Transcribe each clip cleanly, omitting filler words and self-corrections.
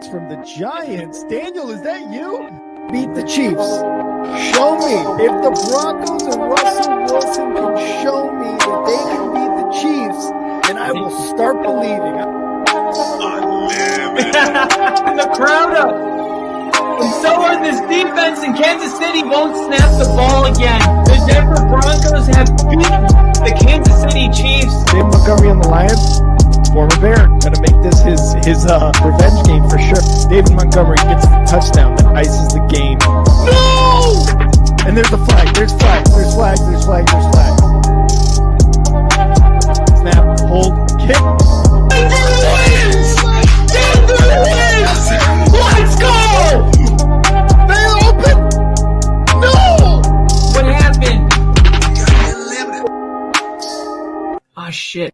from the Giants. Daniel, is that you? Beat the Chiefs. Show me. If the Broncos and Russell Wilson can show me that they can beat the Chiefs, then I will start believing. The crowd up. And so are this defense, and Kansas City won't snap the ball again. The Denver Broncos have beaten the Kansas City Chiefs. David Montgomery on the Lions. Former Bear, gotta make this his revenge game for sure. David Montgomery gets the touchdown that ices the game. No! And there's the flag. There's flags. There's flags. There's flags. There's flags. Snap. Hold. Kick. Denver wins! Denver wins! Let's go! They open. No! What happened? Oh shit.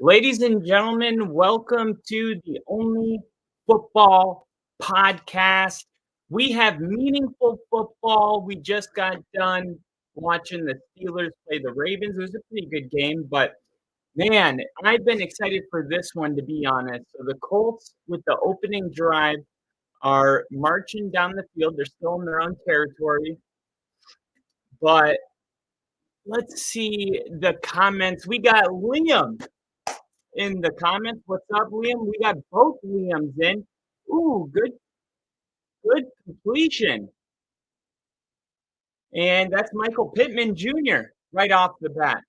Ladies and gentlemen, welcome to the Only Football Podcast. We have meaningful football. We just got done watching the Steelers play the Ravens. It was a pretty good game, but man, I've been excited for this one, to be honest. So the Colts, with the opening drive, are marching down the field. They're still in their own territory, but let's see the comments. We got Liam in the comments. What's up, Liam? We got both Liams in. Ooh, good completion. And that's Michael Pittman Jr. right off the bat.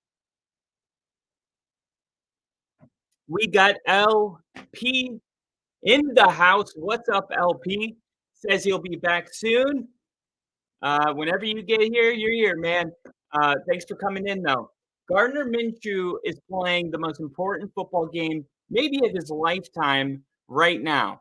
We got LP in the house. What's up, LP? Says he'll be back soon. Whenever you get here, you're here, man. Thanks for coming in, though. Gardner Minshew is playing the most important football game maybe of his lifetime right now.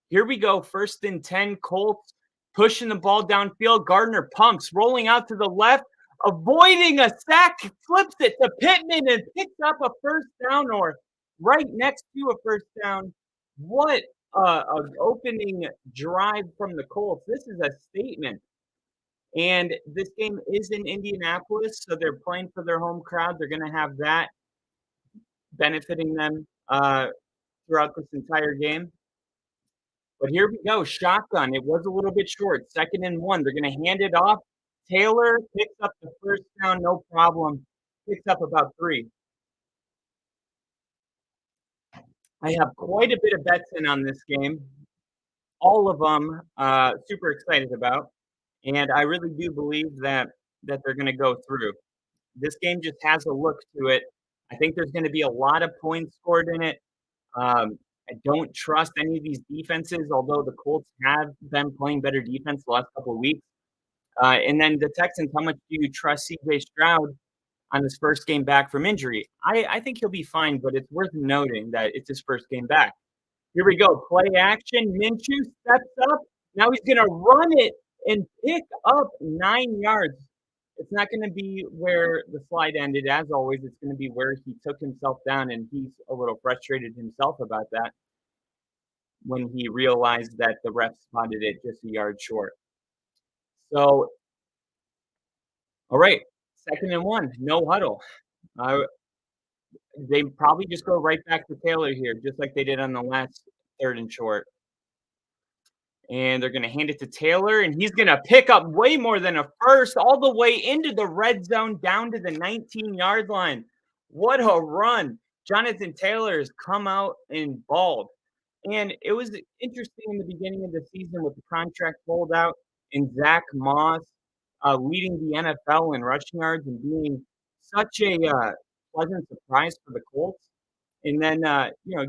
Here we go. 1st and 10, Colts pushing the ball downfield. Gardner pumps, rolling out to the left, avoiding a sack, flips it to Pittman and picks up a first down, or right next to a first down. What an opening drive from the Colts. This is a statement. And this game is in Indianapolis, so they're playing for their home crowd. They're going to have that benefiting them throughout this entire game. But here we go, shotgun. It was a little bit short, 2nd and 1. They're going to hand it off. Taylor picks up the first down, no problem. Picks up about 3. I have quite a bit of bets in on this game. All of them super excited about. And I really do believe that they're going to go through. This game just has a look to it. I think there's going to be a lot of points scored in it. I don't trust any of these defenses, although the Colts have been playing better defense the last couple of weeks. And then the Texans, how much do you trust C.J. Stroud on his first game back from injury? I think he'll be fine, but it's worth noting that it's his first game back. Here we go. Play action. Minshew steps up. Now he's going to run it and pick up 9 yards. It's not going to be where the slide ended, as always. It's going to be where he took himself down, and he's a little frustrated himself about that when he realized that the ref spotted it just a yard short. So, all right, 2nd and 1, no huddle. They probably just go right back to Taylor here, just like they did on the last 3rd and short. And they're going to hand it to Taylor, and he's going to pick up way more than a first, all the way into the red zone, down to the 19-yard line. What a run. Jonathan Taylor has come out and balled. And it was interesting in the beginning of the season with the contract holdout and Zach Moss leading the NFL in rushing yards and being such a pleasant surprise for the Colts. And then,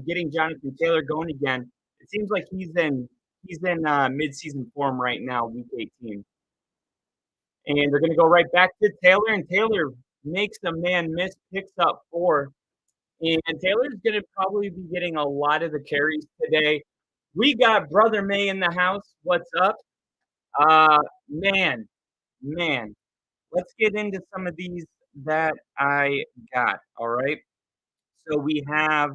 getting Jonathan Taylor going again, it seems like he's in mid-season form right now, week 18. And they're going to go right back to Taylor, and Taylor makes a man miss, picks up 4. And Taylor's going to probably be getting a lot of the carries today. We got Brother May in the house. What's up? Man. Let's get into some of these that I got, all right? So we have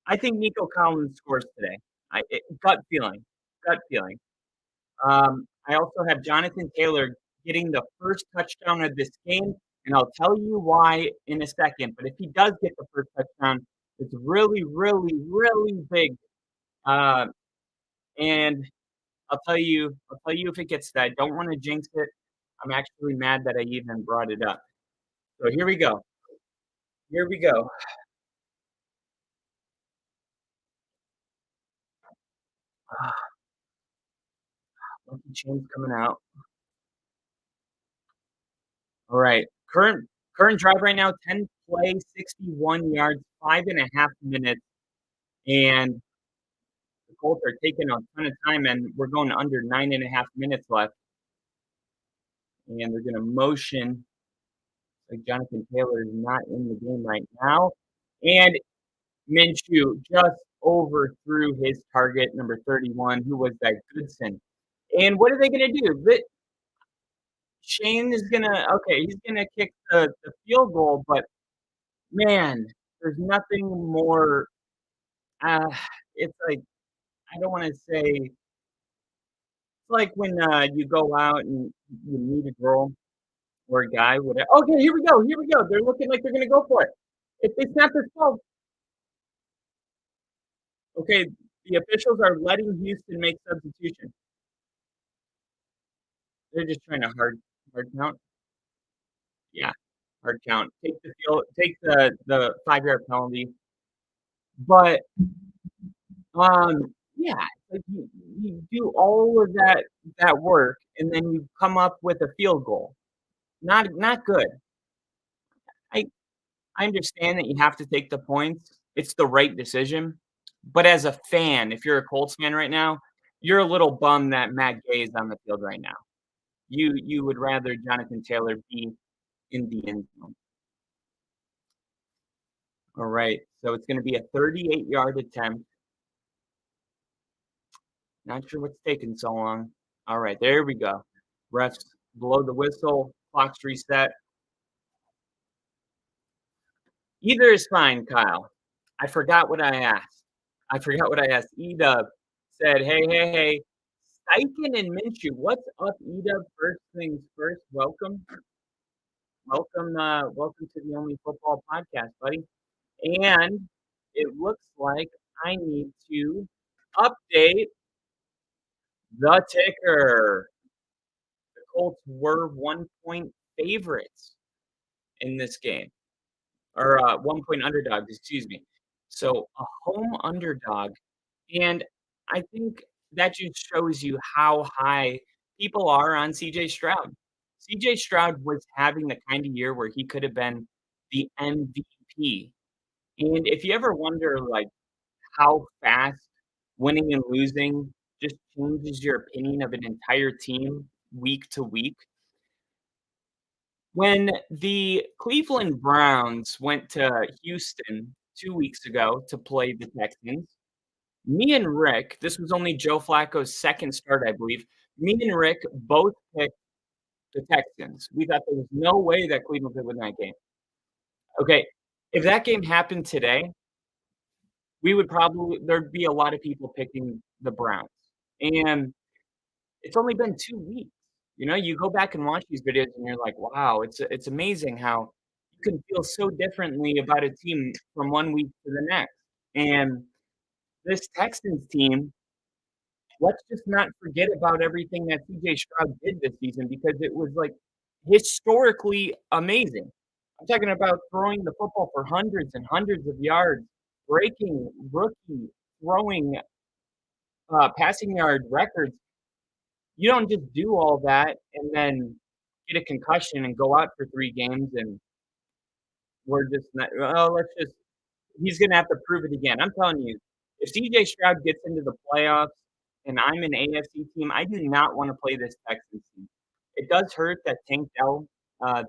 I think Nico Collins scores today. Gut feeling. I also have Jonathan Taylor getting the first touchdown of this game. and I'll tell you why in a second. But if he does get the first touchdown, it's really, really, really big. Uh, and I'll tell you if it gets that. I don't want to jinx it. I'm actually mad that I even brought it up. So here we go. Here we go. Lucky chains coming out. All right. Current drive right now, 10 play, 61 yards, 5.5 minutes, and the Colts are taking a ton of time, and we're going under 9.5 minutes left, and they're gonna motion like Jonathan Taylor is not in the game right now. And Minshew just overthrew his target, number 31, who was that Goodson. And what are they gonna do? Shane is gonna okay, he's gonna kick the field goal, but man, there's nothing more. Uh, it's like I don't want to say it's like when you go out and you meet a girl or a guy. Whatever. Okay, here we go. Here we go. They're looking like they're gonna go for it. If they snap this ball, okay, the officials are letting Houston make substitution. They're just trying to hard count. Yeah, hard count. Take the 5 yard penalty. But yeah, like you do all of that work and then you come up with a field goal. Not good. I I understand that you have to take the points. It's the right decision. But as a fan, if you're a Colts fan right now, you're a little bummed that Matt Gay is on the field right now. You would rather Jonathan Taylor be in the end zone. All right. So it's going to be a 38-yard attempt. Not sure what's taking so long. All right, there we go. Refs blow the whistle. Clock's reset. Either is fine, Kyle. I forgot what I asked. Edub said, "Hey, hey, hey, Steichen and Minshew, what's up, Edub? First things first, welcome to the Only Football Podcast, buddy. And it looks like I need to update the ticker. The Colts were 1 point favorites in this game, or 1 point underdogs, excuse me. So a home underdog. And I think that just shows you how high people are on CJ Stroud. CJ Stroud was having the kind of year where he could have been the MVP. And if you ever wonder, like, how fast winning and losing just changes your opinion of an entire team week to week, when the Cleveland Browns went to Houston 2 weeks ago to play the Texans, me and Rick, this was only Joe Flacco's second start, I believe. Me and Rick both picked the Texans. We thought there was no way that Cleveland could win that game. Okay, if that game happened today, we would probably there'd be a lot of people picking the Browns. And it's only been 2 weeks. You know, you go back and watch these videos and you're like, "Wow, it's amazing how you can feel so differently about a team from 1 week to the next." And this Texans team, let's just not forget about everything that CJ Stroud did this season because it was, like, historically amazing. I'm talking about throwing the football for hundreds and hundreds of yards, breaking rookie throwing, passing yard records. You don't just do all that and then get a concussion and go out for 3 games and we're just not well, let's just he's gonna have to prove it again. I'm telling you, if CJ Stroud gets into the playoffs and I'm an AFC team, I do not wanna play this Texans team. It does hurt that Tank Dell,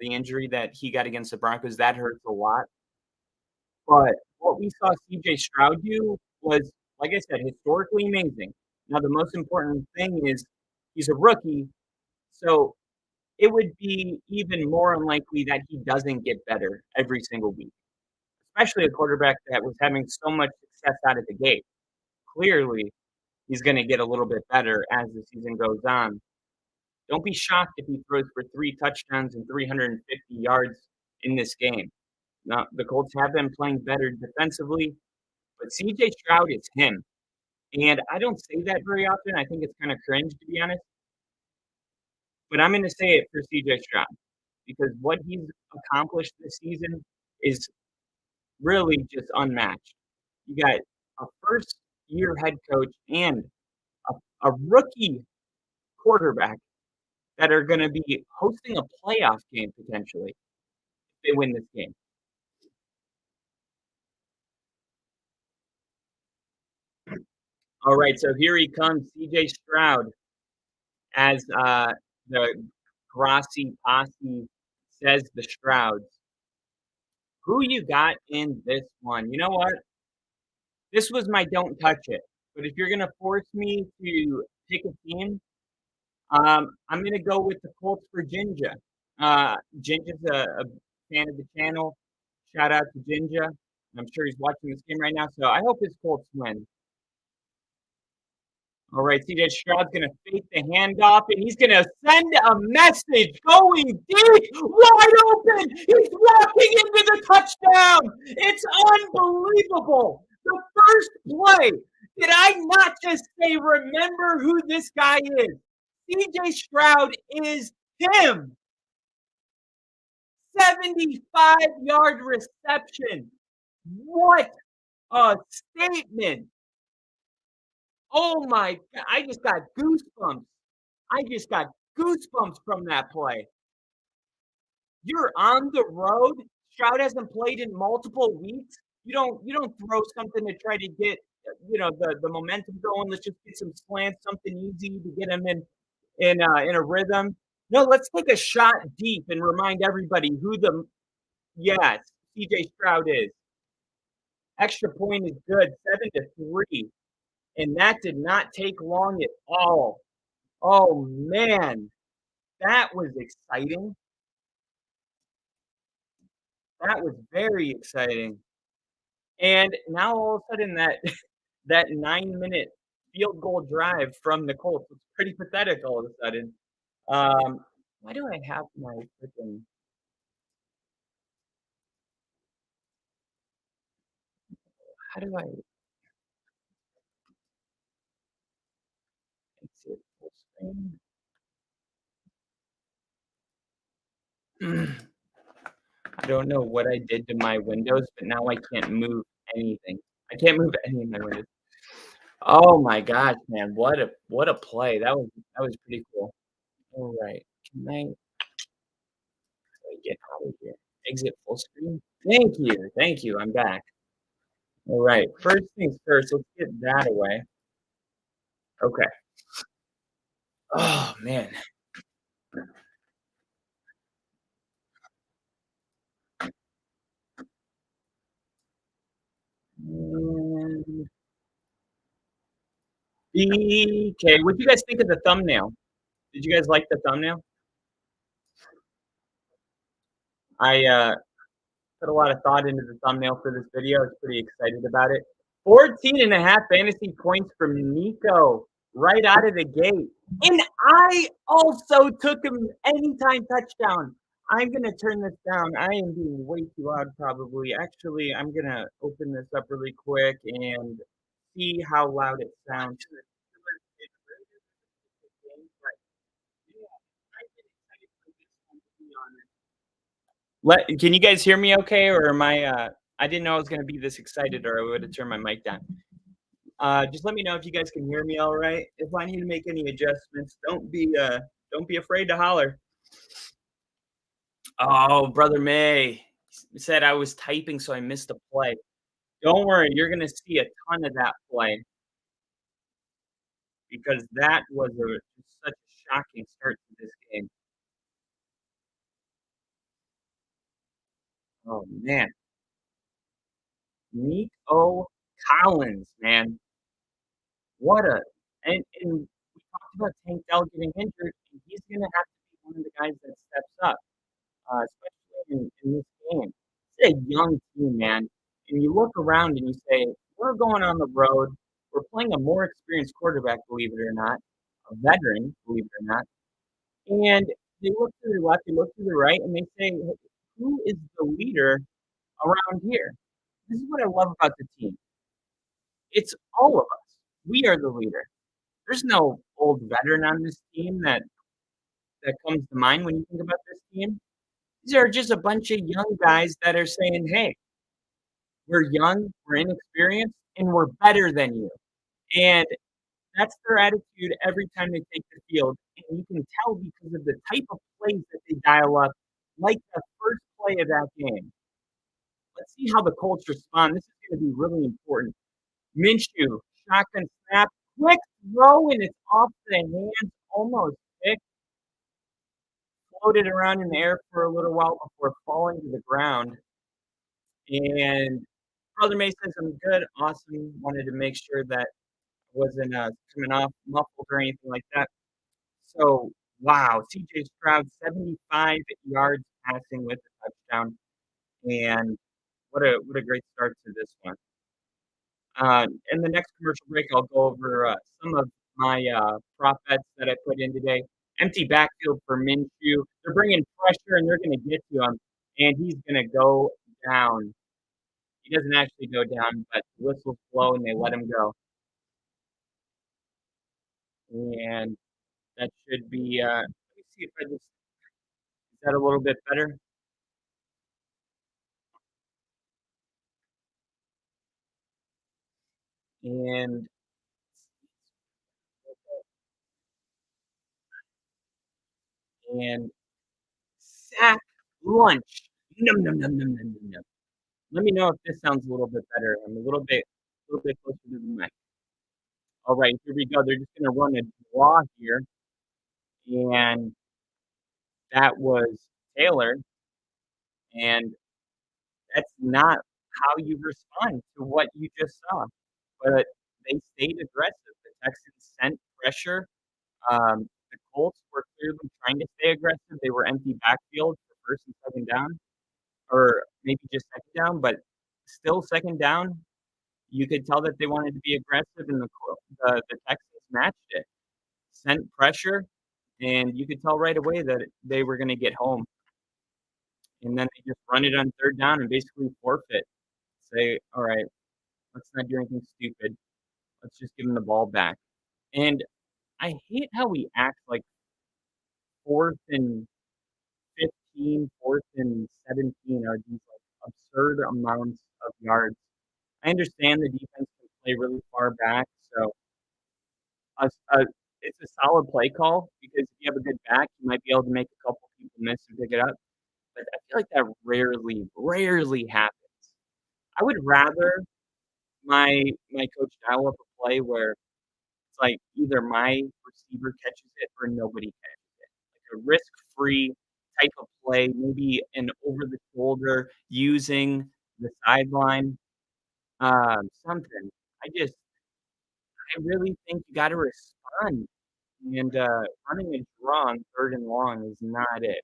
the injury that he got against the Broncos, that hurts a lot. But what we saw CJ Stroud do was, like I said, historically amazing. Now the most important thing is he's a rookie, so it would be even more unlikely that he doesn't get better every single week, especially a quarterback that was having so much success out of the gate. Clearly, he's gonna get a little bit better as the season goes on. Don't be shocked if he throws for 3 touchdowns and 350 yards in this game. Now, the Colts have been playing better defensively, but CJ Stroud is him. And I don't say that very often. I think it's kind of cringe, to be honest. But I'm going to say it for CJ Stroud because what he's accomplished this season is really just unmatched. You got a first year head coach and a rookie quarterback that are going to be hosting a playoff game potentially if they win this game. All right, so here he comes, CJ Stroud, as the Grassi Posse says the Strouds. Who you got in this one? You know what? This was my don't touch it. But if you're gonna force me to pick a team, I'm gonna go with the Colts for Jinja. Jinja's a fan of the channel. Shout out to Jinja. I'm sure he's watching this game right now, so I hope his Colts win. All right, CJ Stroud's going to fake the handoff, and he's going to send a message going deep, wide open. He's walking into the touchdown. It's unbelievable. The first play. Did I not just say, remember who this guy is? CJ Stroud is him. 75-yard reception. What a statement. Oh my God, I just got goosebumps. I just got goosebumps from that play. You're on the road. Stroud hasn't played in multiple weeks. You don't throw something to try to get the momentum going. Let's just get some slants, something easy to get him in a rhythm. No, let's take a shot deep and remind everybody who CJ Stroud is. Extra point is good, 7-3. And that did not take long at all. Oh, man. That was exciting. That was very exciting. And now all of a sudden that 9-minute field goal drive from the Colts was pretty pathetic all of a sudden. Why do I have my freaking how do I exit full screen? I don't know what I did to my windows, but now I can't move anything. I can't move any of my windows. Oh my gosh, man, what a play. That was pretty cool. All right. Can I get out of here? Exit full screen? Thank you. Thank you. I'm back. All right. First things first, let's get that away. Okay. Oh man. BK. What'd you guys think of the thumbnail? Did you guys like the thumbnail? I put a lot of thought into the thumbnail for this video. I was pretty excited about it. 14.5 fantasy points from Nico right out of the gate. And I also took him anytime touchdown. I'm going to turn this down. I am being way too loud probably. Actually, I'm going to open this up really quick and see how loud it sounds. Can you guys hear me okay, or am I didn't know I was going to be this excited, or I would have turned my mic down. Just let me know if you guys can hear me all right. If I need to make any adjustments, don't be afraid to holler. Oh, brother May said I was typing, so I missed a play. Don't worry, you're going to see a ton of that play because that was such a shocking start to this game. Oh man, Nico Collins, man, what a and we talked about Tank Dell getting injured, and he's going to have to be one of the guys that steps up, especially in this game. It's a young team, man, and you look around and you say, we're going on the road. We're playing a more experienced quarterback, believe it or not, a veteran, believe it or not. And they look to the left, they look to the right, and they say, who is the leader around here? This is what I love about the team. It's all of us. We are the leader. There's no old veteran on this team that comes to mind when you think about this team. These are just a bunch of young guys that are saying, "Hey, we're young, we're inexperienced, and we're better than you." And that's their attitude every time they take the field, and you can tell because of the type of plays that they dial up, like the first play of that game. Let's see how the Colts respond. This is gonna be really important. Minshew, shotgun snap, quick throw, and it's off the hands, almost picked, floated around in the air for a little while before falling to the ground. And Brother May says, "I'm good, awesome." Wanted to make sure that I wasn't coming off muffled or anything like that. So, wow, CJ Stroud, 75 yards passing with a touchdown, and what a great start to this one. In the next commercial break, I'll go over some of my prop bets that I put in today. Empty backfield for Minshew. They're bringing pressure, and they're going to get to him, and he's going to go down. He doesn't actually go down, but the whistles blow, and they let him go. And that should be, let me see if I just, is that a little bit better? And and sack lunch. Num num num num num num num. Let me know if this sounds a little bit better. I'm a little bit closer to the mic. All right, here we go. They're just gonna run a draw here, and that was Taylor, and that's not how you respond to what you just saw. But they stayed aggressive. The Texans sent pressure. The Colts were clearly trying to stay aggressive. They were empty backfield for first and second down, or maybe just second down, but still second down. You could tell that they wanted to be aggressive, and the Texans matched it. Sent pressure, and you could tell right away that they were gonna get home, and then they just run it on third down and basically forfeit. Say, "All right, let's not do anything stupid. Let's just give them the ball back." And I hate how we act like 4th and 15, 4th and 17 are these, like, absurd amounts of yards. I understand the defense can play really far back, so a a it's a solid play call because if you have a good back, you might be able to make a couple people miss and pick it up, but I feel like that rarely happens. I would rather my coach dial up a play where it's like either my receiver catches it or nobody catches it, like a risk-free type of play, maybe an over the shoulder using the sideline, something. I really think you gotta respond. And, running a draw on 3rd and long is not it.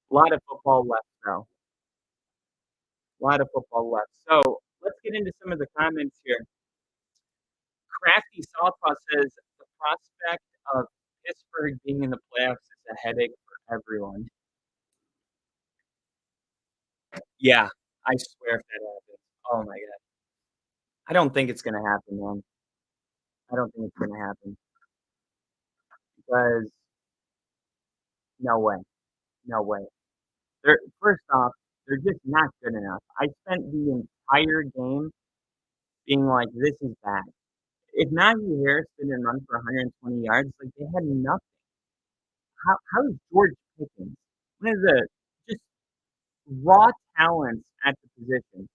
A lot of football left, though. A lot of football left. So, let's get into some of the comments here. Crafty Southpaw says, "The prospect of Pittsburgh being in the playoffs is a headache for everyone." Yeah, I swear if that happens. Oh my god. I don't think it's gonna happen, man. I don't think it's gonna happen because no way, no way. They're first off, they're just not good enough. I spent the entire game being like, "This is bad." If Najee Harris didn't run for 120 yards, like, they had nothing. How is George Pickens, one of the just raw talents at the position,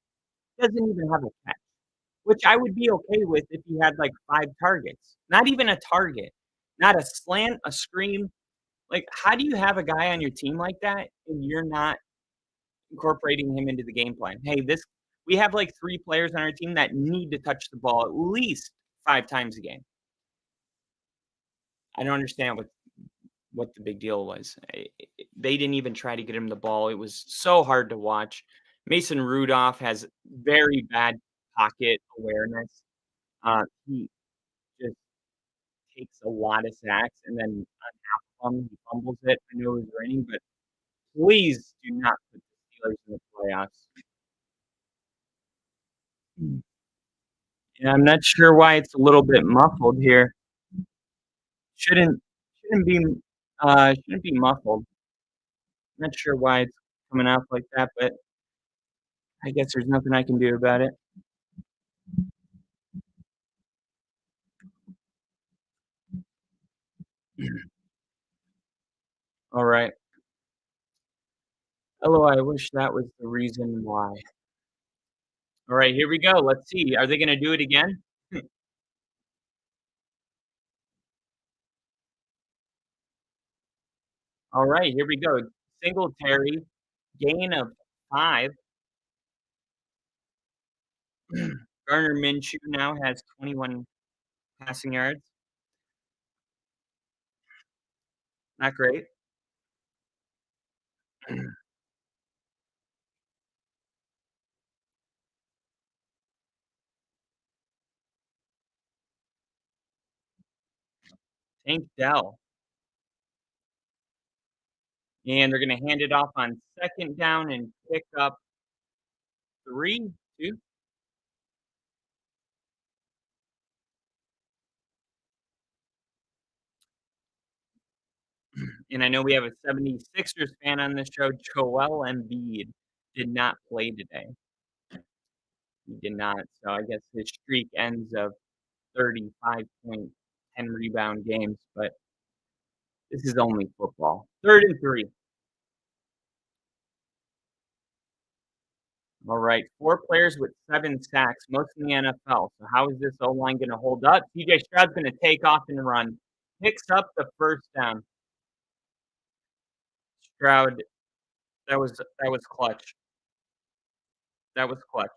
doesn't even have a catch, which I would be okay with if he had, like, 5 targets. Not even a target, not a slant, a screen. Like, how do you have a guy on your team like that and you're not incorporating him into the game plan? Hey, this we have, like, 3 players on our team that need to touch the ball at least 5 times a game. I don't understand what the big deal was. They didn't even try to get him the ball. It was so hard to watch. Mason Rudolph has very bad pocket awareness. He just takes a lot of sacks, and then on half of them, he fumbles it. I know it was raining, but please do not put Steelers in the playoffs. Yeah, I'm not sure why it's a little bit muffled here. Shouldn't shouldn't be shouldn't be muffled. Not sure why it's coming out like that, but I guess there's nothing I can do about it. All right. Hello, I wish that was the reason why. All right, here we go. Let's see. Are they gonna do it again? All right, here we go. Singletary, gain of 5. Gardner Minshew now has 21 passing yards. Not great. Tank Dell. And they're gonna hand it off on 2nd down and pick up 3, 2. And I know we have a 76ers fan on this show. Joel Embiid did not play today. He did not. So I guess his streak ends of 35 point, 10 rebound games, but this is only football. 3rd and 3. All right. 4 players with 7 sacks, most in the NFL. So how is this O-line going to hold up? CJ Stroud's going to take off and run. Picks up the 1st down. Stroud, that was clutch. That was clutch.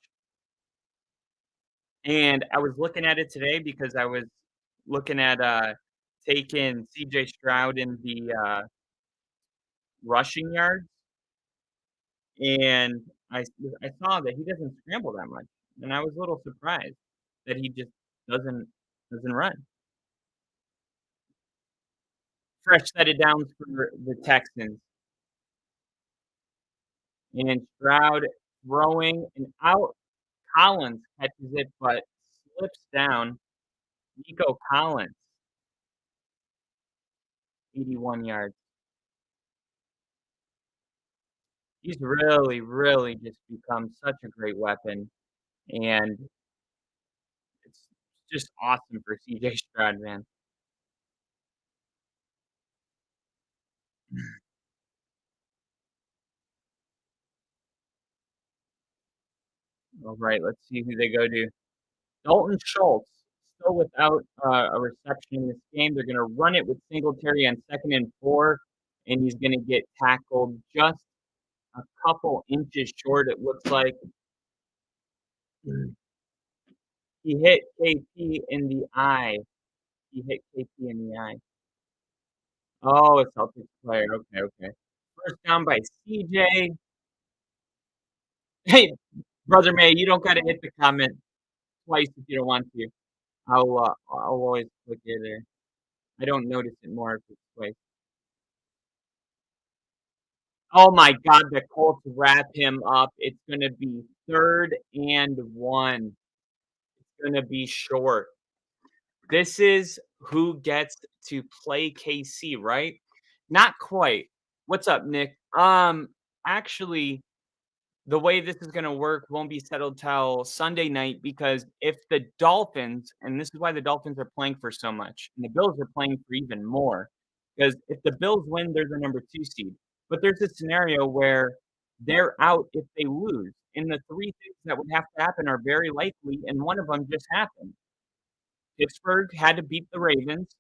And I was looking at it today because I was looking at taking CJ Stroud in the rushing yards, and I saw that he doesn't scramble that much, and I was a little surprised that he just doesn't run. Fresh set of downs for the Texans, and Stroud throwing and out. Collins catches it, but slips down. Nico Collins, 81 yards. He's really, really just become such a great weapon, and it's just awesome for CJ Stroud, man. All right, let's see who they go to. Dalton Schultz, still without a reception in this game. They're gonna run it with Singletary on 2nd and 4, and he's gonna get tackled just a couple inches short, it looks like. He hit KP in the eye. He hit KP in the eye. Oh, it's Celtics player. Okay, okay. 1st down by CJ. Hey, brother May, you don't gotta hit the comment twice if you don't want to. I'll always click it there. I don't notice it more if it's twice. Oh my god, the Colts wrap him up. It's gonna be 3rd and 1. It's gonna be short. This is who gets to play KC, right? Not quite. What's up, Nick? Actually, the way this is gonna work won't be settled till Sunday night because if the Dolphins, and this is why the Dolphins are playing for so much, and the Bills are playing for even more, because if the Bills win, they're the number 2 seed. But there's a scenario where they're out if they lose, and the 3 things that would have to happen are very likely, and one of them just happened. Pittsburgh had to beat the Ravens,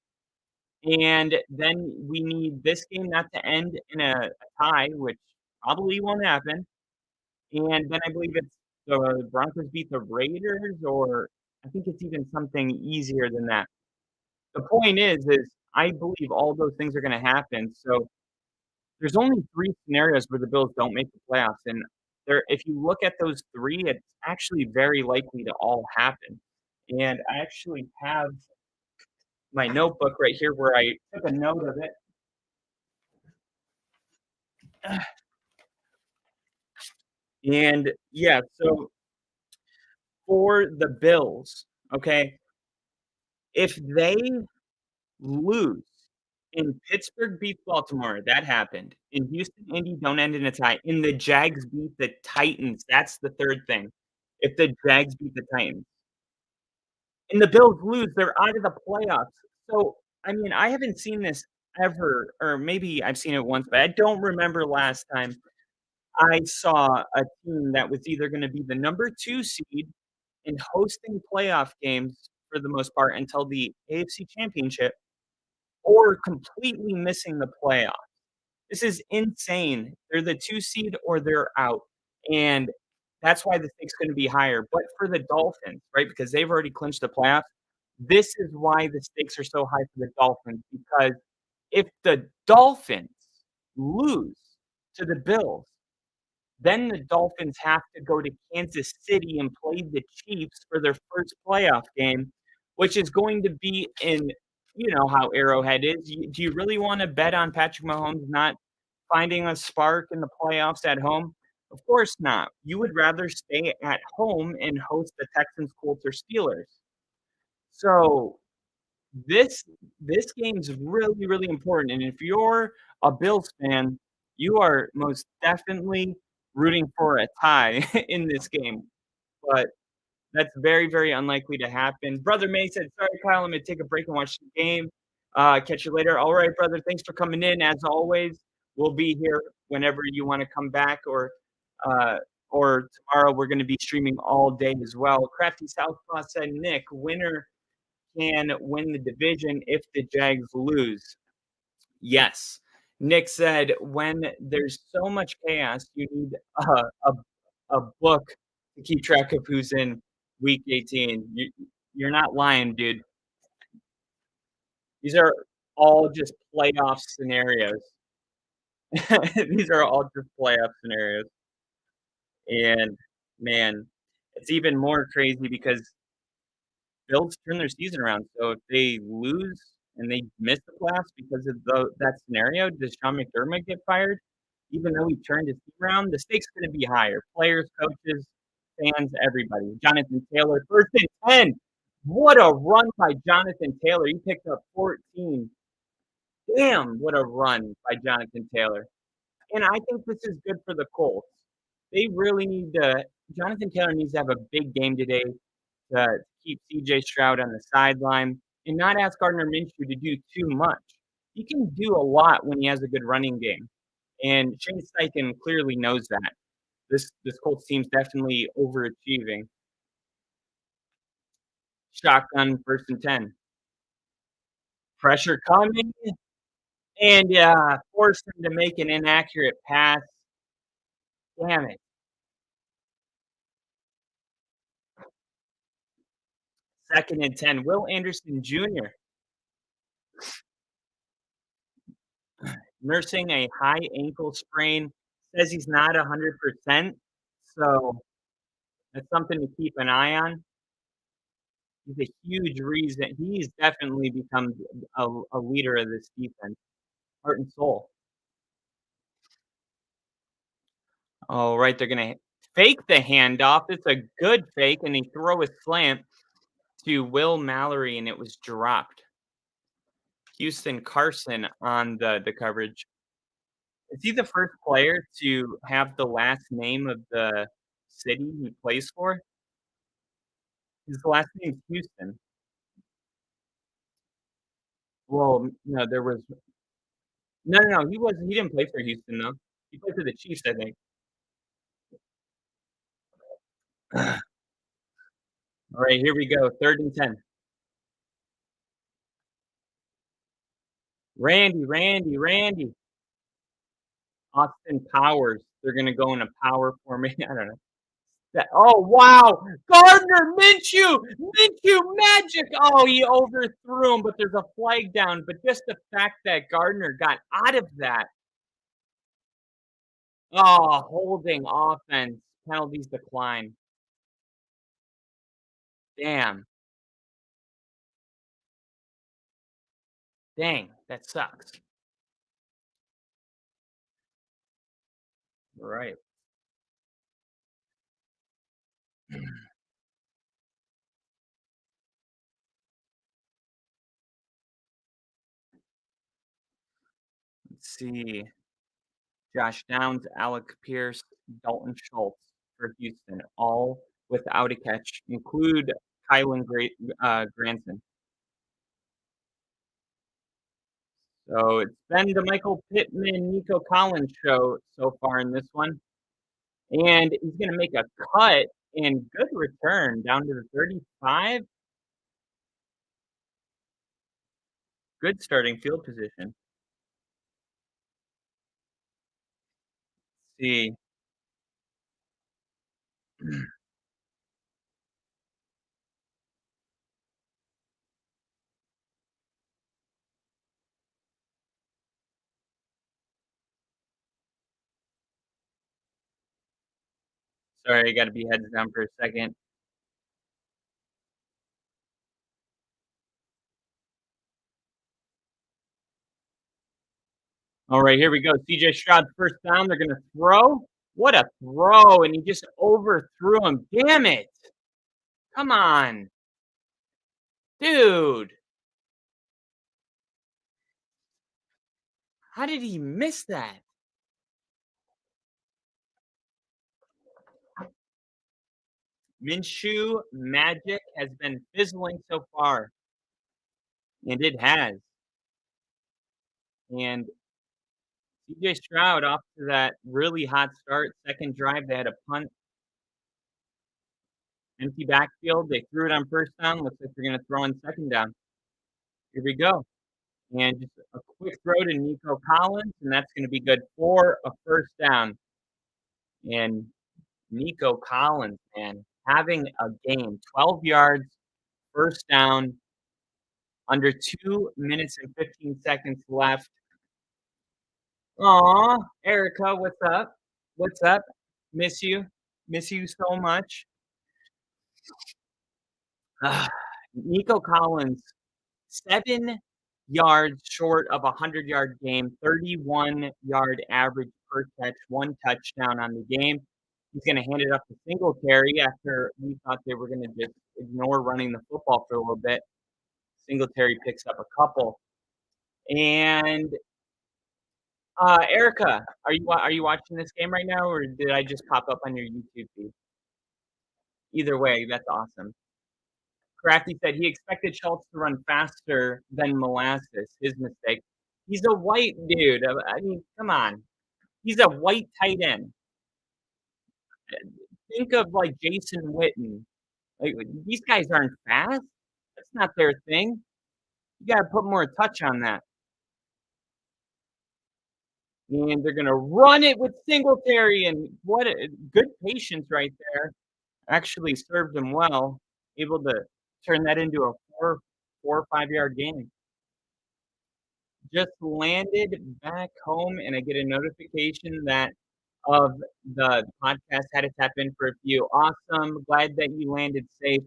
and then we need this game not to end in a tie, which probably won't happen. And then I believe it's the Broncos beat the Raiders, or I think it's even something easier than that. The point is I believe all those things are gonna happen, so there's only 3 scenarios where the Bills don't make the playoffs, and there if you look at those 3, it's actually very likely to all happen. And I actually have my notebook right here where I took a note of it. And yeah, so for the Bills, okay, if they lose and Pittsburgh beats Baltimore, that happened. And Houston, Indy don't end in a tie. And the Jags beat the Titans. That's the third thing. If the Jags beat the Titans and the Bills lose, they're out of the playoffs. So, I mean, I haven't seen this ever, or maybe I've seen it once, but I don't remember last time I saw a team that was either going to be the number 2 seed and hosting playoff games for the most part until the AFC Championship or completely missing the playoffs. This is insane. They're the 2 seed or they're out, and that's why the stakes gonna be higher, but for the Dolphins, right, because they've already clinched the playoffs, this is why the stakes are so high for the Dolphins, because if the Dolphins lose to the Bills, then the Dolphins have to go to Kansas City and play the Chiefs for their first playoff game, which is going to be in you know how Arrowhead is. Do you really wanna bet on Patrick Mahomes not finding a spark in the playoffs at home? Of course not. You would rather stay at home and host the Texans, Colts, or Steelers. So this this game's really, really important, and if you're a Bills fan, you are most definitely rooting for a tie in this game, but that's very, very unlikely to happen. Brother May said, "Sorry, Kyle, I'm gonna take a break and watch the game. Catch you later." All right, brother, thanks for coming in. As always, we'll be here whenever you wanna come back uh, or tomorrow we're gonna be streaming all day as well. Crafty Southpaw said, "Nick, winner can win the division if the Jags lose." Yes. Nick said, "When there's so much chaos, you need a book to keep track of who's in week 18." You're not lying, dude. These are all just playoff scenarios. These are all just playoff scenarios, and, man, it's even more crazy because Bills turn their season around, so if they lose and they miss the playoffs because of that scenario, does Sean McDermott get fired? Even though he turned his team around, the stakes gonna be higher. Players, coaches, fans, everybody. Jonathan Taylor, 1st and 10. What a run by Jonathan Taylor. He picked up 14. Damn, what a run by Jonathan Taylor. And I think this is good for the Colts. They really need to Jonathan Taylor needs to have a big game today to keep CJ Stroud on the sideline and not ask Gardner Minshew to do too much. He can do a lot when he has a good running game, and Shane Steichen clearly knows that. This Colts team's definitely overachieving. Shotgun 1st and 10. Pressure coming, and, forced him to make an inaccurate pass. Damn it. 2nd and 10. Will Anderson Jr. nursing a high ankle sprain, says he's not 100%, so that's something to keep an eye on. He's a huge reason he's definitely become a leader of this defense, heart and soul. Alright, they're gonna fake the handoff, it's a good fake, and they throw a slant to Will Mallory, and it was dropped. Houston Carson on the coverage. Is he the first player to have the last name of the city he plays for? His last name's Houston. Well, no, there was no, he didn't play for Houston, though. He played for the Chiefs, I think. Alright, here we go, 3rd and 10. Randy. Austin Powers. They're gonna go in a power formation. I don't know. Oh, wow! Gardner Minshew! Minshew magic! Oh, he overthrew him, but there's a flag down, but just the fact that Gardner got out of that. Oh, holding offense. Penalties decline. Damn. Dang, that sucks. Right. Let's see. Josh Downs, Alec Pierce, Dalton Schultz for Houston, all without a catch, include Kylan Granson. So it's been the Michael Pittman, Nico Collins show so far in this one. And he's going to make a cut and good return down to the 35. Good starting field position. See. Sorry, I got to be heads down for a second. All right, here we go. CJ Stroud first down. They're going to throw. What a throw. And he just overthrew him. Damn it. Come on. Dude. How did he miss that? Minshew magic has been fizzling so far. And it has. And CJ Stroud off to that really hot start. Second drive, they had a punt. Empty backfield. They threw it on first down. Looks like they're going to throw on second down. Here we go. And just a quick throw to Nico Collins, and that's going to be good for a first down. And Nico Collins, man, having a game. 12 yards, first down, under 2 minutes and 15 seconds left. Aw, Erica, what's up? What's up? Miss you. Miss you so much. Nico Collins, 7 yards short of a 100-yard game, 31-yard average per catch, 1 touchdown on the game. He's gonna hand it up to Singletary after we thought they were gonna just ignore running the football for a little bit. Singletary picks up a couple. And, Erica, are you watching this game right now, or did I just pop up on your YouTube feed? Either way, that's awesome. Crafty said he expected Schultz to run faster than Molasses. His mistake. He's a white dude. I mean, come on. He's a white tight end. Think of like Jason Witten. Like these guys aren't fast. That's not their thing. You got to put more touch on that. And they're gonna run it with Singletary, and what a good patience right there. Actually served him well. Able to turn that into a 4 or 5 yard gain. Just landed back home, and I get a notification that of the podcast had to tap in for a few. Awesome. Glad that you landed safe.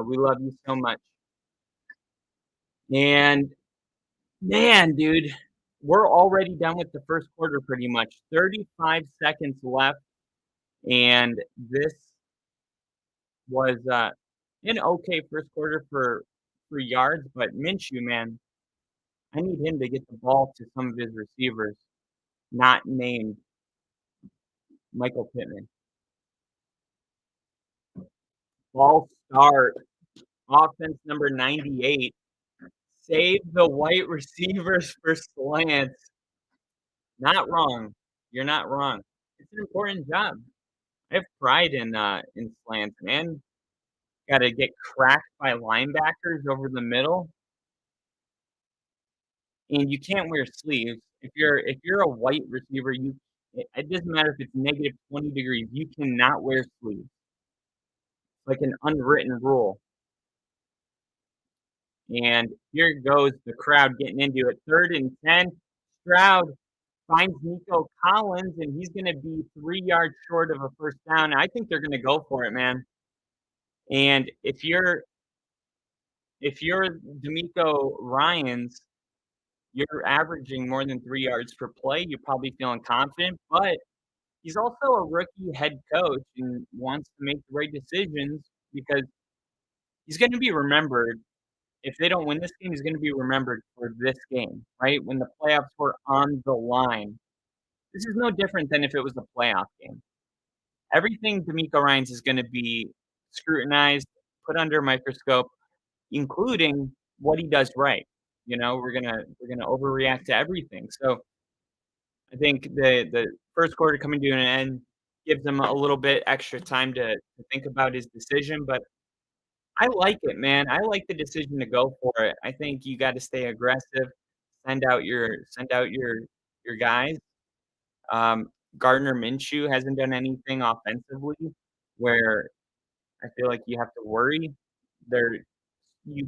We love you so much. And man, dude, we're already done with the first quarter pretty much. 35 seconds left. And this was an okay first quarter for yards, but Minshew, man, I need him to get the ball to some of his receivers, not named Michael Pittman. Ball start. Offense number 98. Save the white receivers for slants. Not wrong. You're not wrong. It's an important job. I have pride in slants, man. Got to get cracked by linebackers over the middle, and you can't wear sleeves. If you're a white receiver, it doesn't matter if it's negative 20 degrees. You cannot wear sleeves. Like an unwritten rule. And here goes the crowd getting into it. 3rd and 10. Stroud finds Nico Collins, and he's going to be 3 yards short of a first down. I think they're going to go for it, man. And if you're D'Amico Ryans, you're averaging more than 3 yards per play. You're probably feeling confident, but he's also a rookie head coach and wants to make the right decisions because he's gonna be remembered. If they don't win this game, he's gonna be remembered for this game, right? When the playoffs were on the line. This is no different than if it was a playoff game. Everything D'Amico Ryans is gonna be scrutinized, put under a microscope, including what he does right. We're gonna overreact to everything. So I think the first quarter coming to an end gives him a little bit extra time to think about his decision, but I like it, man. I like the decision to go for it. I think you gotta stay aggressive, send out your guys. Um, Gardner Minshew hasn't done anything offensively where I feel like you have to worry. They're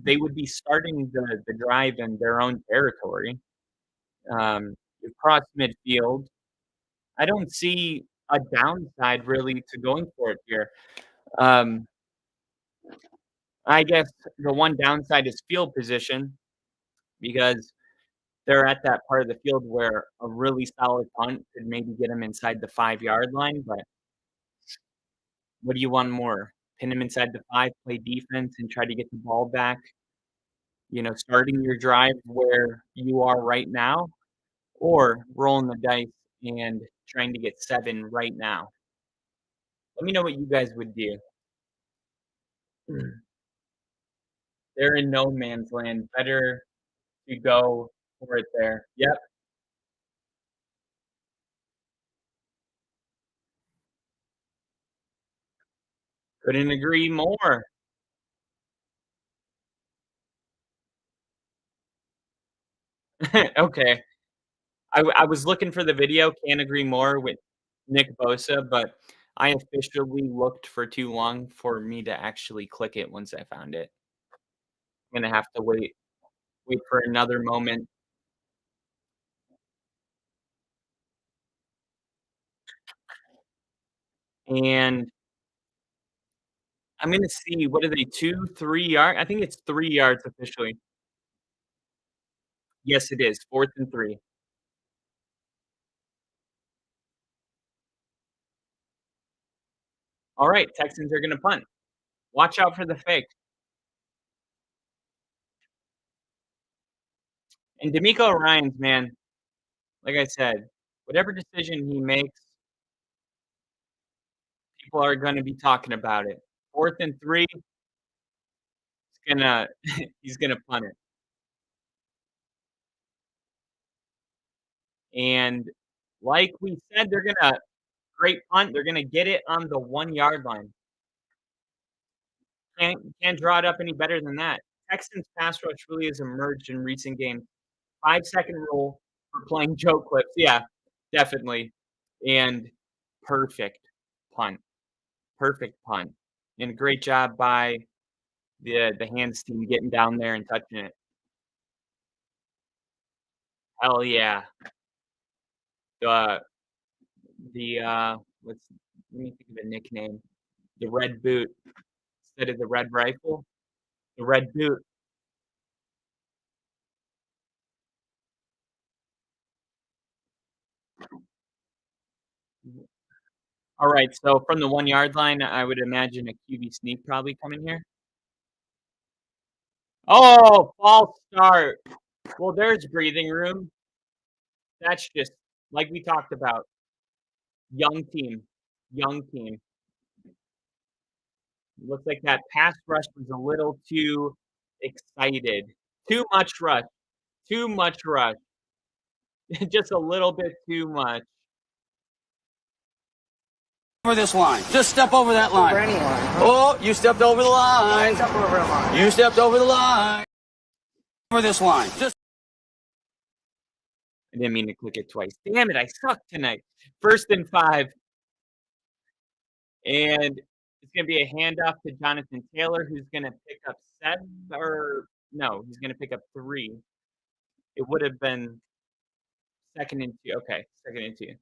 they would be starting the drive in their own territory. You've crossed midfield. I don't see a downside really to going for it here. Um, I guess the one downside is field position because they're at that part of the field where a really solid punt could maybe get them inside the 5-yard line, but what do you want more? Pin them inside the 5, play defense, and try to get the ball back, starting your drive where you are right now, or rolling the dice and trying to get 7 right now? Let me know what you guys would do. They're in no man's land. Better to go for it there. Yep, couldn't agree more. Okay. I was looking for the video, can't agree more with Nick Bosa, but I officially looked for too long for me to actually click it once I found it. I'm gonna have to wait for another moment, and I'm gonna see, what are they, 2, 3 yard? I think it's 3 yards officially. Yes, it is, 4th and 3. Alright, Texans are gonna punt. Watch out for the fake. And D'Amico Ryans, man, like I said, whatever decision he makes, people are gonna be talking about it. 4th and 3, he's gonna he's gonna punt it. And like we said, they're gonna great punt, they're gonna get it on the 1-yard line. Can't draw it up any better than that. Texans pass rush really has emerged in recent games. 5-second rule for playing joke clips. Yeah, definitely. And perfect punt. Perfect punt. And a great job by the hands team getting down there and touching it. Hell yeah. The let's let me think of a nickname. The red boot instead of the red rifle. The red boot. All right, so from the 1-yard line, I would imagine a QB sneak probably coming here. Oh, false start. Well, there's breathing room. That's just like we talked about, young team, young team. Looks like that pass rush was a little too excited. Too much rush. Too much rush. Just a little bit too much. Over this line. Just step over that line. Over any line. Oh, you stepped over the line. Step over a line. You stepped over the line. Over this line. Just I didn't mean to click it twice. Damn it, I suck tonight. 1st and 5. And it's gonna be a handoff to Jonathan Taylor, who's gonna pick up 7 or no, he's gonna pick up 3. It would have been 2nd and 2. Okay, 2nd and 2.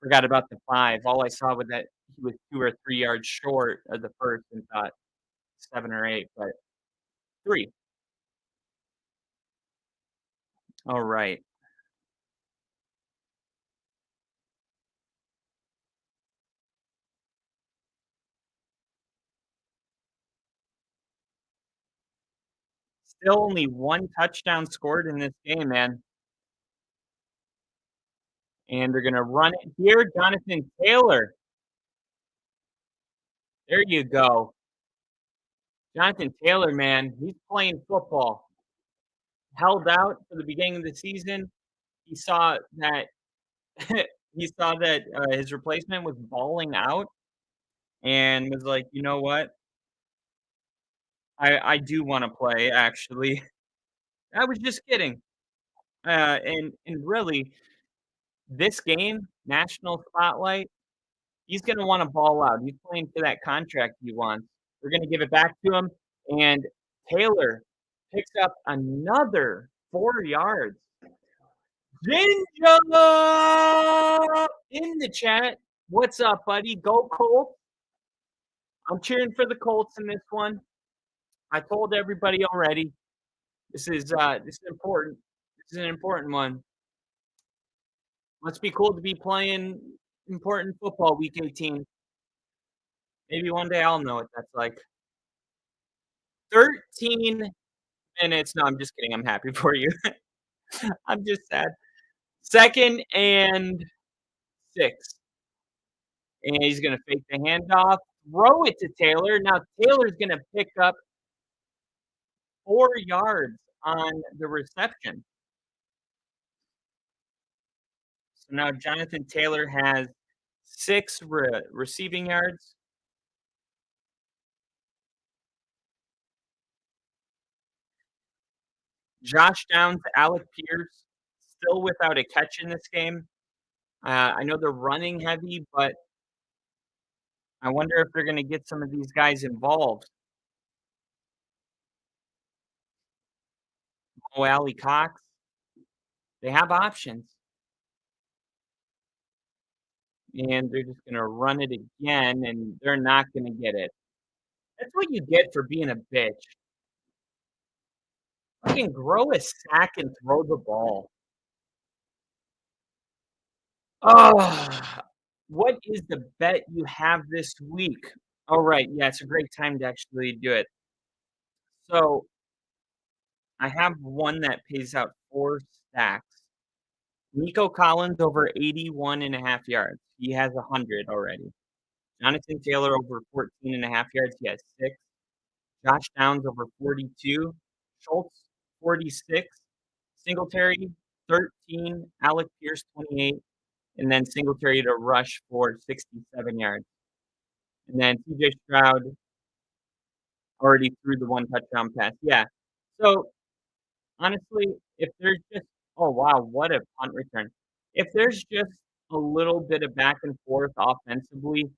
Forgot about the 5. All I saw was that he was 2 or 3 yards short of the first and thought 7 or 8, but 3. All right. Still only one touchdown scored in this game, man. And they're gonna run it here. Jonathan Taylor. There you go. Jonathan Taylor, man, he's playing football. Held out for the beginning of the season. He saw that his replacement was balling out and was like, "You know what? I do wanna play, actually." I was just kidding. And really, this game, national spotlight, he's gonna wanna ball out. He's playing for that contract he wants. We're gonna give it back to him, and Taylor picks up another 4 yards. Ninja in the chat. What's up, buddy? Go Colts. I'm cheering for the Colts in this one. I told everybody already. This is important. This is an important one. Must be cool to be playing important football week 18. Maybe one day I'll know what that's like. 13 minutes. No, I'm just kidding. I'm happy for you. I'm just sad. 2nd and 6. And he's gonna fake the handoff, throw it to Taylor. Now Taylor's gonna pick up 4 yards on the reception. So now Jonathan Taylor has 6 receiving yards. Josh Downs, Alec Pierce, still without a catch in this game. I know they're running heavy, but I wonder if they're gonna get some of these guys involved. Oh, Alley Cox, they have options, and they're just gonna run it again, and they're not gonna get it. That's what you get for being a bitch. Fucking grow a sack and throw the ball. Oh, what is the bet you have this week? All right, yeah, it's a great time to actually do it. So I have one that pays out 4 stacks. Nico Collins over 81.5 yards. He has 100 already. Jonathan Taylor over 14.5 yards. He has 6. Josh Downs over 42. Schultz 46. Singletary 13. Alec Pierce 28. And then Singletary to rush for 67 yards. And then CJ Stroud already threw the 1 touchdown pass. Yeah. So honestly, if there's just oh wow, what a punt return. If there's just a little bit of back and forth offensively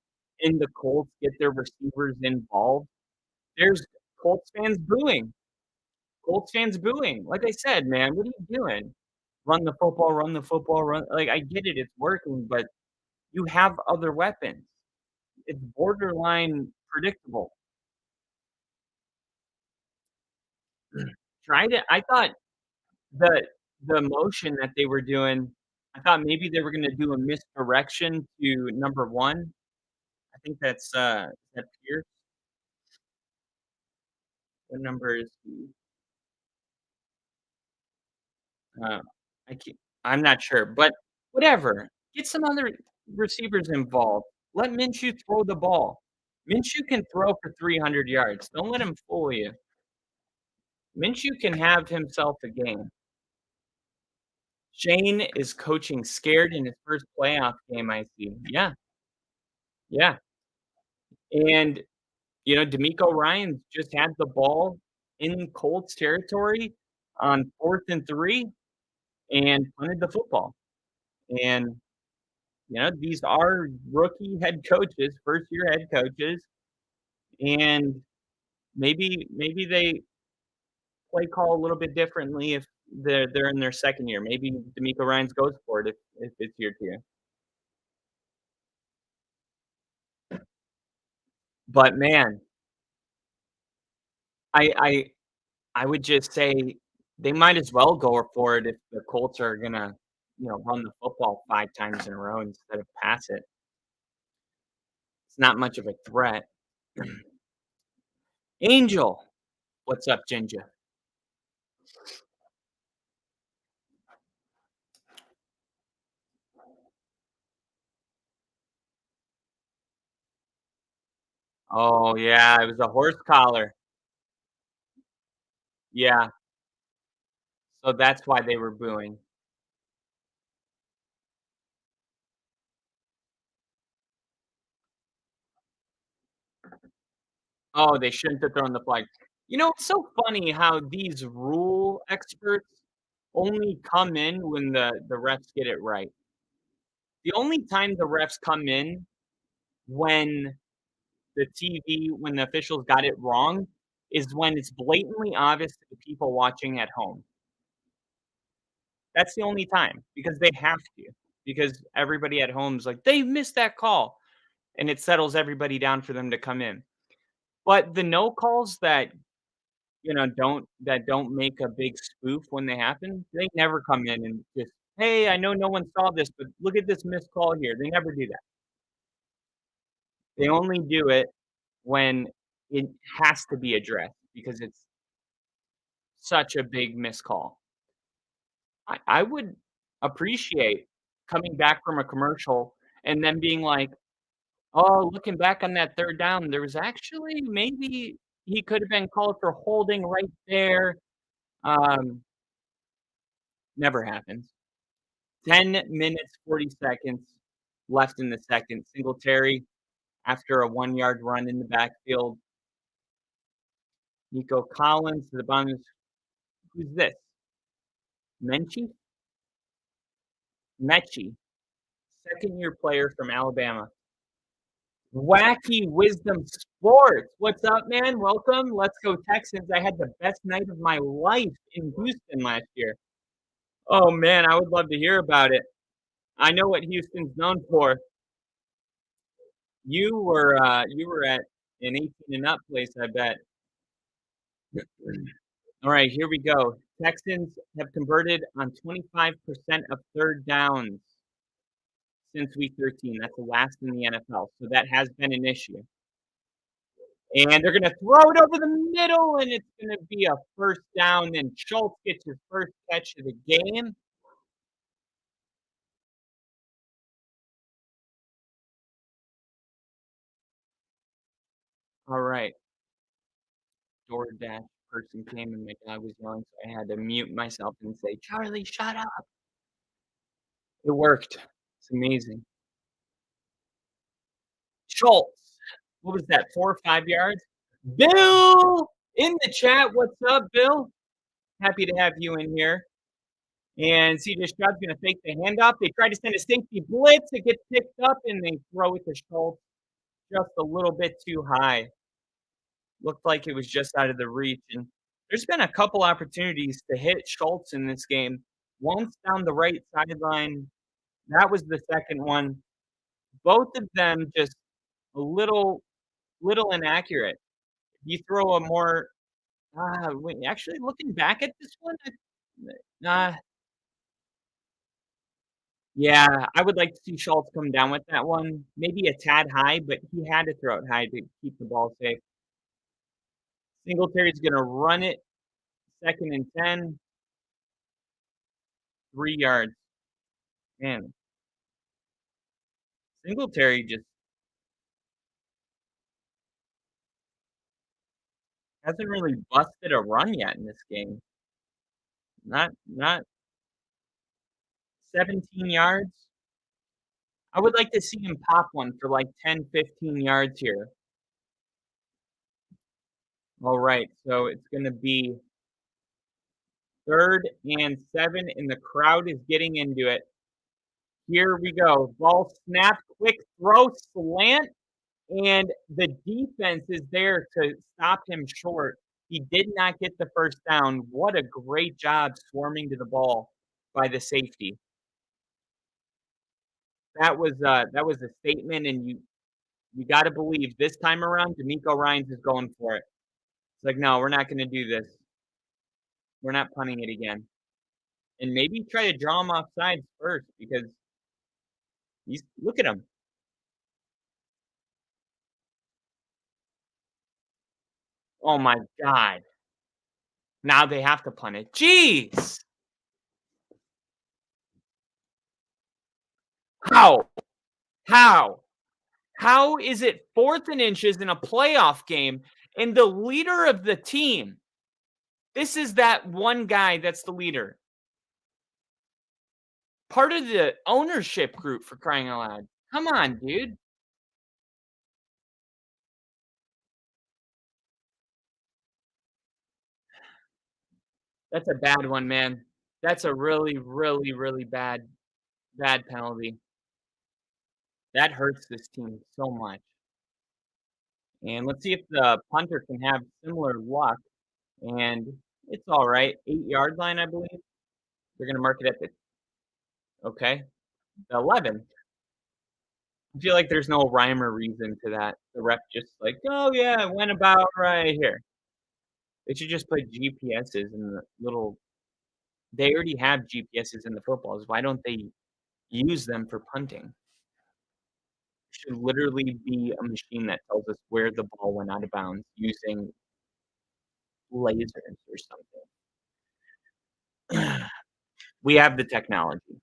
and the Colts get their receivers involved, there's Colts fans booing. Colts fans booing. Like I said, man, what are you doing? Run the football, run like I get it, it's working, but you have other weapons. It's borderline predictable. I thought the motion that they were doing, I thought maybe they were gonna do a misdirection to number 1. I think is that Pierce? What number is he? Uh, I'm not sure, but whatever. Get some other receivers involved. Let Minshew throw the ball. Minshew can throw for 300 yards. Don't let him fool you. Minshew can have himself a game. Shane is coaching scared in his first playoff game, I see. Yeah, yeah. And, D'Amico Ryans just had the ball in Colts territory on 4th and 3 and punted the football. And, these are rookie head coaches, first-year head coaches, and maybe they play call a little bit differently if they're in their 2nd year. Maybe D'Amico Ryans goes for it if it's year 2. But man, I I I would just say they might as well go for it if the Colts are gonna, run the football 5 times in a row instead of pass it. It's not much of a threat. Angel, what's up, Ginger? Oh, yeah, it was a horse collar. Yeah, so that's why they were booing. Oh, they shouldn't have thrown the flag. It's so funny how these rule experts only come in when the refs get it right. The only time the refs come in when when the officials got it wrong is when it's blatantly obvious to the people watching at home. That's the only time because they have to. Because everybody at home's like, "They missed that call," and it settles everybody down for them to come in. But the no calls that don't make a big spoof when they happen, they never come in and just, "Hey, I know no one saw this, but look at this missed call here." They never do that. They only do it when it has to be addressed because it's such a big missed call. I would appreciate coming back from a commercial and then being like, "Oh, looking back on that 3rd down, there was actually maybe he could have been called for holding right there." Um, Never happens. 10 minutes, 40 seconds left in the second. Singletary, after a 1-yard run in the backfield. Nico Collins to the bottom. Who's this? Menchie? Mechie, second-year player from Alabama. Wacky Wisdom Sports. What's up, man? Welcome. Let's go Texans. I had the best night of my life in Houston last year. Oh, man, I would love to hear about it. I know what Houston's known for. You were at an 18 and up place, I bet. All right, here we go. Texans have converted on 25% of 3rd downs since week 13. That's the last in the NFL. So that has been an issue. And they're going to throw it over the middle, and it's going to be a 1st down. And Schultz gets his first catch of the game. All right. DoorDash person came, and my dog was yelling, so I had to mute myself and say, "Charlie, shut up." It worked. It's amazing. Schultz. What was that, 4 or 5 yards? Bill in the chat. What's up, Bill? Happy to have you in here. And CJ Stroud's going to fake the handoff. They try to send a safety blitz. It gets picked up, and they throw it to Schultz just a little bit too high. Looked like it was just out of the reach. And there's been a couple opportunities to hit Schultz in this game. Once down the right sideline. That was the second one. Both of them just a little inaccurate. You throw a more actually looking back at this one, uh, yeah, I would like to see Schultz come down with that one. Maybe a tad high, but he had to throw it high to keep the ball safe. Singletary's gonna run it, 2nd and 10, 3 yards. Man, Singletary just hasn't really busted a run yet in this game. Not 17 yards. I would like to see him pop one for like 10, 15 yards here. All right, so it's gonna be 3rd and 7, and the crowd is getting into it. Here we go. Ball snap, quick throw, slant, and the defense is there to stop him short. He did not get the 1st down. What a great job swarming to the ball by the safety. That was a statement, and you got to believe this time around, D'Amico Ryans is going for it. It's like, no, we're not going to do this. We're not punting it again, and maybe try to draw him off sides first because look at him. Oh my God. Now they have to punt it. Jeez. How? How? How is it 4th and inches in a playoff game and the leader of the team? This is that one guy that's the leader. Part of the ownership group, for crying out loud. Come on, dude. That's a bad one, man. That's a really, really, really bad penalty. That hurts this team so much. And let's see if the punter can have similar luck. And it's all right. 8-yard line, I believe. They're going to mark it at the okay, the 11. I feel like there's no rhyme or reason to that. The ref just like, oh yeah, it went about right here. They should just put GPSs in the little. They already have GPSs in the footballs. Why don't they use them for punting? Should literally be a machine that tells us where the ball went out of bounds using lasers or something. We have the technology.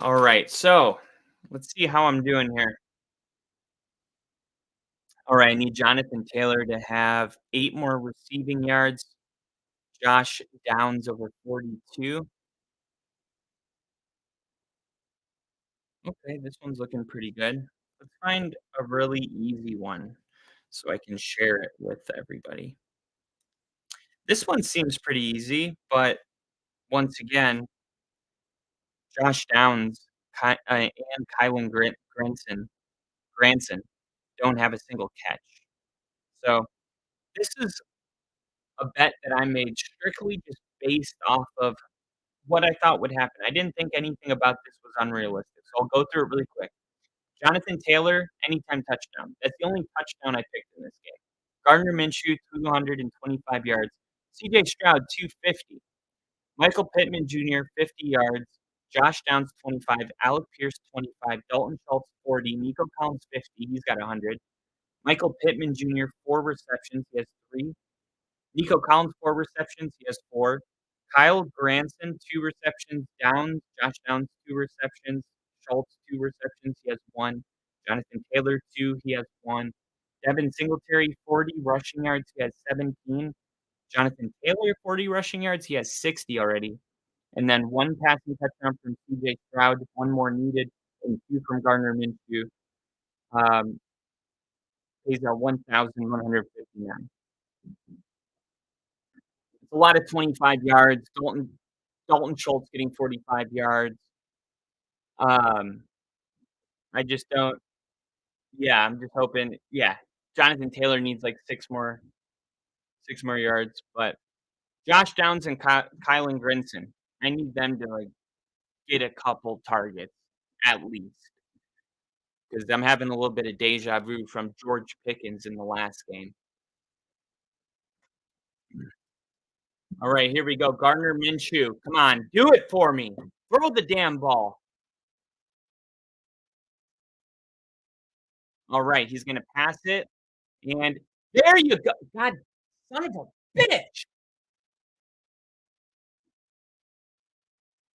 All right, so let's see how I'm doing here. All right, I need Jonathan Taylor to have 8 more receiving yards. Josh Downs over 42. Okay, this one's looking pretty good. Let's find a really easy one so I can share it with everybody. This one seems pretty easy, but once again, Josh Downs and Kylan Granson don't have a single catch. So this is a bet that I made strictly just based off of what I thought would happen. I didn't think anything about this was unrealistic. So I'll go through it really quick. Jonathan Taylor, anytime touchdown. That's the only touchdown I picked in this game. Gardner Minshew, 225 yards. CJ Stroud, 250. Michael Pittman Jr., 50 yards. Josh Downs, 25. Alec Pierce, 25. Dalton Schultz, 40. Nico Collins, 50. He's got 100. Michael Pittman Jr., 4 receptions. He has 3. Nico Collins, 4 receptions. He has 4. Kyle Granson, 2 receptions. Josh Downs, 2 receptions. Schultz, 2 receptions. He has 1. Jonathan Taylor, 2. He has 1. Devin Singletary, 40 rushing yards. He has 17. Jonathan Taylor, 40 rushing yards. He has 60 already. And then 1 passing touchdown from CJ Stroud, 1 more needed, and 2 from Gardner Minshew. He's at 1,159. It's a lot of 25 yards. Dalton Schultz getting 45 yards. I just don't. Yeah, I'm just hoping. Yeah, Jonathan Taylor needs like 6 more yards, but Josh Downs and Kylan Grinson, I need them to like get a couple targets at least because I'm having a little bit of deja vu from George Pickens in the last game. All right, here we go. Gardner Minshew, come on, do it for me. Throw the damn ball. All right, he's gonna pass it, and there you go. God, son of a bitch!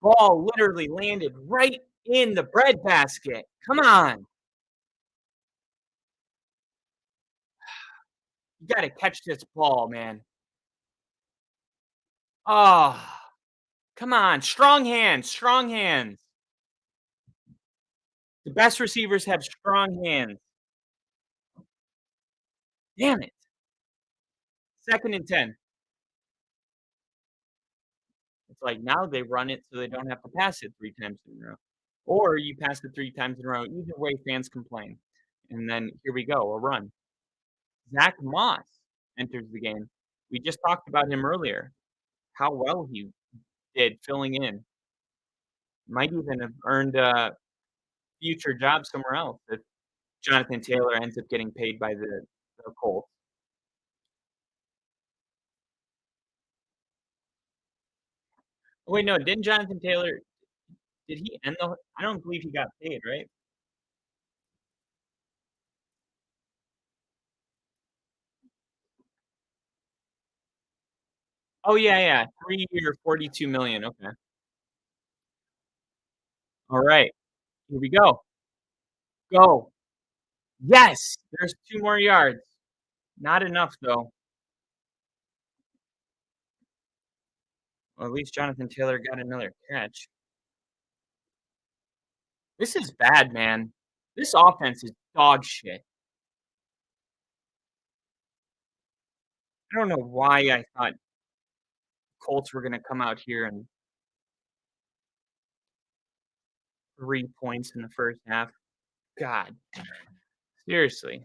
Ball literally landed right in the breadbasket. Come on. You gotta catch this ball, man. Oh, come on. Strong hands, strong hands. The best receivers have strong hands. Damn it. 2nd and 10. It's like now they run it so they don't have to pass it 3 times in a row. Or you pass it 3 times in a row. Either way, fans complain. And then here we go, a run. Zach Moss enters the game. We just talked about him earlier, how well he did filling in. Might even have earned a future job somewhere else if Jonathan Taylor ends up getting paid by the Colts. Oh, wait, no, didn't Jonathan Taylor did he end the I don't believe he got paid, right? Oh, yeah. 3-year, $42 million. Okay. All right. Here we go. Go. Yes! There's 2 more yards. Not enough, though. Well, at least Jonathan Taylor got another catch. This is bad, man. This offense is dog shit. I don't know why I thought Colts were gonna come out here and 3 points in the first half. God, seriously.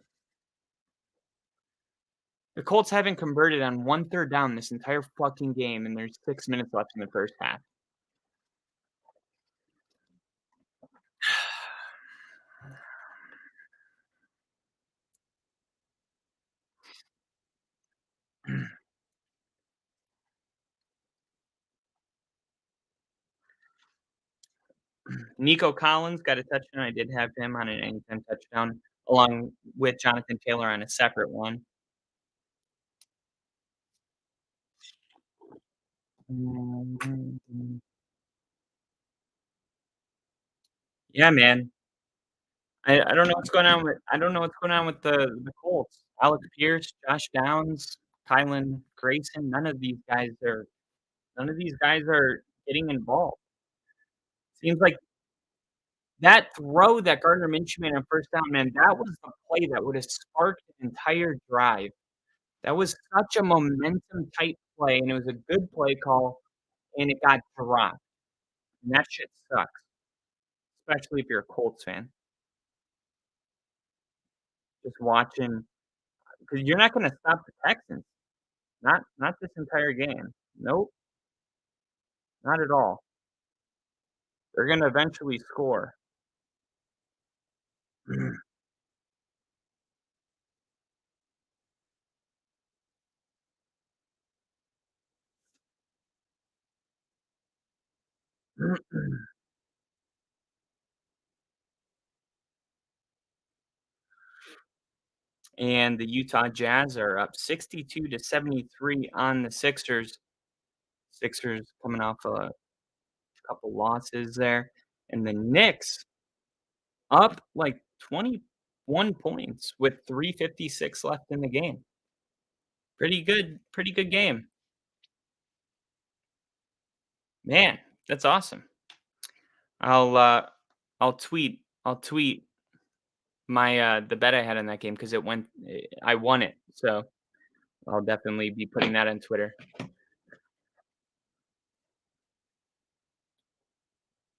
The Colts haven't converted on 1 third down this entire fucking game, and there's 6 minutes left in the first half. Nico Collins got a touchdown. I did have him on an anytime touchdown, along with Jonathan Taylor on a separate one. Yeah, man. I don't know what's going on with the Colts. Alex Pierce, Josh Downs, Kylan Grayson, none of these guys are getting involved. Seems like that throw that Gardner Minshew made on first down, man, that was the play that would have sparked an entire drive. That was such a momentum type play, and it was a good play call, and it got dropped. And that shit sucks, especially if you're a Colts fan. Just watching, because you're not gonna stop the Texans. Not this entire game. Nope, not at all. They're gonna eventually score. And the Utah Jazz are up 62-73 on the Sixers. Sixers coming off a couple losses there. And the Knicks up like 21 points with 3:56 left in the game. Pretty good game. Man, that's awesome. I'll tweet my the bet I had in that game because I won it. So I'll definitely be putting that on Twitter.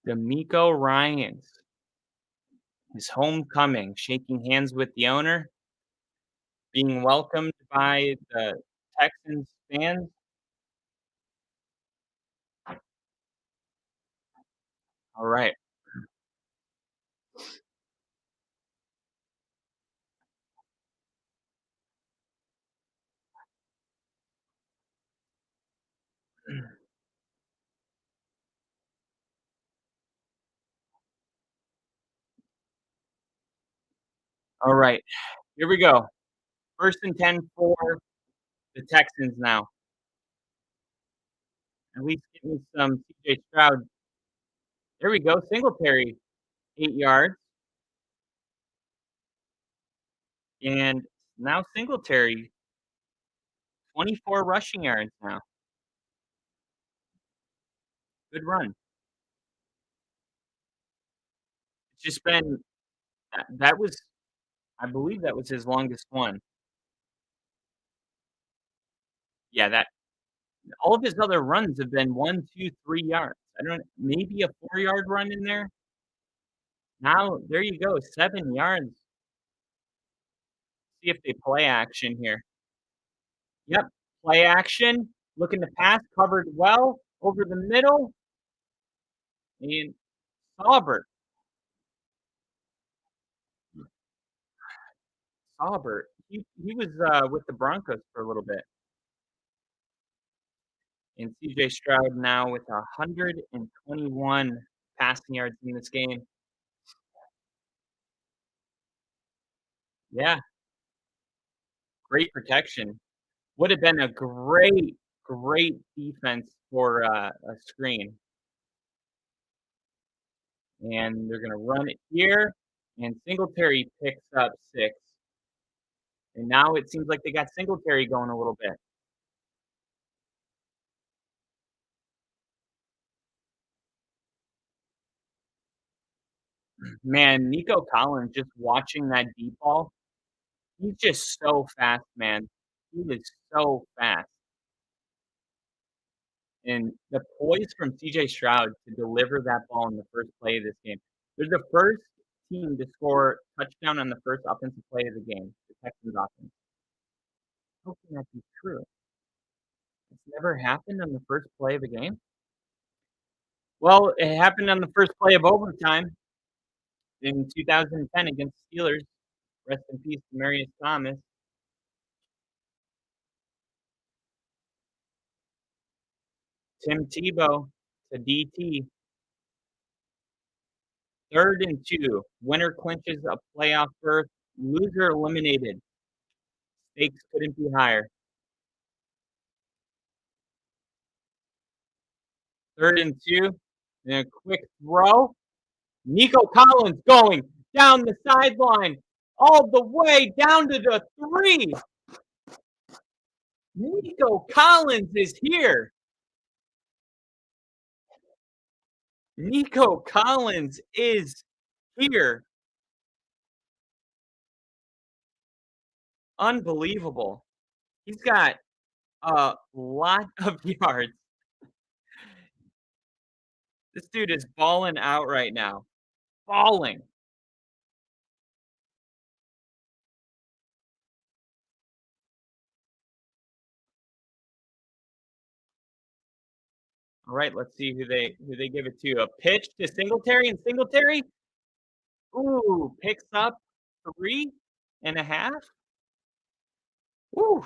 D'Amico Ryans is homecoming, shaking hands with the owner, being welcomed by the Texans fans. All right. All right. Here we go. First and 10 for the Texans now. At least give me some CJ Stroud. There we go. Singletary, 8 yards. And now Singletary, 24 rushing yards now. Good run. It's just been that was I believe that was his longest one. Yeah, that all of his other runs have been 1, 2, 3 yards. I don't maybe a 4-yard run in there. Now, there you go, 7 yards. See if they play action here. Yep, play action, looking to pass, covered well, over the middle, and Saubert. Saubert, he was, with the Broncos for a little bit. And CJ Stroud now with 121 passing yards in this game. Yeah, great protection. Would have been a great Great defense for a screen. And they're going to run it here. And Singletary picks up 6. And now it seems like they got Singletary going a little bit. Man, Nico Collins, just watching that deep ball, he's just so fast, man. He is so fast. And the poise from CJ Stroud to deliver that ball in the first play of this game. They're the first team to score touchdown on the first offensive play of the game, the Texans offense. How can that be true? It's never happened on the first play of a game? Well, it happened on the first play of overtime in 2010 against the Steelers. Rest in peace to Marius Thomas. Tim Tebow to DT. 3rd and 2. Winner clinches a playoff berth. Loser eliminated. Stakes couldn't be higher. 3rd and 2. And a quick throw. Nico Collins going down the sideline all the way down to the 3. Nico Collins is here. Nico Collins is here. Unbelievable. He's got a lot of yards. This dude is balling out right now. Balling. All right, let's see who they give it to. A pitch to Singletary, and Singletary, ooh, picks up 3.5. Ooh.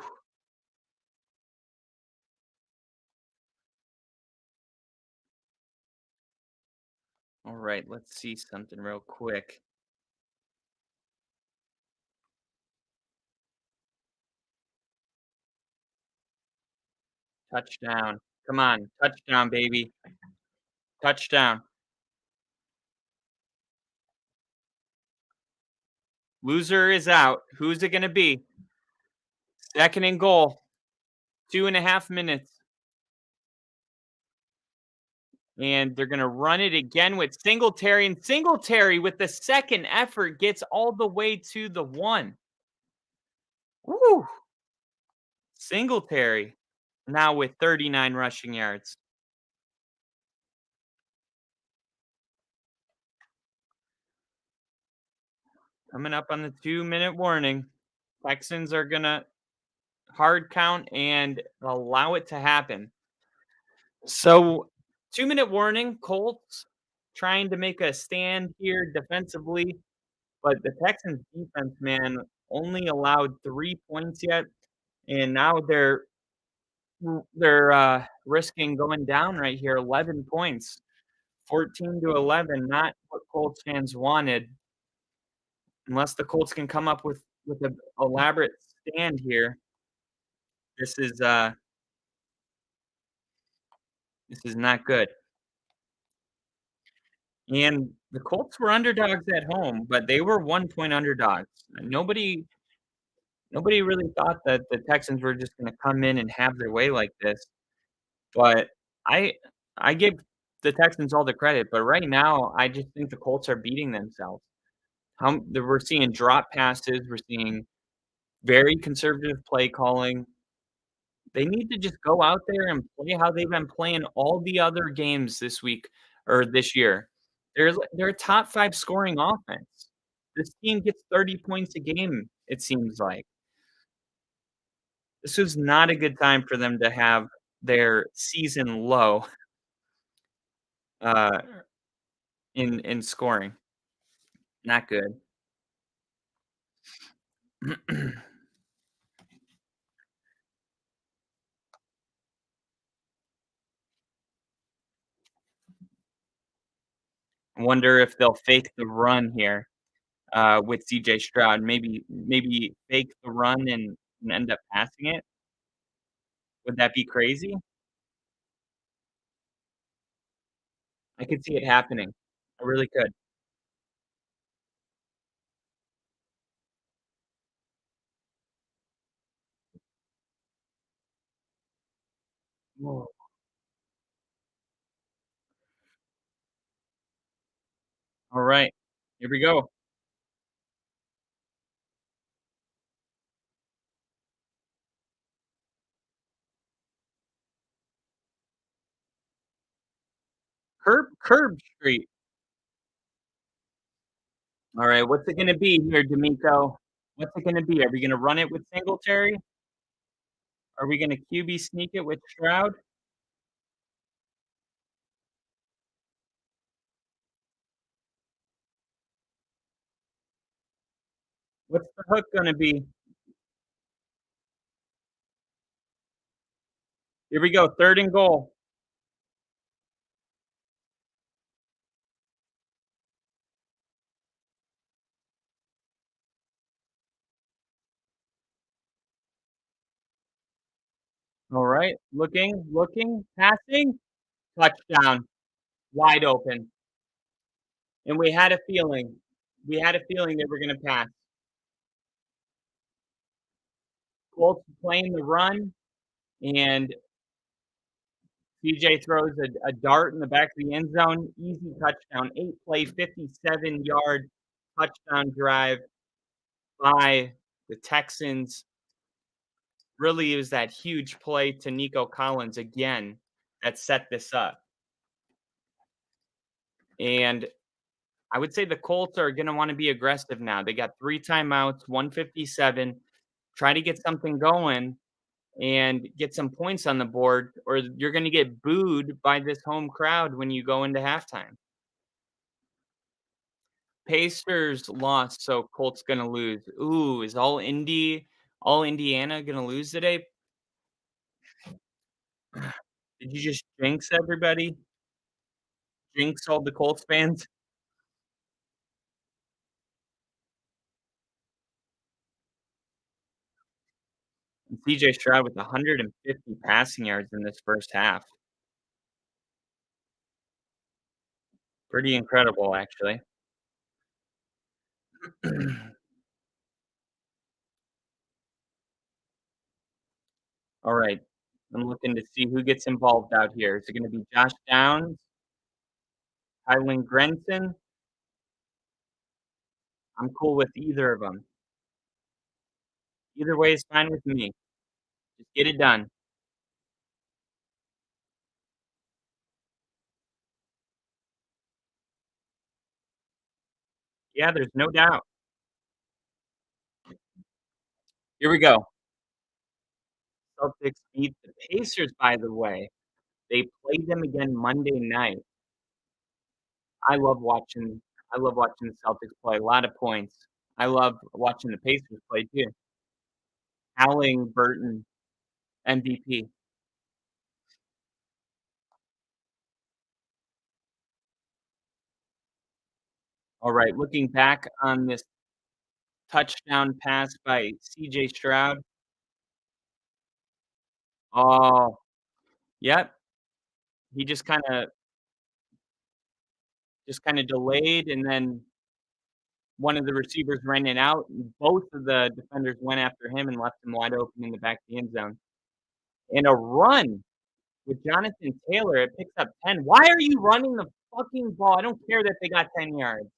All right, let's see something real quick. Touchdown. Come on, touchdown, baby. Touchdown. Loser is out. Who's it going to be? 2nd and goal. 2.5 minutes. And they're going to run it again with Singletary. And Singletary, with the second effort, gets all the way to the 1. Woo! Singletary now with 39 rushing yards. Coming up on the 2-minute warning. Texans are going to hard count and allow it to happen. So, 2-minute warning. Colts trying to make a stand here defensively. But the Texans defense, man, only allowed 3 points yet. And now they're risking going down right here, 11 points. 14-11, not what Colts fans wanted. Unless the Colts can come up with an elaborate stand here, this is not good. And the Colts were underdogs at home, but they were 1-point underdogs. Nobody really thought that the Texans were just going to come in and have their way like this. But I give the Texans all the credit, but right now I just think the Colts are beating themselves. We're seeing drop passes, we're seeing very conservative play calling. They need to just go out there and play how they've been playing all the other games this week or this year. They're a top 5 scoring offense. This team gets 30 points a game, it seems like. This was not a good time for them to have their season low uh, in scoring. Not good. I wonder if they'll fake the run here with CJ Stroud. Maybe fake the run and end up passing it. Would that be crazy? I could see it happening. I really could. Whoa. All right. Here we go. Curb Street. All right. What's it gonna be here, D'Amico? What's it gonna be? Are we gonna run it with Singletary? Are we gonna QB sneak it with Stroud? What's the hook gonna be? Here we go. 3rd and goal. All right. Looking, passing, touchdown, wide open. And we had a feeling they were gonna pass. Colts playing the run, and CJ throws a dart in the back of the end zone, easy touchdown, 8 play, 57-yard touchdown drive by the Texans. Really, it was that huge play to Nico Collins again that set this up. And I would say the Colts are gonna wanna be aggressive now. They got 3 timeouts, 157, try to get something going and get some points on the board, or you're gonna get booed by this home crowd when you go into halftime. Pacers lost, so Colts gonna lose. Ooh, is all Indiana gonna lose today? Did you just jinx everybody? Jinx all the Colts fans? And CJ Stroud with 150 passing yards in this first half. Pretty incredible, actually. All right. I'm looking to see who gets involved out here. Is it gonna be Josh Downs, Kylen Grenson? I'm cool with either of them. Either way is fine with me. Just get it done. Yeah, there's no doubt. Here we go. Celtics beat the Pacers, by the way. They played them again Monday night. I love watching I love watching the Celtics play, a lot of points. I love watching the Pacers play too. Howling Burton, MVP. All right, looking back on this touchdown pass by CJ Stroud. Oh, yep. He just kinda delayed, and then one of the receivers ran it out, and both of the defenders went after him and left him wide open in the back of the end zone. And a run with Jonathan Taylor, it picks up 10. Why are you running the fucking ball? I don't care that they got 10 yards.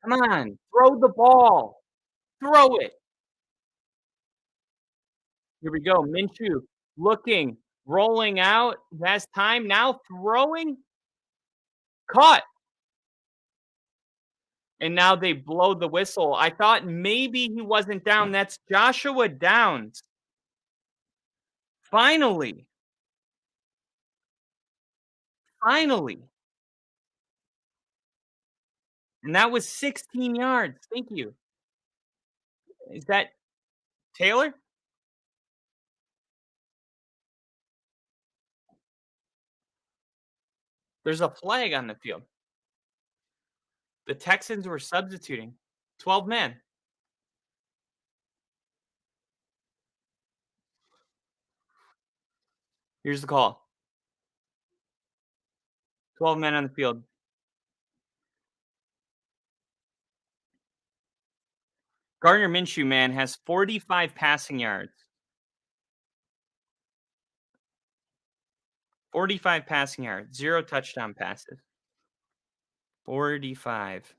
Come on, throw the ball. Throw it. Here we go. Minshew looking, rolling out, has time now, throwing, caught. And now they blow the whistle. I thought maybe he wasn't down. That's Joshua Downs. Finally, finally. And that was 16 yards. Thank you. Is that Taylor? There's a flag on the field. The Texans were substituting. 12 men. Here's the call. 12 men on the field. Gardner Minshew, man, has 45 passing yards. 45 passing yards, 0 touchdown passes. 45.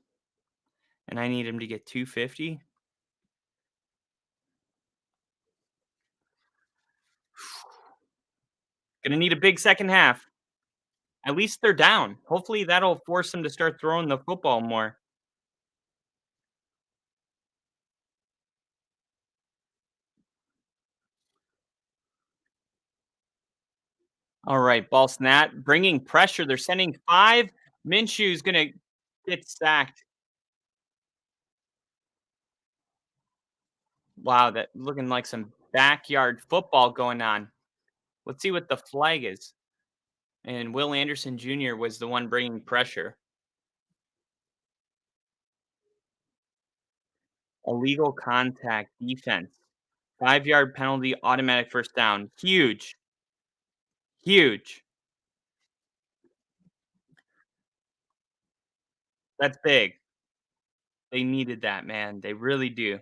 And I need him to get 250. Gonna need a big second half. At least they're down. Hopefully that'll force them to start throwing the football more. All right, ball snap, bringing pressure. They're sending 5. Minshew's gonna get sacked. Wow, that looking like some backyard football going on. Let's see what the flag is. And Will Anderson Jr. was the one bringing pressure. Illegal contact defense. 5-yard penalty, automatic first down. Huge. Huge. That's big. They needed that, man. They really do.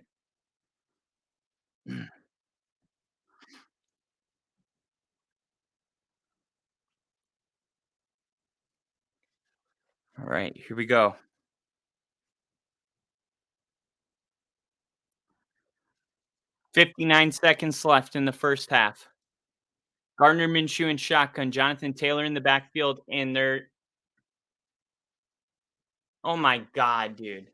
All right, here we go. 59 seconds left in the first half. Gardner Minshew and shotgun. Jonathan Taylor in the backfield, and they're oh my god, dude.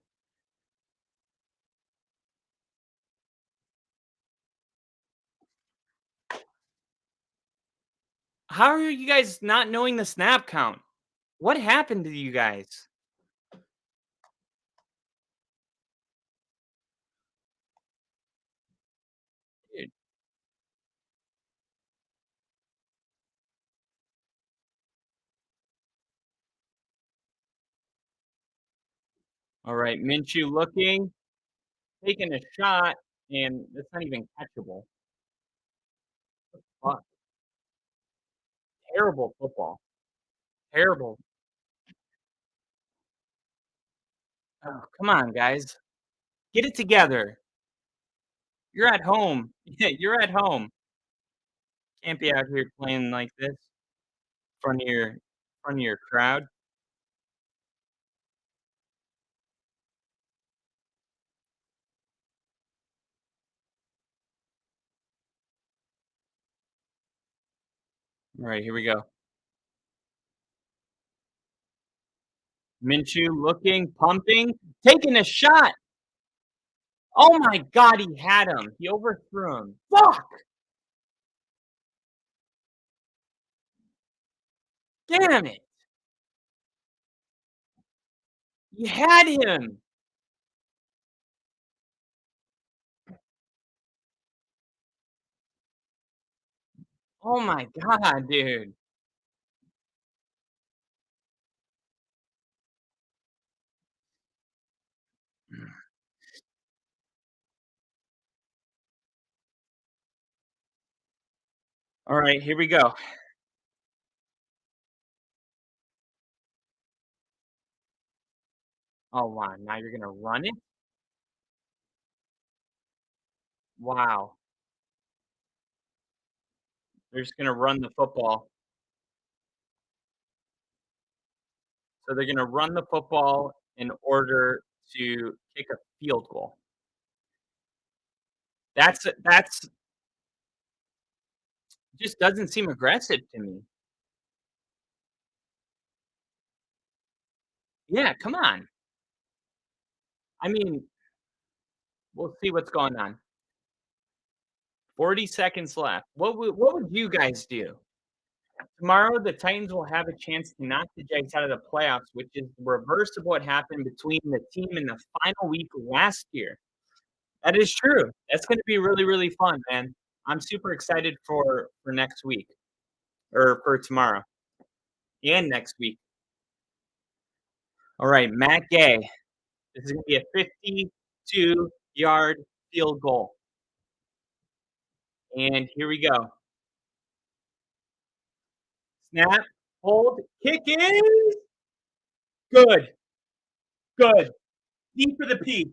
How are you guys not knowing the snap count? What happened to you guys? Dude. All right, Minshew looking, taking a shot, and it's not even catchable. Fuck. Terrible football. Terrible. Oh, come on, guys. Get it together. You're at home. Yeah, you're at home. Can't be out here playing like this in front of your crowd. All right, here we go. Minshew looking, pumping, taking a shot. Oh my god, he had him. He overthrew him. Fuck! Damn it. You had him. Oh my god, dude. All right, here we go. Oh wow, now you're gonna run it? Wow. They're just gonna run the football. So they're gonna run the football in order to kick a field goal. That's just doesn't seem aggressive to me. Yeah, come on. I mean, we'll see what's going on. 40 seconds left. What would you guys do? Tomorrow, the Titans will have a chance to knock the Jags out of the playoffs, which is the reverse of what happened between the team in the final week last year. That is true. That's gonna be really, really fun, man. I'm super excited for next week or for tomorrow and next week. All right, Matt Gay. This is gonna be a 50 2-yard field goal. And here we go. Snap, hold, kick is good. Good. D for the P.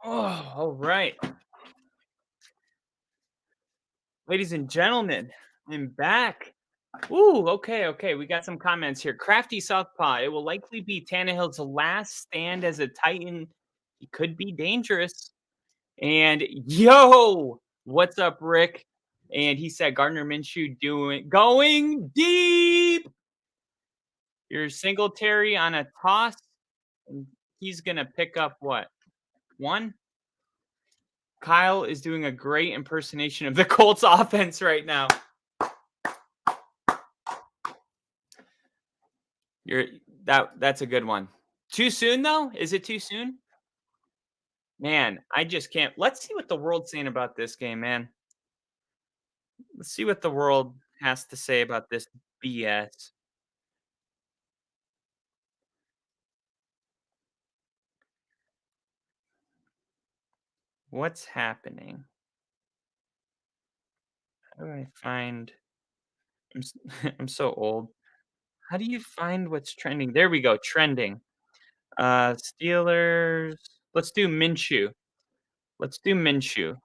Oh, all right. Ladies and gentlemen, I'm back. Ooh, okay, okay. We got some comments here. Crafty Southpaw. It will likely be Tannehill's last stand as a Titan. He could be dangerous. And yo, what's up, Rick? And he said Gardner Minshew going deep. Your Singletary on a toss, and he's gonna pick up what? One? Kyle is doing a great impersonation of the Colts offense right now. You're that's a good one. Too soon though? Is it too soon? Man, I just can't. Let's see what the world's saying about this game, man. Let's see what the world has to say about this BS. What's happening? How do I find I'm so old. How do you find what's trending? There we go, trending. Steelers. Let's do Minshew. Let's do Minshew.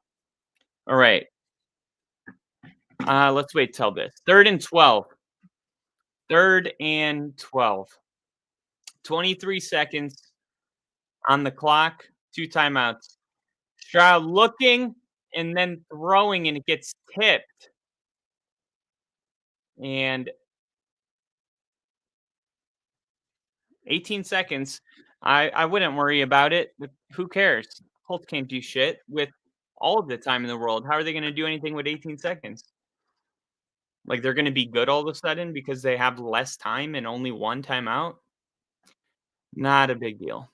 All right. Let's wait till this. 3rd and 12. 3rd and 12. 23 seconds on the clock, 2 timeouts. Stroud looking and then throwing, and it gets tipped. And 18 seconds. I wouldn't worry about it. Who cares? Colts can't do shit with all of the time in the world. How are they going to do anything with 18 seconds? Like they're going to be good all of a sudden because they have less time and only one timeout? Not a big deal.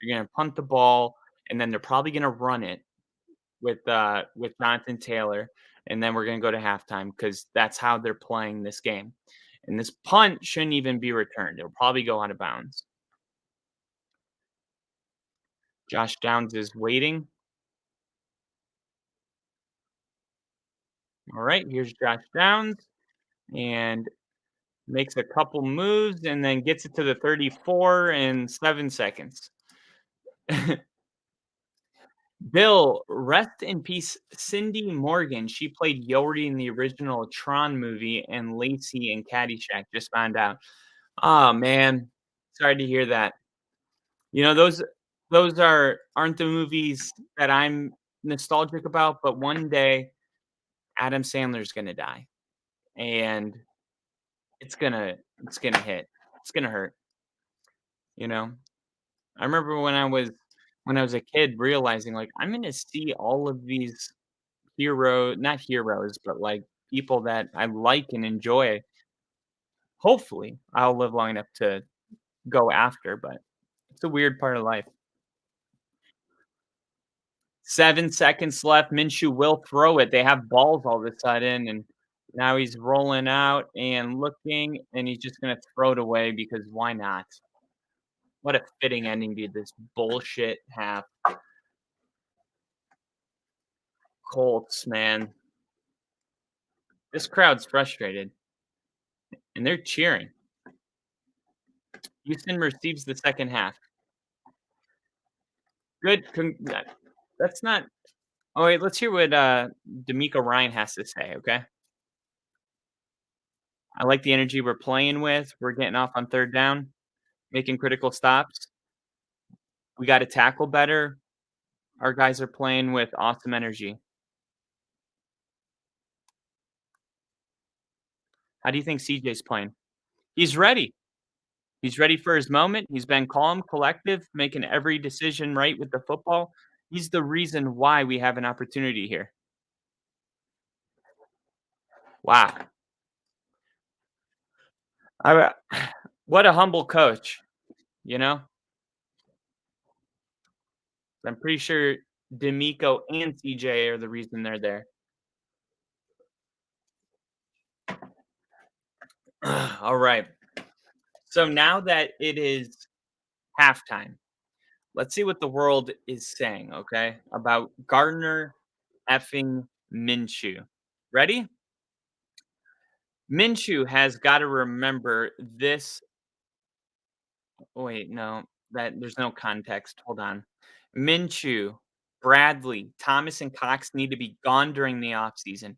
You're going to punt the ball, and then they're probably going to run it with Jonathan Taylor, and then we're going to go to halftime because that's how they're playing this game. And this punt shouldn't even be returned. It'll probably go out of bounds. Josh Downs is waiting. All right, here's Josh Downs, and makes a couple moves and then gets it to the 34 in 7 seconds. Bill, rest in peace, Cindy Morgan. She played Yori in the original Tron movie and Lacey in Caddyshack. Just found out. Oh man, sorry to hear that. You know those aren't the movies that I'm nostalgic about, but one day Adam Sandler's gonna die, and it's gonna hit. It's gonna hurt. You know, I remember when I was a kid realizing like I'm gonna see all of these not heroes, but like people that I like and enjoy. Hopefully, I'll live long enough to go after, but it's a weird part of life. 7 seconds left. Minshew will throw it. They have balls all of a sudden, and now he's rolling out and looking, and he's just gonna throw it away because why not? What a fitting ending to this bullshit half. Colts, man. This crowd's frustrated, and they're cheering. Houston receives the second half. Good. That's not. Oh wait, let's hear what D'Amico Ryan has to say. Okay. I like the energy we're playing with. We're getting off on 3rd down, making critical stops. We got to tackle better. Our guys are playing with awesome energy. How do you think CJ's playing? He's ready. He's ready for his moment. He's been calm, collective, making every decision right with the football. He's the reason why we have an opportunity here. Wow. I, what a humble coach, you know? I'm pretty sure D'Amico and CJ are the reason they're there. All right. So now that it is halftime, let's see what the world is saying, okay, about Gardner effing Minshew. Ready? Minshew has got to remember this. Wait, no, that there's no context. Hold on. Minshew, Bradley, Thomas, and Cox need to be gone during the offseason.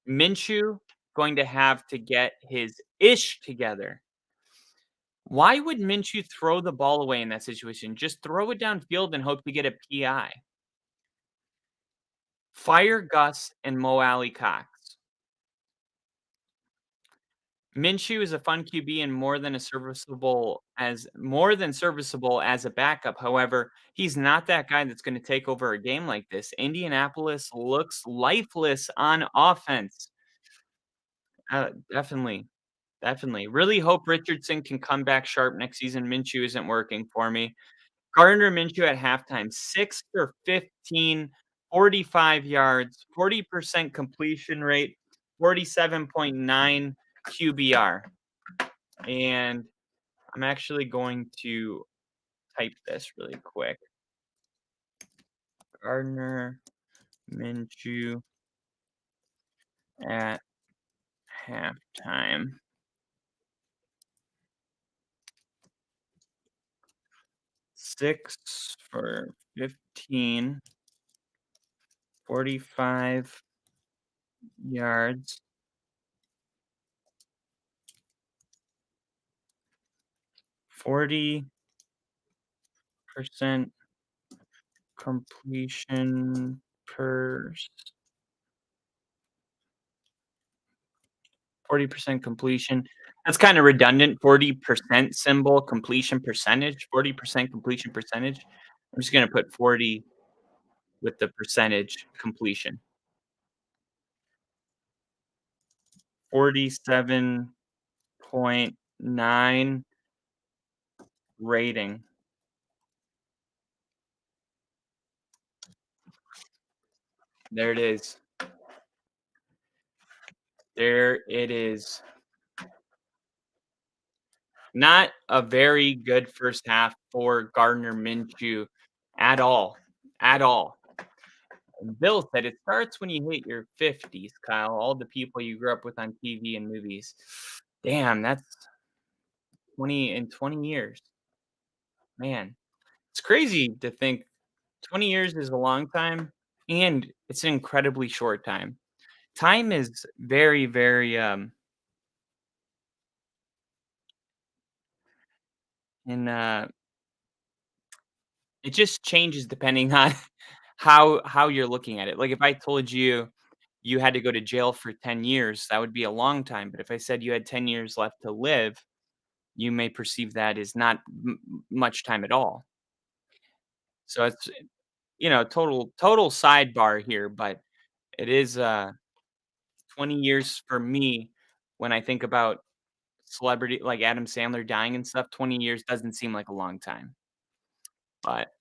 Minshew going to have to get his ish together. Why would Minshew throw the ball away in that situation? Just throw it downfield and hope to get a PI. Fire Gus and Mo Alley Cox. Minshew is a fun QB and more than serviceable as a backup. However, he's not that guy that's going to take over a game like this. Indianapolis looks lifeless on offense. Definitely. Definitely. Really hope Richardson can come back sharp next season. Minshew isn't working for me. Gardner Minshew at halftime, 6 for 15, 45 yards, 40% completion rate, 47.9 QBR. And I'm actually going to type this really quick. Gardner Minshew at halftime. 6 for 15, 45 yards, 40% completion per 40% completion. That's kind of redundant. 40% symbol completion percentage, 40% completion percentage. I'm just gonna put 40 with the percentage completion. 47.9 rating. There it is. There it is. Not a very good first half for Gardner Minshew at all. At all. Bill said it starts when you hit your 50s, Kyle. All the people you grew up with on TV and movies. Damn, that's 20 in 20 years. Man, it's crazy to think 20 years is a long time and it's an incredibly short time. Time is very, very and it just changes depending on how you're looking at it. Like if I told you you had to go to jail for 10 years, that would be a long time. But if I said you had 10 years left to live, you may perceive that as not much time at all. So it's total sidebar here, but it is 20 years for me when I think about celebrity like Adam Sandler dying and stuff. 20 years doesn't seem like a long time. But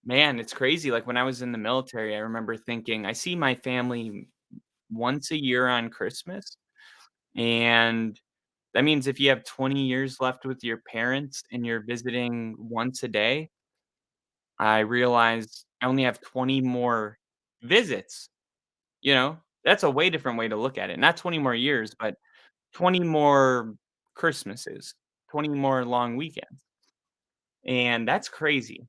man, it's crazy. Like when I was in the military, I remember thinking I see my family once a year on Christmas. And that means if you have 20 years left with your parents and you're visiting once a day, I realize I only have 20 more visits. You know, that's a way different way to look at it. Not 20 more years, but 20 more Christmases, 20 more long weekends. And that's crazy.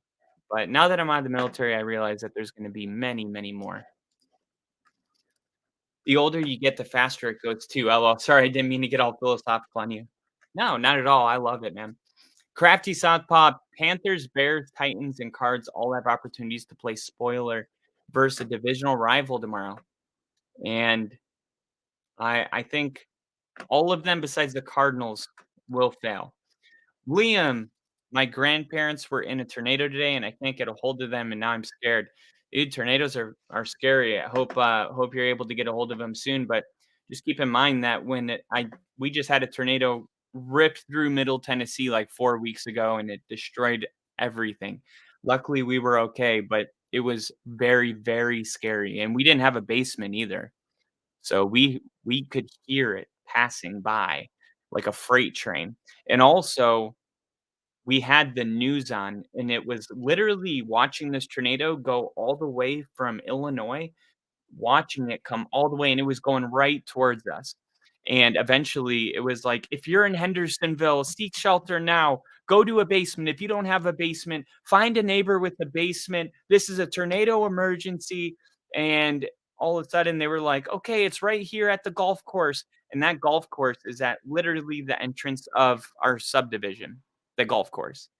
But now that I'm out of the military, I realize that there's going to be many, many more. The older you get, the faster it goes too. LOL. Sorry, I didn't mean to get all philosophical on you. No, not at all. I love it, man. Crafty Southpaw, Panthers, Bears, Titans, and Cards all have opportunities to play spoiler versus a divisional rival tomorrow. And I think all of them besides the Cardinals will fail. Liam, my grandparents were in a tornado today, and I can't get a hold of them, and now I'm scared. Dude, tornadoes are scary. I hope you're able to get a hold of them soon. But just keep in mind that we just had a tornado rip through Middle Tennessee like 4 weeks ago, and it destroyed everything. Luckily, we were okay, but it was very, very scary, and we didn't have a basement either. So we could hear it passing by like a freight train. And also, we had the news on, and it was literally watching this tornado go all the way from Illinois, watching it come all the way, and it was going right towards us. And eventually, it was like, "If you're in Hendersonville, seek shelter now. Go to a basement. If you don't have a basement, find a neighbor with a basement. This is a tornado emergency." And all of a sudden, they were like, "Okay, it's right here at the golf course." And that golf course is at literally the entrance of our subdivision, the golf course.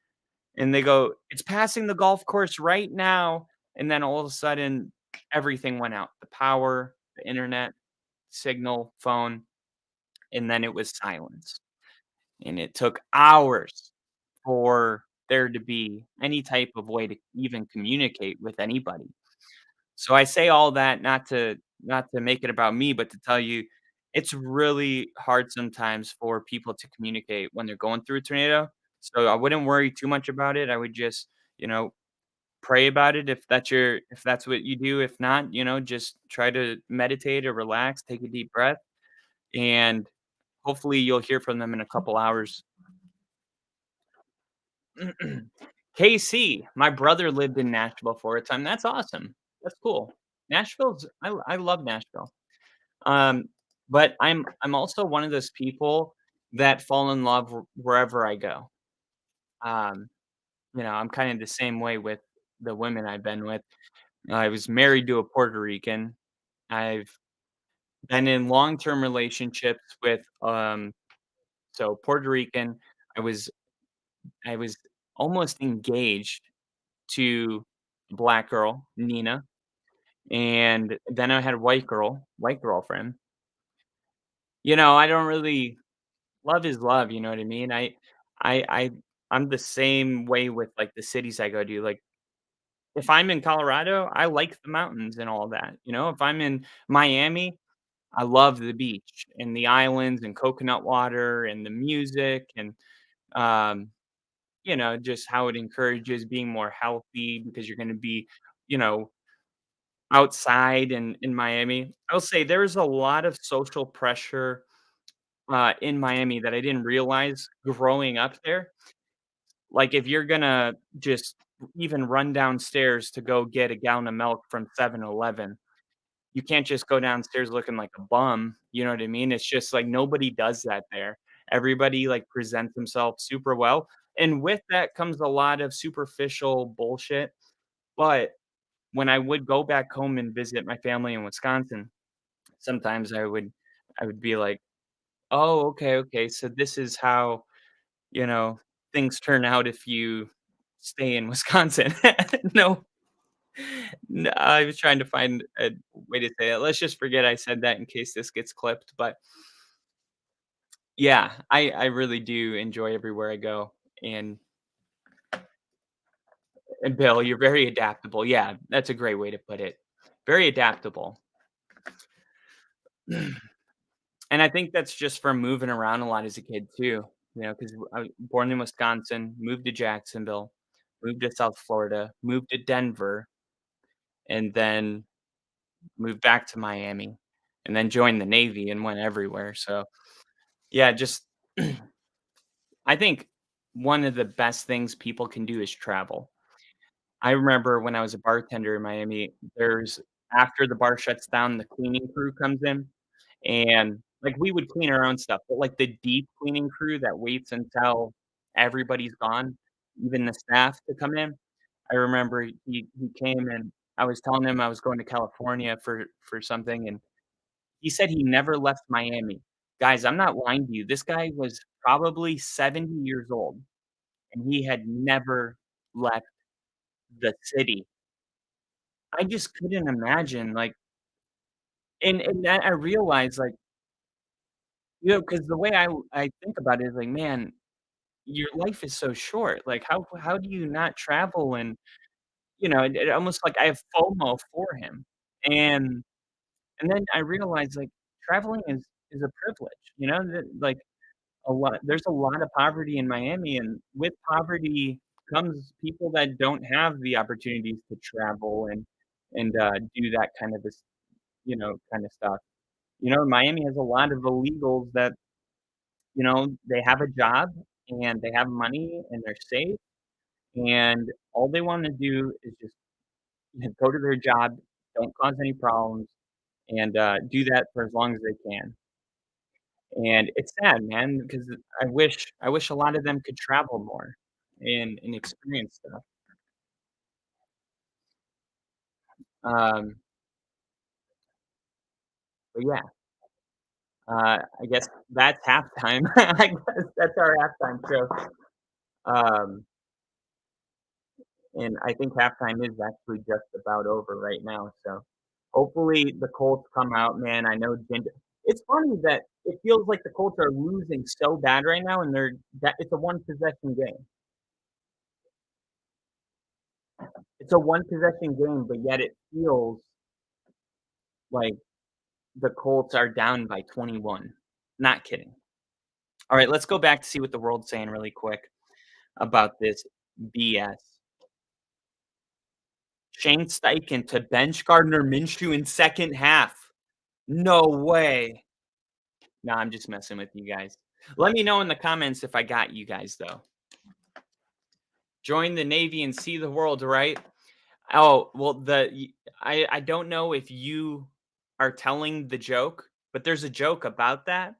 And they go, "It's passing the golf course right now." And then all of a sudden, everything went out. The power, the internet, signal, phone, and then it was silence. And it took hours for there to be any type of way to even communicate with anybody. So I say all that not to make it about me, but to tell you it's really hard sometimes for people to communicate when they're going through a tornado. So I wouldn't worry too much about it. I would just, pray about it if that's what you do. If not, just try to meditate or relax, take a deep breath, and hopefully you'll hear from them in a couple hours. KC, my brother lived in Nashville for a time. That's awesome. That's cool. I love Nashville. Um, but I'm also one of those people that fall in love wherever I go. Um, I'm kind of the same way with the women I've been with. I was married to a Puerto Rican. I've been in long-term relationships with so Puerto Rican. I was I was almost engaged to a black girl, Nina, and then I had a white girlfriend. I don't really love is love, you know what I mean? I I I'm the same way with, like, the cities I go to, like, if I'm in Colorado, I like the mountains and all that, If I'm in Miami, I love the beach and the islands and coconut water and the music and, um, just how it encourages being more healthy because you're gonna be, you know, outside in Miami. I'll say there's a lot of social pressure, in Miami that I didn't realize growing up there. Like, if you're gonna just even run downstairs to go get a gallon of milk from 7-Eleven, you can't just go downstairs looking like a bum, you know what I mean? It's just like nobody does that there. Everybody, like, presents themselves super well, and with that comes a lot of superficial bullshit, but when I would go back home and visit my family in Wisconsin, sometimes I would be like, "Oh, okay, okay, so this is how, you know, things turn out if you stay in Wisconsin." No, I was trying to find a way to say it. Let's just forget I said that in case this gets clipped, but yeah, I really do enjoy everywhere I go, and Bill, you're very adaptable. Yeah, that's a great way to put it. Very adaptable. And I think that's just from moving around a lot as a kid too, because I was born in Wisconsin, moved to Jacksonville, moved to South Florida, moved to Denver, and then moved back to Miami, and then joined the Navy and went everywhere. So, yeah, just I think one of the best things people can do is travel. I remember when I was a bartender in Miami, there's after the bar shuts down, the cleaning crew comes in, and, like, we would clean our own stuff, but, like, the deep cleaning crew that waits until everybody's gone, even the staff to come in, I remember he came and I was telling him I was going to California for something, and he said he never left Miami. Guys, I'm not lying to you, this guy was probably 70 years old, and he had never left the city. I just couldn't imagine, like and that I realized, like, because the way I think about it is like, man, your life is so short. Like, how do you not travel? And it almost like I have FOMO for him, and then I realized like traveling is a privilege. That like there's a lot of poverty in Miami, and with poverty comes people that don't have the opportunities to travel and do that kind of this kind of stuff. Miami has a lot of illegals that they have a job and they have money and they're safe, and all they wanna do is just go to their job, don't cause any problems, and, do that for as long as they can. And it's sad, man, because I wish a lot of them could travel more and experience stuff. Um, but yeah, I guess that's halftime. I guess that's our halftime show. Um And I think halftime is actually just about over right now, so hopefully the Colts come out, man. I know it's funny that it feels like the Colts are losing so bad right now, and it's a one possession game. It's a one possession game, but yet it feels like the Colts are down by 21. Not kidding. All right, let's go back to see what the world's saying really quick about this BS. Shane Steichen to bench Gardner Minshew in second half. No way. No, I'm just messing with you guys. Let me know in the comments if I got you guys, though. Join the Navy and see the world, right? Oh, well, I don't know if you are telling the joke, but there's a joke about that,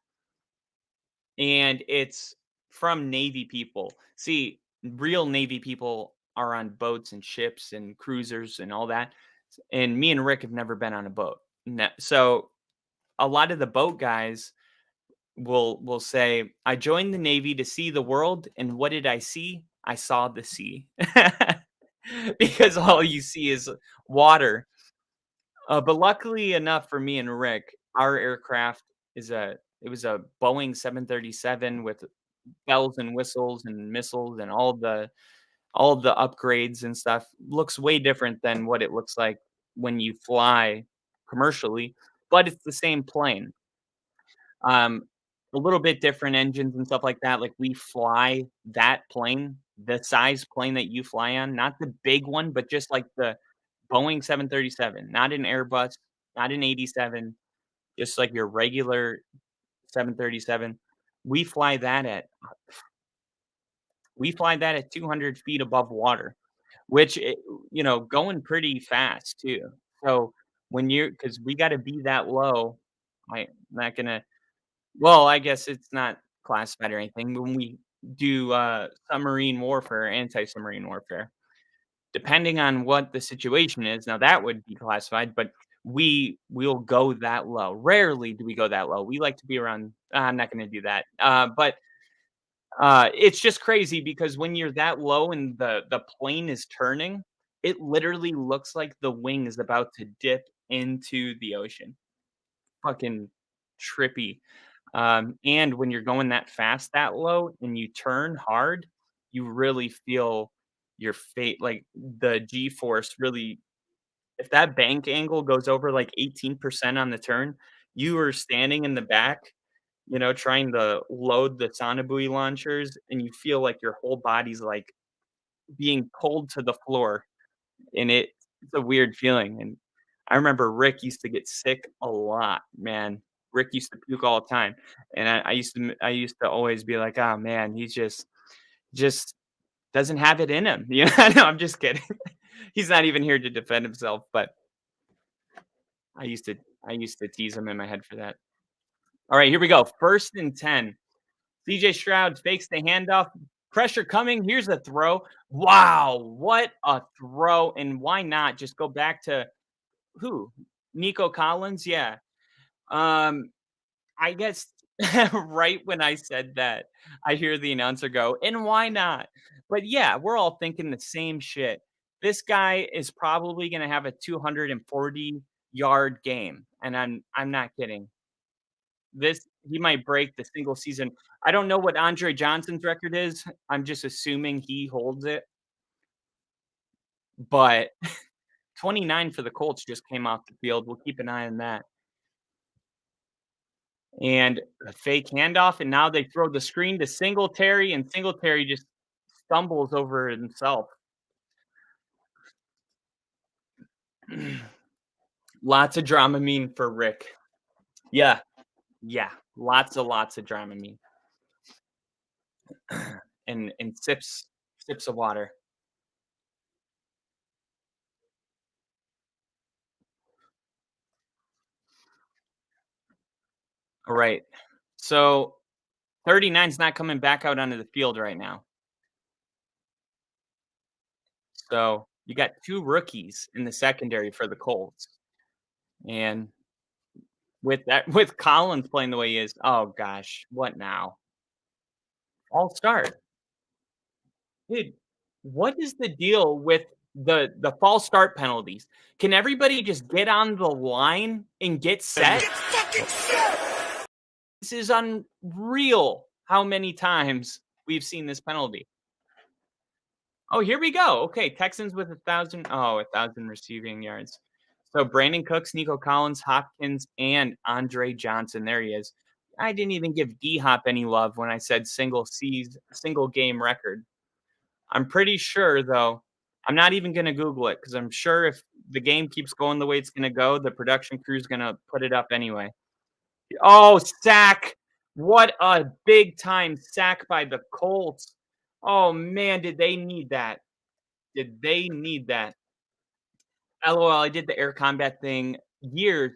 and it's from Navy people. See, real Navy people are on boats and ships and cruisers and all that, and me and Rick have never been on a boat. So a lot of the boat guys will say, "I joined the Navy to see the world, and what did I see? I saw the sea." Because all you see is water. But luckily enough for me and Rick, our aircraft it was a Boeing 737 with bells and whistles and missiles and all the upgrades and stuff. Looks way different than what it looks like when you fly commercially, but it's the same plane. Um, a little bit different engines and stuff like that. Like we fly that plane, the size plane that you fly on, not the big one, but just like the Boeing 737, not an Airbus, not an 87, just like your regular 737. We fly that at we fly that at 200 feet above water, which going pretty fast too. So when you're because we got to be that low. I'm not gonna Well, I guess it's not classified or anything. When we do, submarine warfare, anti-submarine warfare, depending on what the situation is, now that would be classified, but we'll go that low. Rarely do we go that low. We like to be around I'm not gonna do that. But it's just crazy because when you're that low and the plane is turning, it literally looks like the wing is about to dip into the ocean. Fucking trippy. And when you're going that fast, that low, and you turn hard, you really feel your fate, like the G force really. If that bank angle goes over like 18% on the turn, you are standing in the back, trying to load the sonobuoy launchers, and you feel like your whole body's like being pulled to the floor, and it's a weird feeling. And I remember Rick used to get sick a lot, man. Rick used to puke all the time, and I used to always be like, "Oh man, he's just doesn't have it in him." No, I'm just kidding. He's not even here to defend himself, but I used to I used to tease him in my head for that. All right, here we go. 1st and 10. CJ Stroud fakes the handoff. Pressure coming. Here's a throw. Wow, what a throw! And why not just go back to who? Nico Collins? Yeah. Um, I guess right when I said that, I hear the announcer go, "And why not?" But yeah, we're all thinking the same shit. This guy is probably going to have a 240-yard game, and I'm not kidding. This He might break the single season. I don't know what Andre Johnson's record is. I'm just assuming he holds it, but 29 for the Colts just came off the field. We'll keep an eye on that. And a fake handoff, and now they throw the screen to Singletary, and Singletary just stumbles over himself. Lots of Dramamine for Rick. Yeah, yeah, lots of Dramamine, and sips of water. All right, so 39's not coming back out onto the field right now. So you got 2 rookies in the secondary for the Colts, and with Collins playing the way he is, oh gosh, what now? All start. Dude, what is the deal with the false start penalties? Can everybody just get on the line and get set? This is unreal how many times we've seen this penalty. Oh, here we go. Okay, Texans with 1,000 receiving yards. So Brandon Cooks, Nico Collins, Hopkins, and Andre Johnson. There he is. I didn't even give D Hop any love when I said single game record. I'm pretty sure though, I'm not even gonna Google it because I'm sure if the game keeps going the way it's gonna go, the production crew's gonna put it up anyway. Oh, sack. What a big time sack by the Colts. Oh man, did they need that? Did they need that? LOL, I did the air combat thing years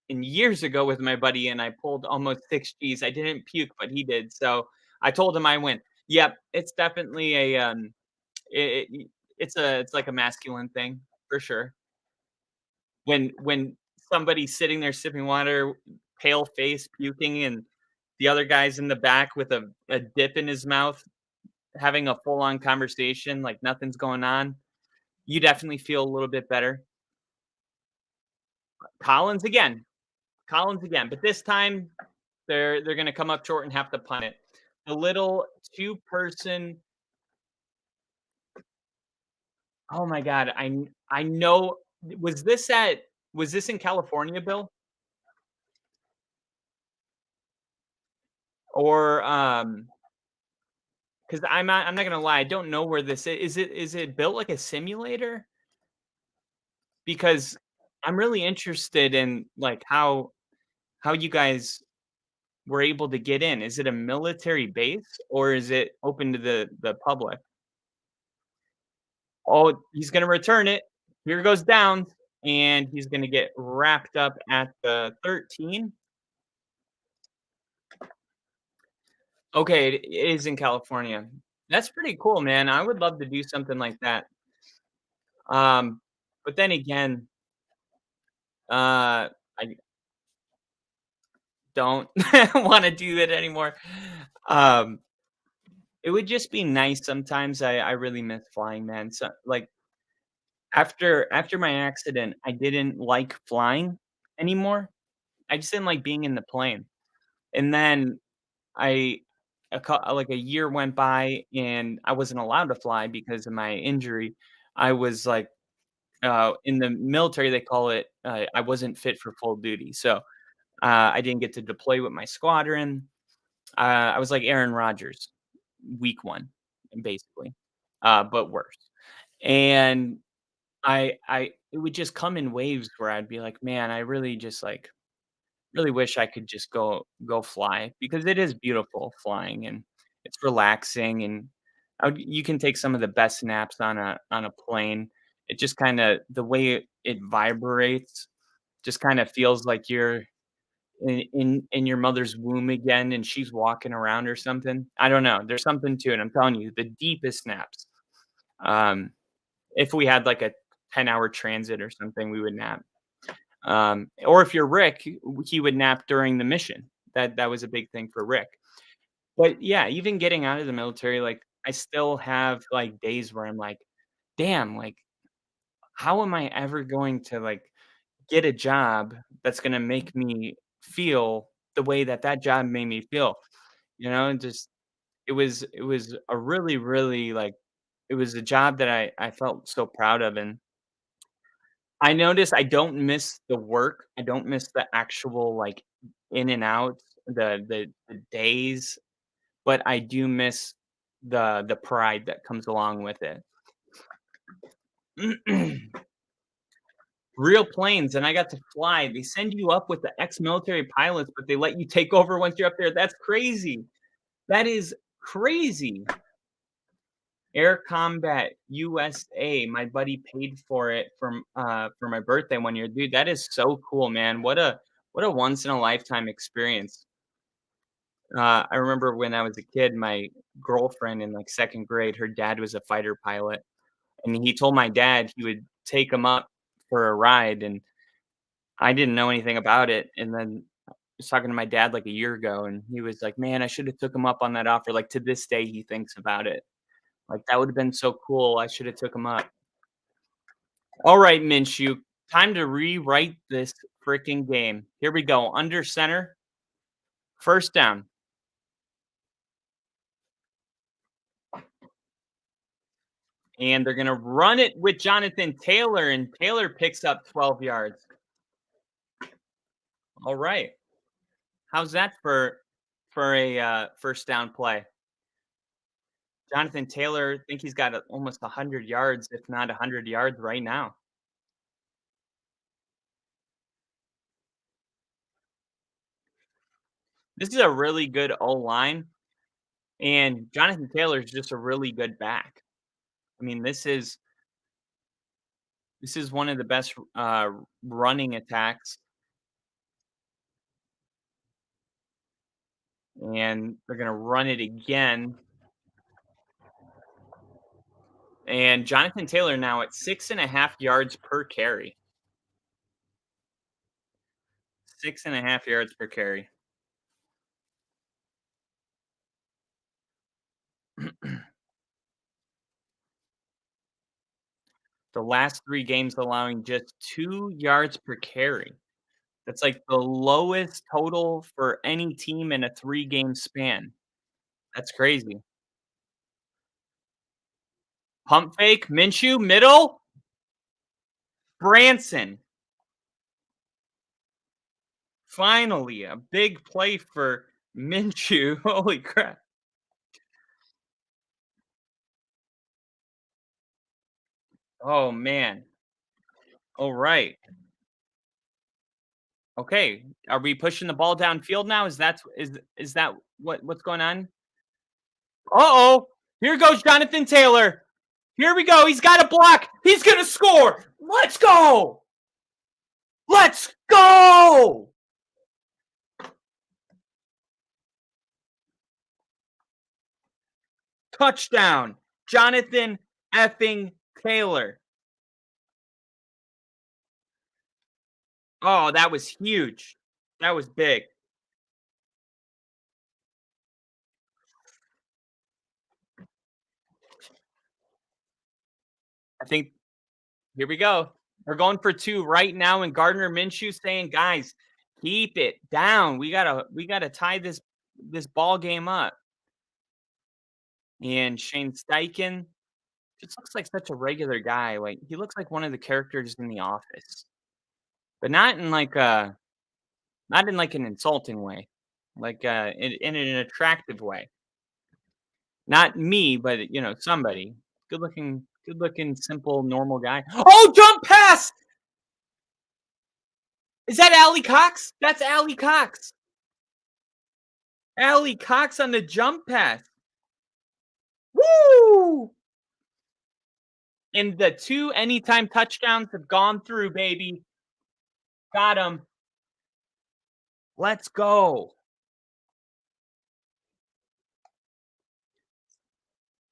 and years ago with my buddy, and I pulled almost 6 Gs. I didn't puke, but he did. So I told him I win. Yep, it's definitely it, it's like a masculine thing for sure. When somebody's sitting there sipping water, pale face, puking, and the other guy's in the back with a dip in his mouth, having a full on conversation like nothing's going on, you definitely feel a little bit better. Collins again, Collins again, but this time they're gonna come up short and have to punt it. The little two-person. Oh my god, I know. Was this in California, Bill? Or, because I'm not gonna lie, I don't know where this is it built like a simulator? Because I'm really interested in, like, how you guys were able to get in. Is it a military base, or is it open to the public? Oh, he's gonna return it. Here goes down, and he's gonna get wrapped up at the 13. Okay, it is in California. That's pretty cool, man. I would love to do something like that. Um, but then again, I don't wanna do that anymore. Um, it would just be nice sometimes. I really miss flying, man. So, like, after my accident, I didn't like flying anymore. I just didn't like being in the plane. And then I like a year went by and I wasn't allowed to fly because of my injury. I was like in the military they call it I wasn't fit for full duty. So I didn't get to deploy with my squadron. I was like Aaron Rodgers, week 1 basically. But worse. And I it would just come in waves where I'd be like, "Man, I really just like really wish I could just go fly," because it is beautiful flying and it's relaxing and you can take some of the best naps on a plane. It just kinda the way it vibrates just kinda feels like you're in your mother's womb again and she's walking around or something. I don't know. There's something to it. I'm telling you, the deepest naps. Um, if we had like a 10-hour transit or something, we would nap. Or if you're Rick, he would nap during the mission. That was a big thing for Rick. But yeah, even getting out of the military, like I still have like days where I'm like, damn, like how am I ever going to like get a job that's gonna make me feel the way that job made me feel? You know, and just it was a really, really like it was a job that I felt so proud of and I notice I don't miss the work. I don't miss the actual, like, in and out, the days, but I do miss the pride that comes along with it. Real planes, and I got to fly. They send you up with the ex-military pilots, but they let you take over once you're up there. That's crazy. That is crazy. Air Combat USA, my buddy paid for it for my birthday one year. Dude, that is so cool, man. What a once in a lifetime experience. I remember when I was a kid, my girlfriend in like second grade, her dad was a fighter pilot, and he told my dad he would take him up for a ride, and I didn't know anything about it. And then I was talking to my dad like a year ago, and he was like, "Man, I should have took him up on that offer." Like to this day, he thinks about it. Like, that would've been so cool, I shoulda took him up. Alright, Minshew, time to rewrite this freaking game. Here we go, under center, first down, and they're gonna run it with Jonathan Taylor, and Taylor picks up 12 yards. Alright. How's that for a, first down play? Jonathan Taylor, I think he's got, almost 100 yards, if not 100 yards right now. This is a really good O-line, and Jonathan Taylor is just a really good back. I mean, this is one of the best, running attacks, and they're gonna run it again, and Jonathan Taylor now at 6.5 yards per carry. 6.5 yards per carry. the last 3 games allowing just 2 yards per carry. That's like the lowest total for any team in a 3-game span. That's crazy. Pump fake, Minshew, middle, Branson. Finally, a big play for Minshew. Holy crap. Oh, man. All right. Okay. Are we pushing the ball downfield now? Is that what's going on? Uh-oh. Here goes Jonathan Taylor. Here we go. He's got a block. He's going to score. Let's go. Let's go. Touchdown. Jonathan effing Taylor. Oh, that was huge. That was big. I think here we go. We're going for 2 right now, and Gardner Minshew saying, "Guys, keep it down. We gotta tie this ball game up." And Shane Steichen just looks like such a regular guy. Like he looks like one of the characters in The Office, but not in like an insulting way, like in an attractive way. Not me, but somebody good looking, simple, normal guy. Oh, jump pass! Is that Allie Cox? That's Allie Cox. Allie Cox on the jump pass. Woo! And the 2 anytime touchdowns have gone through, baby. Got him. Let's go.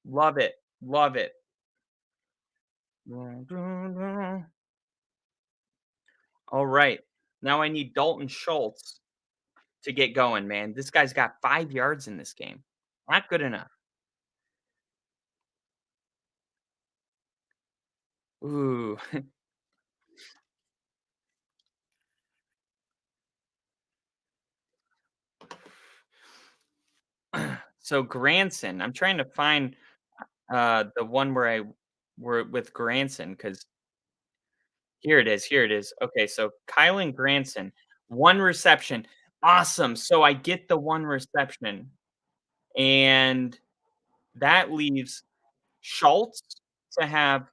Love it. Love it. All right. Now I need Dalton Schultz to get going, man. This guy's got 5 yards in this game. Not good enough. Ooh. So Granson, I'm trying to find the one where I were with Granson because here it is. Here it is. Okay, so Kylan Granson, 1 reception. Awesome. So I get the 1 reception, and that leaves Schultz to have.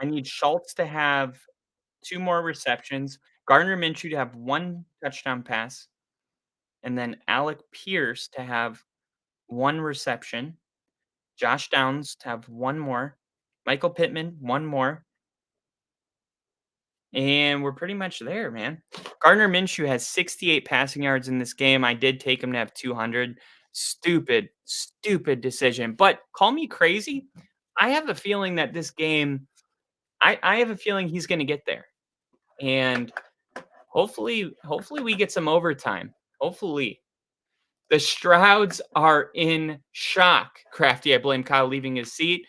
I need Schultz to have 2 more receptions, Gardner Minshew to have 1 touchdown pass, and then Alec Pierce to have 1 reception, Josh Downs to have 1 more, Michael Pittman 1 more, and we're pretty much there, man. Gardner Minshew has 68 passing yards in this game. I did take him to have 200. Stupid, stupid decision. But call me crazy. I have a feeling that this game, I have a feeling he's going to get there. And hopefully we get some overtime. Hopefully. The Strouds are in shock. Crafty, I blame Kyle leaving his seat.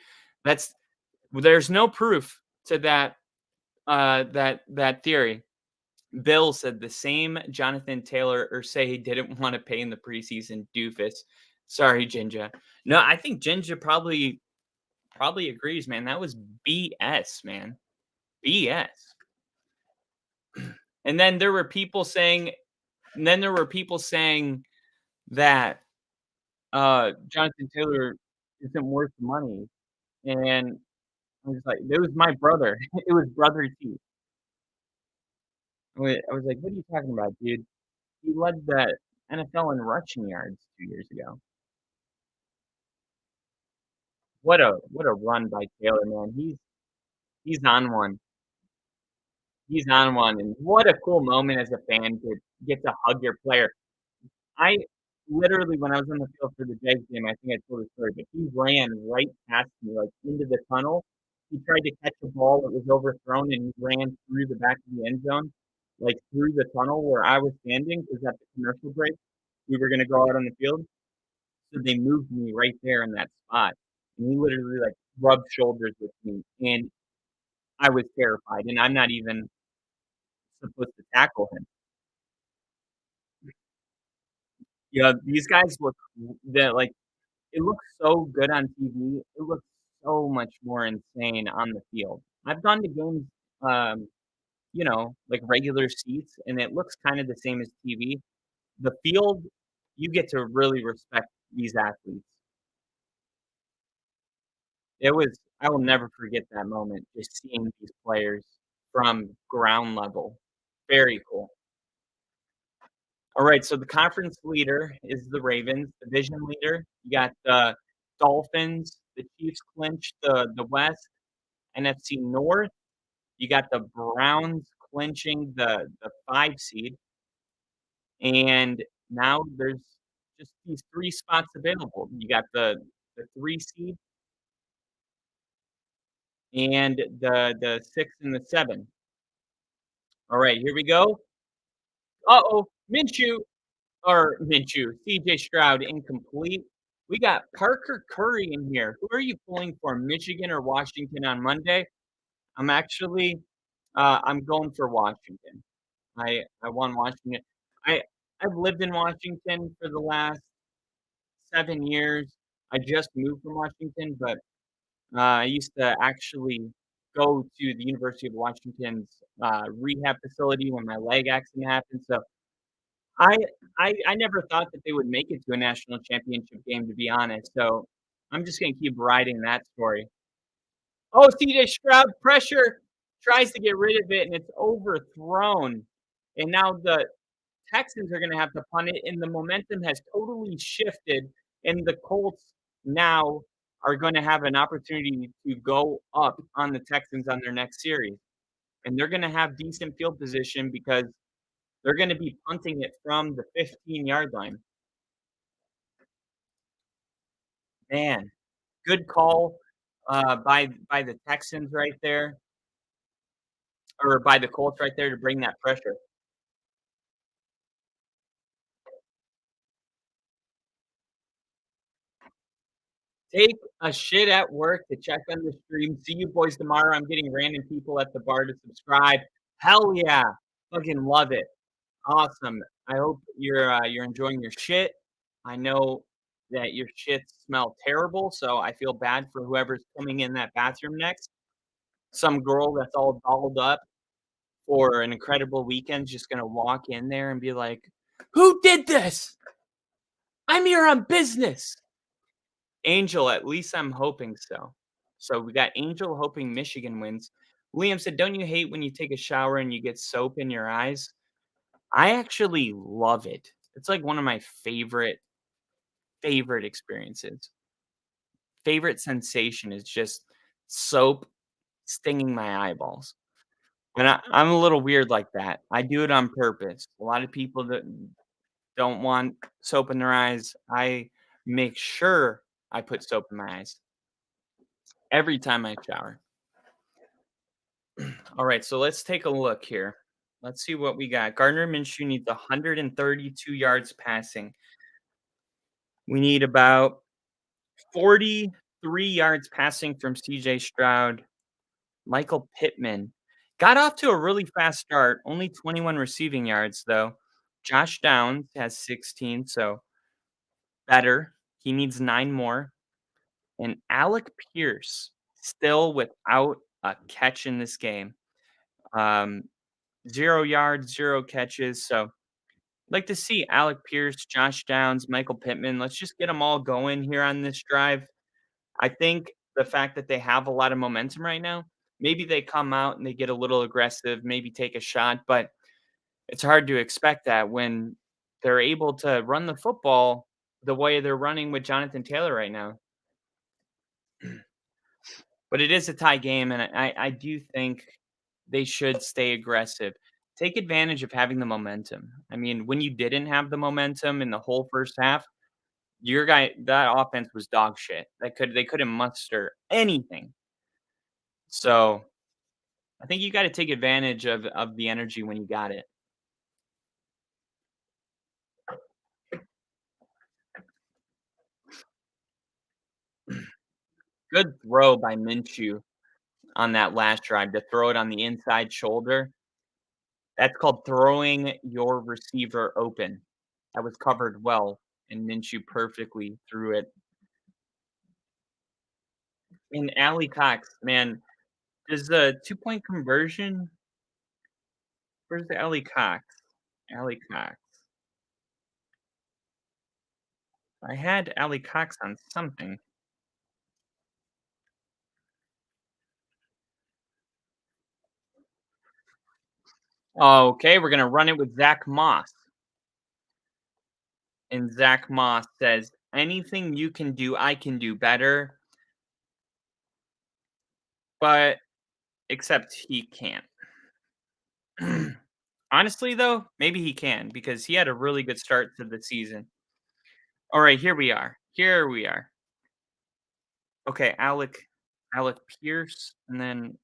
There's no proof to that theory. Bill said the same Jonathan Taylor or say he didn't want to pay in the preseason doofus. Sorry, Jinja. No, I think Jinja probably agrees, man. That was BS, man. BS. And then there were people saying that Jonathan Taylor isn't worth the money. And I was like, it was my brother. It was brother T. I was like, what are you talking about, dude? He led the NFL in rushing yards 2 years ago. What a run by Taylor, man. He's on one. He's on one. And what a cool moment as a fan to get to hug your player. I literally, when I was on the field for the Jags game, I think I told the story, but he ran right past me, like into the tunnel. He tried to catch a ball that was overthrown, and he ran through the back of the end zone, like through the tunnel where I was standing, because at the commercial break, we were going to go out on the field. So they moved me right there in that spot. And he literally like rubbed shoulders with me. And I was terrified, and I'm not even supposed to tackle him. These guys look that like it looks so good on TV. It looks so much more insane on the field. I've gone to games, um, like regular seats, and it looks kind of the same as TV. The field, you get to really respect these athletes. I will never forget that moment, just seeing these players from ground level. Very cool. All right, so the conference leader is the Ravens. Division leader, you got the Dolphins. The Chiefs clinched the West. NFC North, you got the Browns clinching the 5 seed, and now there's just these 3 spots available. You got the 3 seed and the 6 and the 7. All right, here we go. Uh-oh, CJ Stroud incomplete. We got Parker Curry in here. Who are you pulling for, Michigan or Washington on Monday? I'm actually, I'm going for Washington. I want Washington. I I've lived in Washington for the last 7 years. I just moved from Washington, but, I used to actually go to the University of Washington's, rehab facility when my leg accident happened, so I I never thought that they would make it to a national championship game, to be honest, so I'm just gonna keep riding that story. Oh, CJ Stroud pressure, tries to get rid of it, and it's overthrown, and now the Texans are gonna have to punt it, and the momentum has totally shifted, and the Colts now are gonna have an opportunity to go up on the Texans on their next series, and they're gonna have decent field position because they're gonna be punting it from the 15-yard line. Man, good call, by the Texans right there, or by the Colts right there to bring that pressure. Take a shit at work to check on the stream. See you boys tomorrow. I'm getting random people at the bar to subscribe. Hell yeah. Fucking love it. Awesome. I hope you're enjoying your shit. I know that your shits smell terrible, so I feel bad for whoever's coming in that bathroom next. Some girl that's all dolled up for an incredible weekend just gonna walk in there and be like, "Who did this? I'm here on business." Angel, at least I'm hoping so. So we got Angel hoping Michigan wins. Liam said, "Don't you hate when you take a shower and you get soap in your eyes?" I actually love it. It's like one of my favorite experiences. Favorite sensation is just soap stinging my eyeballs. And I'm a little weird like that. I do it on purpose. A lot of people that don't want soap in their eyes, I make sure I put soap in my eyes every time I shower. All right, so let's take a look here. Let's see what we got. Gardner Minshew needs 132 yards passing. We need about 43 yards passing from CJ Stroud. Michael Pittman got off to a really fast start, only 21 receiving yards, though. Josh Downs has 16, so better. He needs 9 more. And Alec Pierce still without a catch in this game. Um, 0 yards, 0 catches. So, like to see Alec Pierce, Josh Downs, Michael Pittman. Let's just get them all going here on this drive. I think the fact that they have a lot of momentum right now, maybe they come out and they get a little aggressive, maybe take a shot, but it's hard to expect that when they're able to run the football the way they're running with Jonathan Taylor right now. But it is a tie game, and I do think they should stay aggressive. Take advantage of having the momentum. I mean, when you didn't have the momentum in the whole first half, that offense was dog shit. They couldn't muster anything. So I think you got to take advantage of the energy when you got it. Good throw by Minshew. on that last drive to throw it on the inside shoulder. That's called throwing your receiver open. That was covered well, and Minshew perfectly threw it. And Alley Cox, man, does the 2-point conversion where's the Alley Cox? Alley Cox. I had Alley Cox on something. Okay, we're gonna run it with Zach Moss. And Zach Moss says, "Anything you can do, I can do better, but except he can't." Honestly, though, maybe he can because he had a really good start to the season. All right, here we are. Here we are. Okay, Alec Pierce, and then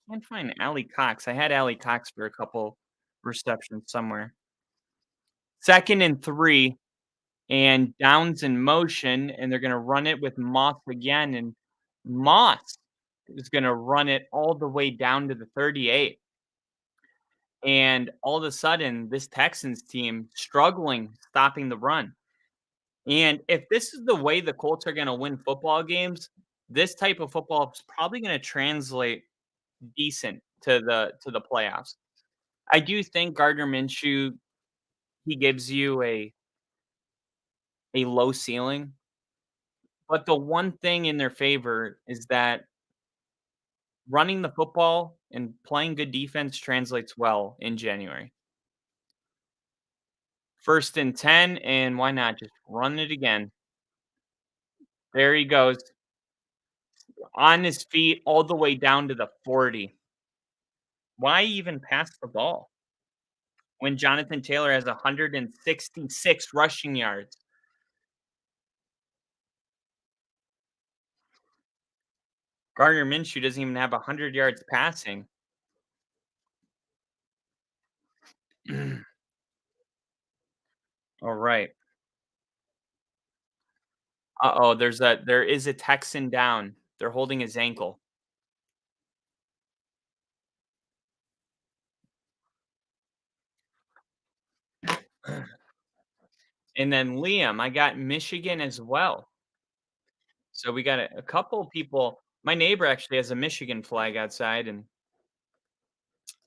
I can't find Alley Cox. I had Alley Cox for a couple receptions somewhere. 2nd and 3, and downs in motion, and they're gonna run it with Moss again, and Moss is gonna run it all the way down to the 38. And all of a sudden, this Texans team struggling stopping the run. And if this is the way the Colts are gonna win football games, this type of football is probably gonna translate decent to the playoffs. I do think Gardner Minshew, he gives you a low ceiling, but the one thing in their favor is that running the football and playing good defense translates well in January. 1st and 10, and why not just run it again? There he goes on his feet all the way down to the 40. Why even pass the ball when Jonathan Taylor has 166 rushing yards? Gardner Minshew doesn't even have 100 yards passing. All right. Uh-oh, there is a Texan down. They're holding his ankle. And then Liam, I got Michigan as well. So we got a couple people. My neighbor actually has a Michigan flag outside, and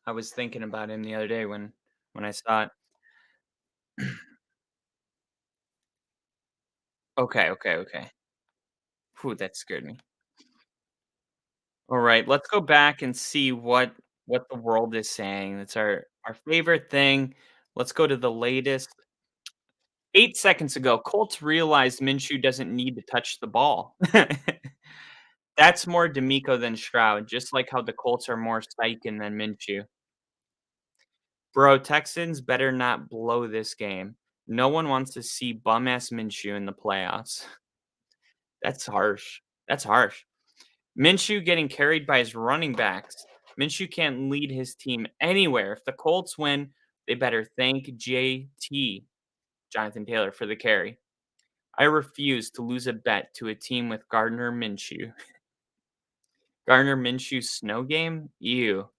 I was thinking about him the other day when I saw it. Okay, okay, okay. Whew, that scared me. All right, let's go back and see what the world is saying. It's our favorite thing. Let's go to the latest. 8 seconds ago, Colts realized Minshew doesn't need to touch the ball. That's more D'Amico than Stroud, just like how the Colts are more Steichen than Minshew. Bro, Texans better not blow this game. No one wants to see bum ass Minshew in the playoffs. That's harsh. That's harsh. Minshew getting carried by his running backs. Minshew can't lead his team anywhere. If the Colts win, they better thank JT, Jonathan Taylor, for the carry. I refuse to lose a bet to a team with Gardner Minshew. Gardner Minshew's snow game? Ew.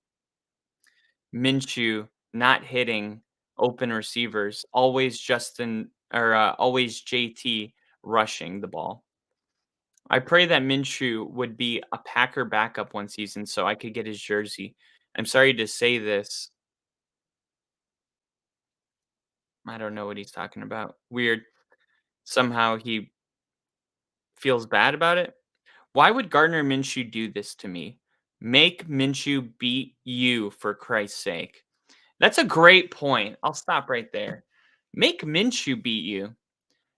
Minshew not hitting open receivers. Always JT rushing the ball. I pray that Minshew would be a Packer backup one season so I could get his jersey. I'm sorry to say this. I don't know what he's talking about. Weird. Somehow he feels bad about it. Why would Gardner Minshew do this to me? Make Minshew beat you for Christ's sake. That's a great point. I'll stop right there. Make Minshew beat you.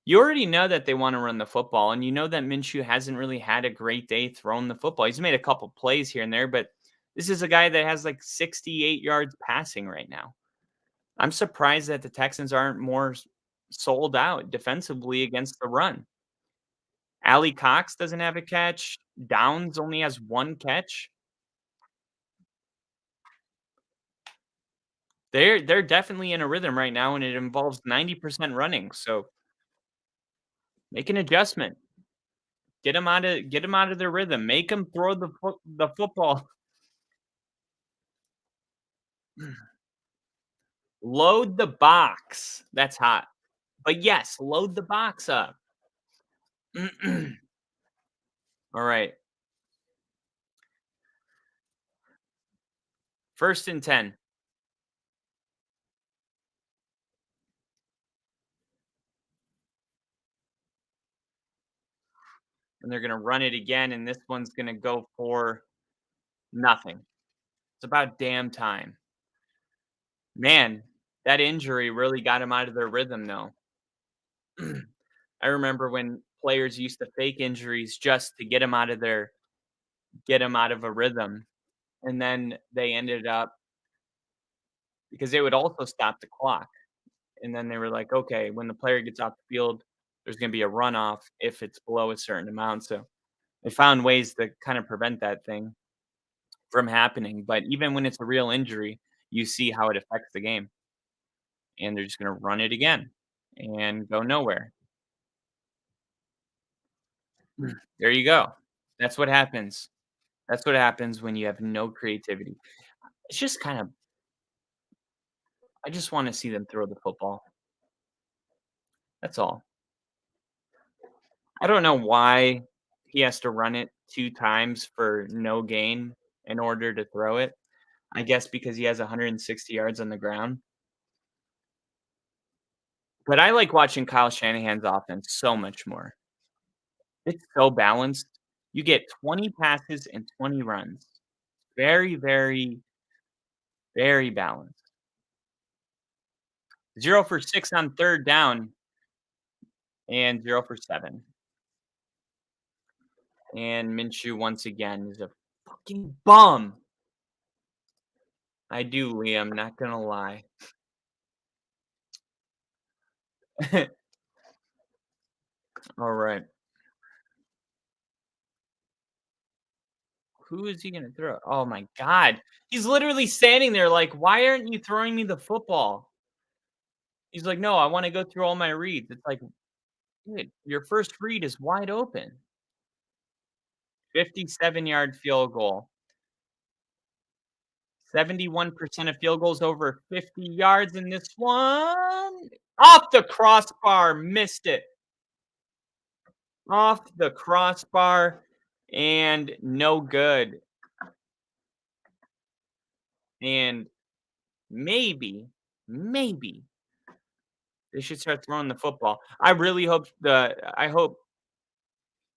You already know that they want to run the football, and you know that Minshew hasn't really had a great day throwing the football. He's made a couple plays here and there, but this is a guy that has like 68 yards passing right now. I'm surprised that the Texans aren't more sold out defensively against the run. Ali Cox doesn't have a catch. Downs only has one catch. They're definitely in a rhythm right now, and it involves 90% running. So make an adjustment. Get them out of their rhythm. Make them throw the football. Load the box. That's hot. But yes, load the box up. All right. 1st and 10. And they're going to run it again. And this one's going to go for nothing. It's about damn time. Man, that injury really got him out of their rhythm, though. I remember when players used to fake injuries just to get them out of a rhythm. And then they ended up because they would also stop the clock. And then they were like, okay, when the player gets off the field, there's going to be a runoff if it's below a certain amount. So they found ways to kind of prevent that thing from happening. But even when it's a real injury, you see how it affects the game. And they're just going to run it again and go nowhere. There you go. That's what happens. That's what happens when you have no creativity. It's just kind of, I just want to see them throw the football. That's all. I don't know why he has to run it 2 times for no gain in order to throw it. I guess because he has 160 yards on the ground. But I like watching Kyle Shanahan's offense so much more. It's so balanced. You get 20 passes and 20 runs. Very, very, very balanced. 0 for 6 on 3rd down and 0 for 7. And Minshew once again is a fucking bum. I do, Liam, not gonna lie. All right. Who is he gonna throw? Oh my god. He's literally standing there like, "Why aren't you throwing me the football?" He's like, "No, I wanna go through all my reads." It's like, "Dude, your first read is wide open." 57-yard field goal. 71% of field goals over 50 yards in this one. Off the crossbar, missed it. Off the crossbar and no good. And maybe they should start throwing the football. I hope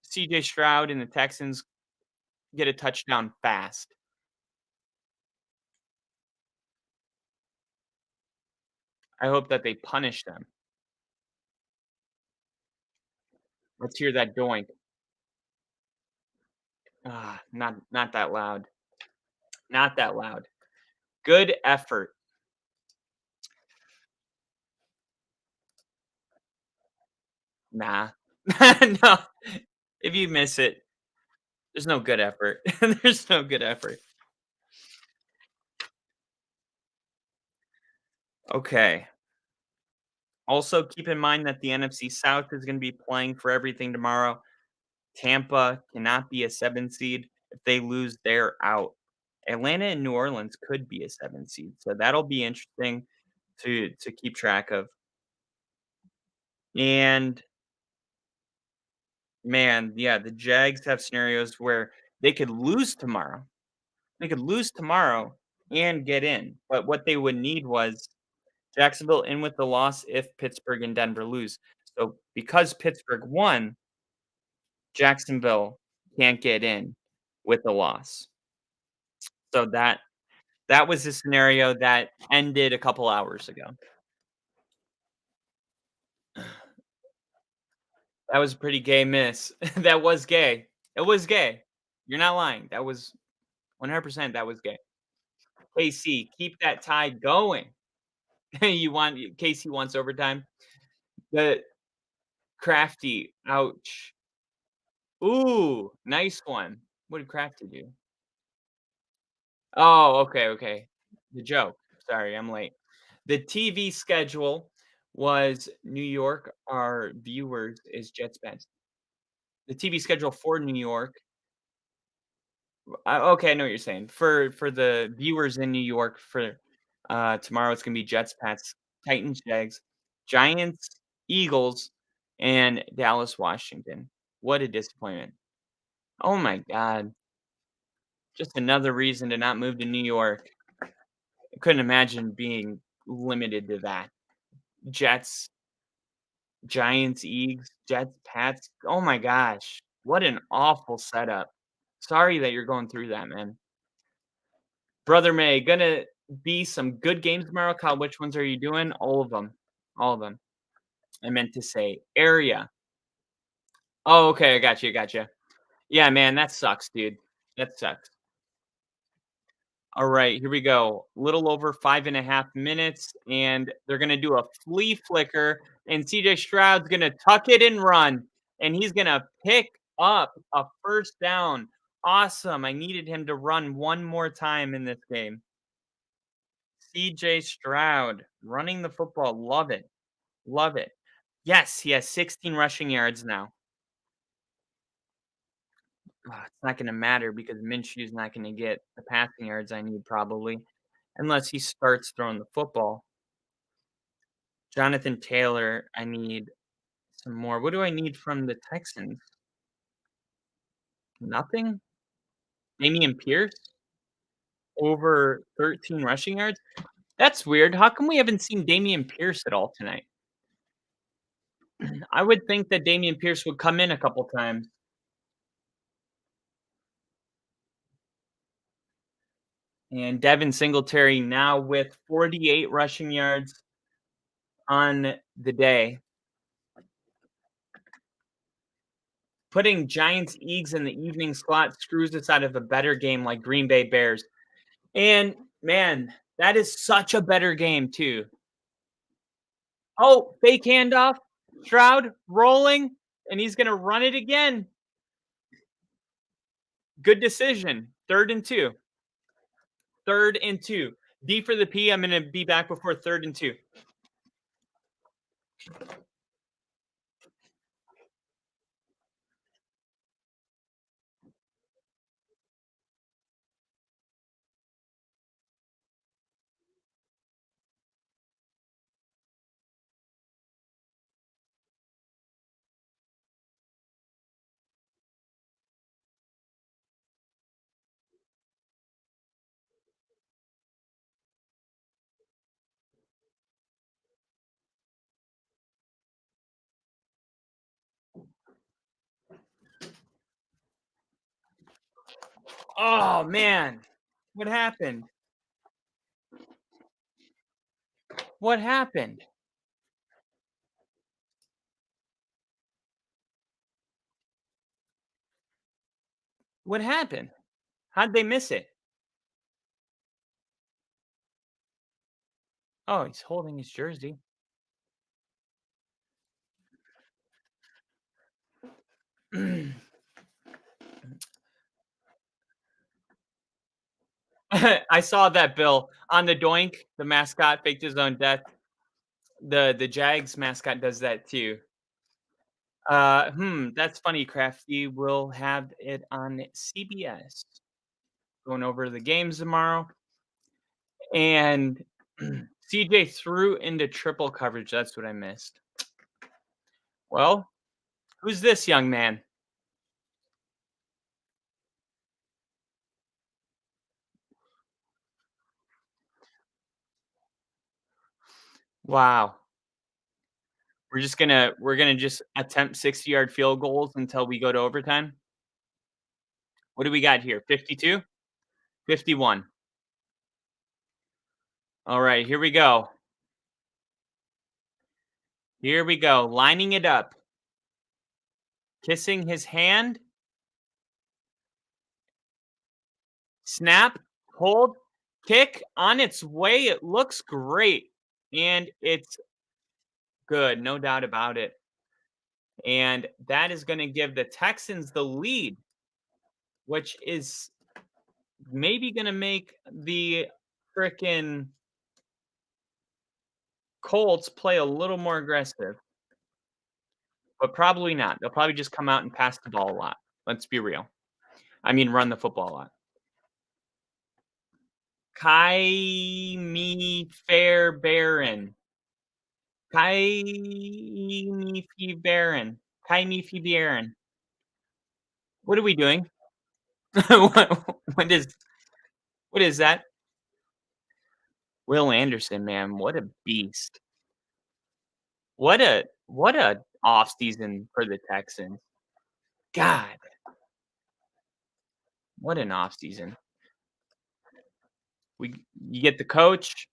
CJ Stroud and the Texans get a touchdown fast. I hope that they punish them. Let's hear that doink. Ah, not that loud. Not that loud. Good effort. Nah. No. If you miss it, there's no good effort. There's no good effort. Okay. Also, keep in mind that the NFC South is gonna be playing for everything tomorrow. Tampa cannot be a 7 seed. If they lose, they're out. Atlanta and New Orleans could be a 7 seed, so that'll be interesting to keep track of. And man, yeah, the Jags have scenarios where they could lose tomorrow. They could lose tomorrow and get in. But what they would need was Jacksonville in with the loss if Pittsburgh and Denver lose. So because Pittsburgh won, Jacksonville can't get in with a loss. So that was the scenario that ended a couple hours ago. That was a pretty gay miss. That was gay. It was gay. You're not lying. That was 100% that was gay. KC, keep that tie going. You want Casey wants overtime. The Crafty, ouch. Ooh, nice one. What did Crafty do? Oh, okay, okay. The joke. Sorry, I'm late. The TV schedule was New York. Our viewers is Jets fans. The TV schedule for New York. Okay, I know what you're saying. For the viewers in New York, for Tomorrow it's gonna be Jets, Pats, Titans, Jags, Giants, Eagles, and Dallas, Washington. What a disappointment. Oh my god. Just another reason to not move to New York. I couldn't imagine being limited to that. Jets, Giants, Eagles, Jets, Pats. Oh my gosh. What an awful setup. Sorry that you're going through that, man. Brother May, gonna be some good games tomorrow. Kyle, which ones are you doing? All of them. All of them. I meant to say area. Oh, okay. I got you. I got you. Yeah, man, that sucks, dude. That sucks. All right, here we go. Little over 5.5 minutes, and they're gonna do a flea flicker, and CJ Stroud's gonna tuck it and run, and he's gonna pick up a first down. Awesome. I needed him to run one more time in this game. CJ Stroud running the football. Love it. Love it. Yes, he has 16 rushing yards now. It's not gonna matter because Minshew's not gonna get the passing yards I need probably, unless he starts throwing the football. Jonathan Taylor, I need some more. What do I need from the Texans? Nothing? Dameon Pierce? Over 13 rushing yards? That's weird. How come we haven't seen Dameon Pierce at all tonight? I would think that Dameon Pierce would come in a couple times. And Devin Singletary now with 48 rushing yards on the day. Putting Giants Eagles in the evening slot screws us out of a better game like Green Bay Bears. And man, that is such a better game too. Oh, fake handoff. Stroud rolling, and he's going to run it again. Good decision. 3rd and 2. 3rd and 2. D for the P. I'm going to be back before 3rd and 2. Oh, man. What happened? What happened? What happened? How'd they miss it? Oh, he's holding his jersey. I saw that, Bill. On the Doink, the mascot faked his own death. The Jags mascot does that too. That's funny, Crafty. We'll have it on CBS. Going over the games tomorrow. And CJ threw into triple coverage. That's what I missed. Well, who's this young man? Wow. We're gonna just attempt 60-yard field goals until we go to overtime. What do we got here? 52? 51. All right, here we go. Here we go. Lining it up. Kissing his hand. Snap, hold, kick on its way. It looks great. And it's good, no doubt about it. And that is going to give the Texans the lead, which is maybe going to make the frickin' Colts play a little more aggressive. But probably not. They'll probably just come out and pass the ball a lot. Let's be real. I mean, run the football a lot. Kai Me Fair Baron. Kai Me Fee Baron. Kai Me Fee Baron. What are we doing? What is that? Will Anderson, man, what a beast. What a off season for the Texans. God, what an off season. You get the coach,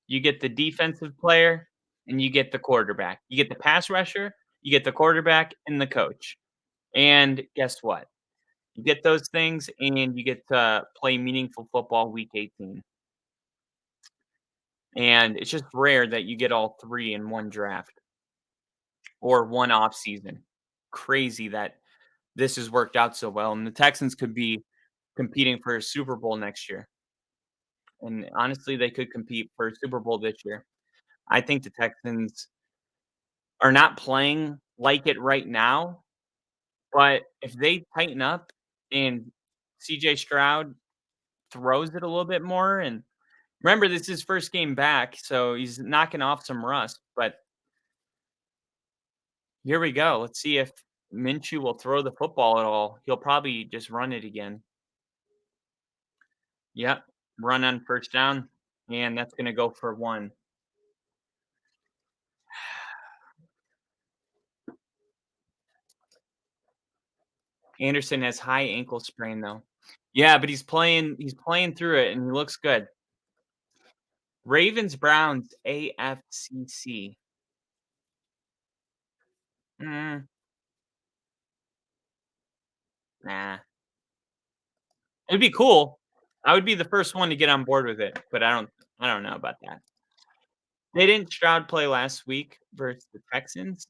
you get the defensive player, and you get the quarterback. You get the pass rusher, you get the quarterback, and the coach. And guess what? You get those things, and you get to play meaningful football week 18. And it's just rare that you get all three in one draft or one off season. Crazy that this has worked out so well, and the Texans could be competing for a Super Bowl next year. And honestly, they could compete for a Super Bowl this year. I think the Texans are not playing like it right now, but if they tighten up and CJ Stroud throws it a little bit more, and remember, this is his first game back, so he's knocking off some rust. But here we go. Let's see if Minshew will throw the football at all. He'll probably just run it again. Yep, run on first down, and that's gonna go for 1. Anderson has high ankle sprain, though. Yeah, but he's playing through it, and he looks good. Ravens, Browns, AFCC. Mm, nah. It'd be cool. I would be the first one to get on board with it, but I don't know about that. Didn't Stroud play last week versus the Texans?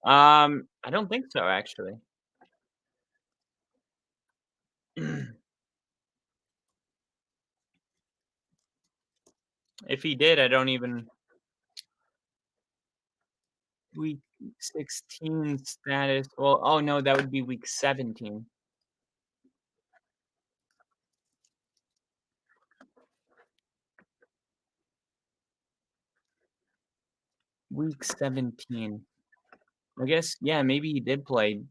I don't think so, actually. If he did, I don't even week 16 status. Well, oh no, that would be week 17. Week 17. I guess, yeah, maybe he did play.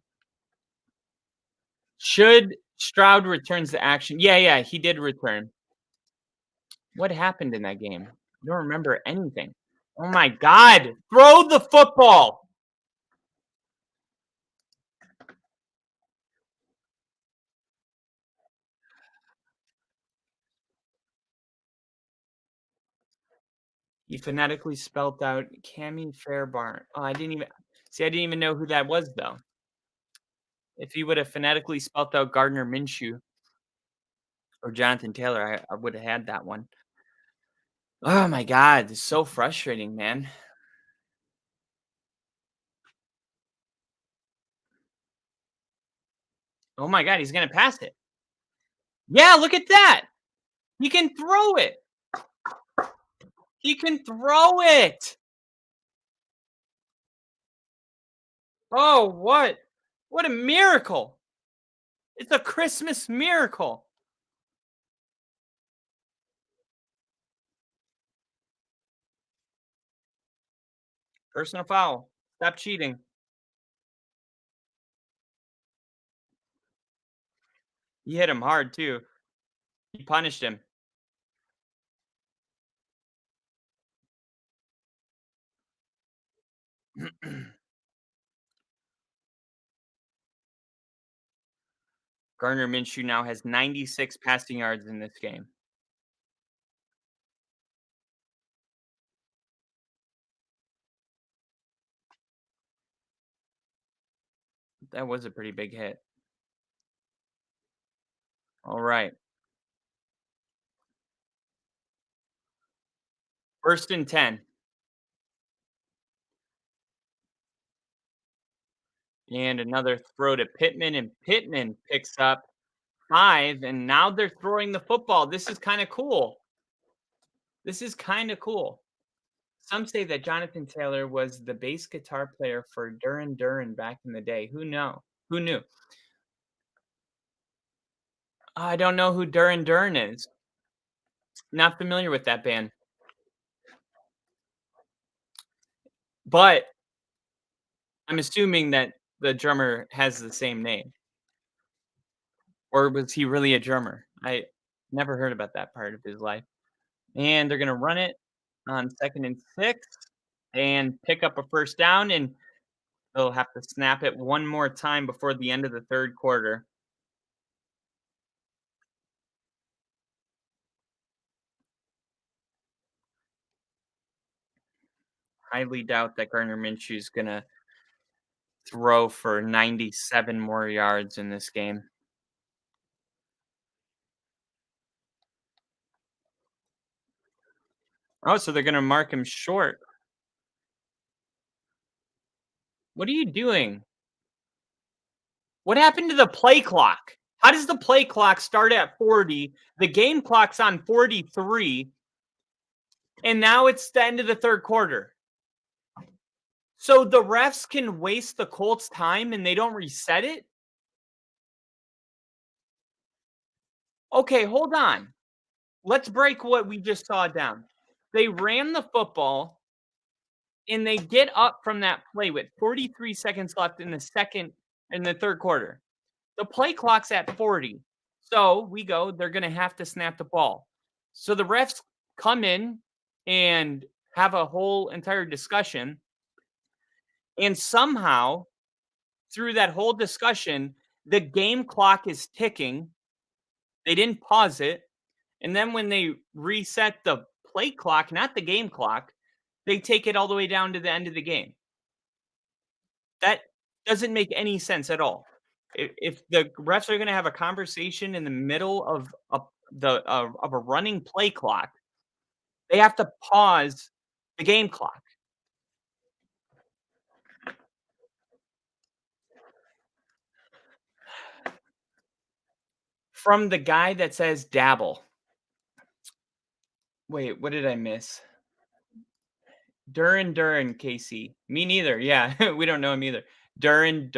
Should Stroud returns to action? Yeah, he did return. What happened in that game? I don't remember anything. Oh my god! Throw the football! He phonetically spelt out Cammy Fairbarn. Oh, I didn't even know who that was, though. If he would have phonetically spelt out Gardner Minshew or Jonathan Taylor, I would have had that one. Oh my god, it's so frustrating, man. Oh my god, he's gonna pass it. Yeah, look at that. He can throw it. He can throw it. Oh, what? What a miracle. It's a Christmas miracle. Personal foul. Stop cheating. He hit him hard too. He punished him. Gardner Minshew now has 96 passing yards in this game. That was a pretty big hit. All right. 1st and 10. And another throw to Pittman, and Pittman picks up 5, and now they're throwing the football. This is kind of cool. This is kind of cool. Some say that Jonathan Taylor was the bass guitar player for Duran Duran back in the day. Who know? Who knew? I don't know who Duran Duran is. Not familiar with that band. But I'm assuming that the drummer has the same name. Or was he really a drummer? I never heard about that part of his life. And they're gonna run it on 2nd and 6 and pick up a first down, and they'll have to snap it one more time before the end of the 3rd quarter. Highly doubt that Gardner Minshew's gonna throw for 97 more yards in this game. Oh, so they're gonna mark him short. What are you doing? What happened to the play clock? How does the play clock start at 40? The game clock's on 43, and now it's the end of the 3rd quarter. So the refs can waste the Colts' time and they don't reset it? Okay, hold on. Let's break what we just saw down. They ran the football and they get up from that play with 43 seconds left in the 3rd quarter. The play clock's at 40. So we go, they're going to have to snap the ball. So the refs come in and have a whole entire discussion. And somehow, through that whole discussion, the game clock is ticking. They didn't pause it. And then when they reset the play clock, not the game clock, they take it all the way down to the end of the game. That doesn't make any sense at all. If the refs are going to have a conversation in the middle of a running play clock, they have to pause the game clock. From the guy that says dabble. Wait, what did I miss? Duran, Casey. Me neither. Yeah, we don't know him either. Duran.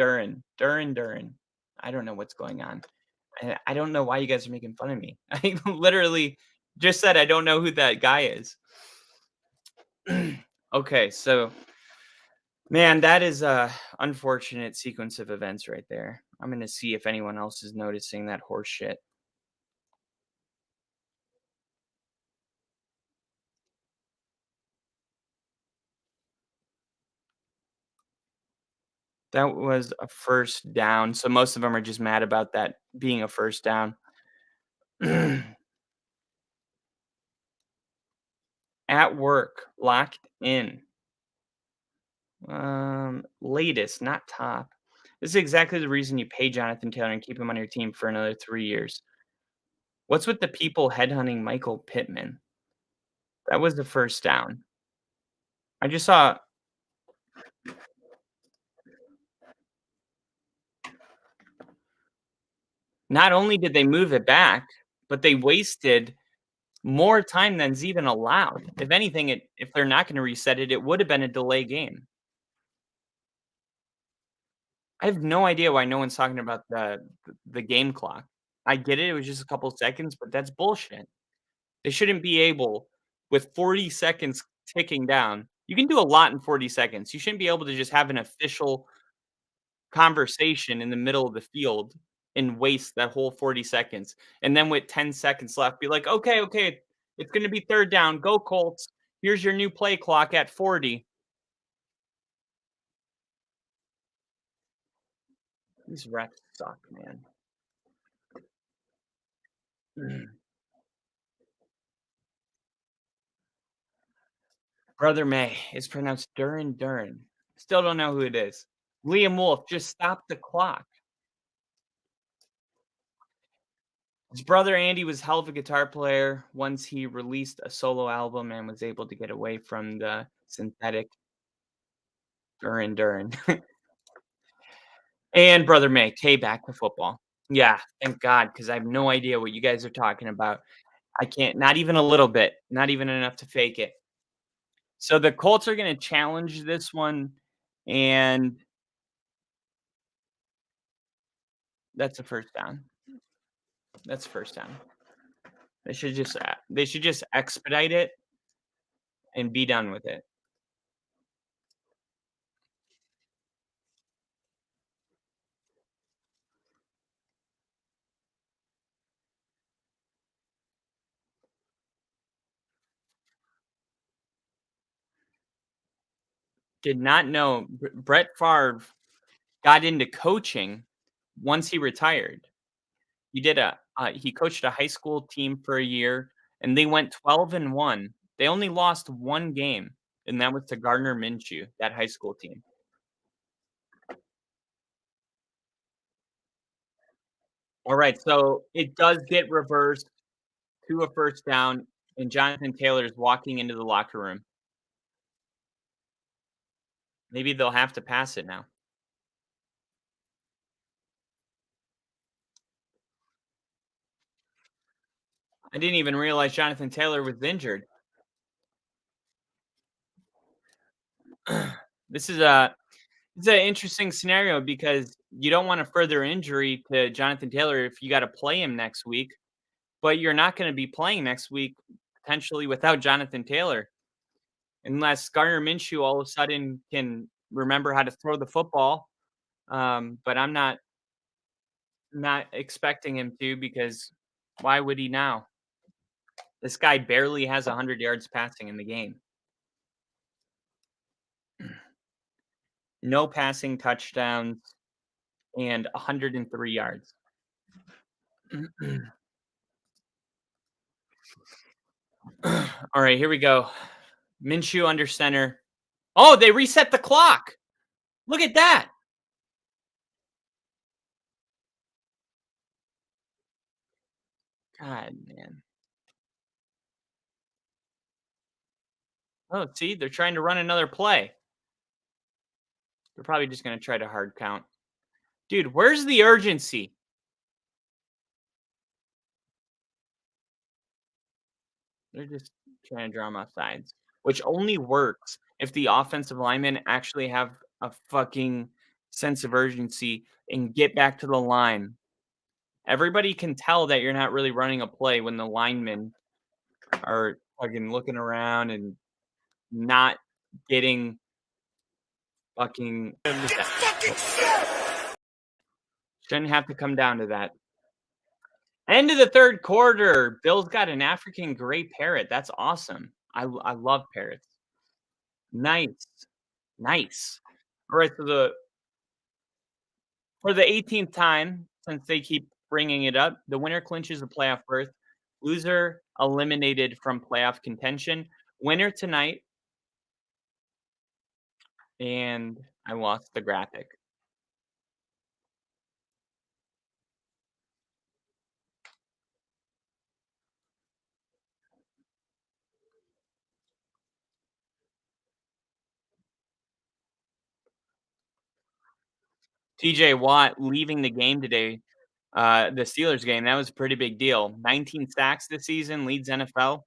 I don't know what's going on. I don't know why you guys are making fun of me. I literally just said I don't know who that guy is. Okay, so man, that is a unfortunate sequence of events right there. I'm gonna see if anyone else is noticing that horse shit. That was a first down, so most of them are just mad about that being a first down. At work, locked in. Latest, not top. This is exactly the reason you pay Jonathan Taylor and keep him on your team for another 3 years. What's with the people headhunting Michael Pittman? That was the first down. I just saw not only did they move it back, but they wasted more time than's even allowed. If anything, if they're not gonna reset it, it would have been a delay game. I have no idea why no one's talking about the game clock. I get it, it was just a couple seconds, but that's bullshit. They shouldn't be able, with 40 seconds ticking down, you can do a lot in 40 seconds. You shouldn't be able to just have an official conversation in the middle of the field and waste that whole 40 seconds. And then with 10 seconds left, be like, okay, it's going to be 3rd down. Go Colts. Here's your new play clock at 40. These refs suck, man. Brother May. It's pronounced Duran. Still don't know who it is. Liam Wolf, just stop the clock. His brother Andy was hell of a guitar player once he released a solo album and was able to get away from the synthetic Duran. And Brother May, K back to football. Yeah, thank God, because I have no idea what you guys are talking about. I can't, not even a little bit, not even enough to fake it. So the Colts are going to challenge this one, and that's a first down. That's first down. They should just expedite it and be done with it. Did not know Brett Favre got into coaching once he retired. He coached a high school team for a year, and they went 12-1. They only lost 1 game, and that was to Gardner Minshew, that high school team. Alright, so it does get reversed to a first down, and Jonathan Taylor is walking into the locker room. Maybe they'll have to pass it now. I didn't even realize Jonathan Taylor was injured. This is a It's an interesting scenario because you don't want a further injury to Jonathan Taylor if you gotta play him next week, but you're not gonna be playing next week potentially without Jonathan Taylor, unless Gardner Minshew all of a sudden can remember how to throw the football, but I'm not expecting him to because why would he now? This guy barely has 100 yards passing in the game. No passing touchdowns and 103 yards. All right, here we go. Minshew under center. Oh, they reset the clock. Look at that. God, man. Oh, see, they're trying to run another play. They're probably just going to try to hard count. Dude, where's the urgency? They're just trying to draw them off sides, which only works if the offensive linemen actually have a fucking sense of urgency and get back to the line. Everybody can tell that you're not really running a play when the linemen are fucking looking around and not getting fucking shouldn't have to come down to that. End of the third quarter. Bill's got an African gray parrot. That's awesome. I love parrots. Nice. Nice. All right, so for the 18th time, since they keep bringing it up, the winner clinches a playoff berth. Loser eliminated from playoff contention. Winner tonight, and I lost the graphic. TJ Watt leaving the game today, the Steelers game. That was a pretty big deal. 19 sacks this season, leads NFL.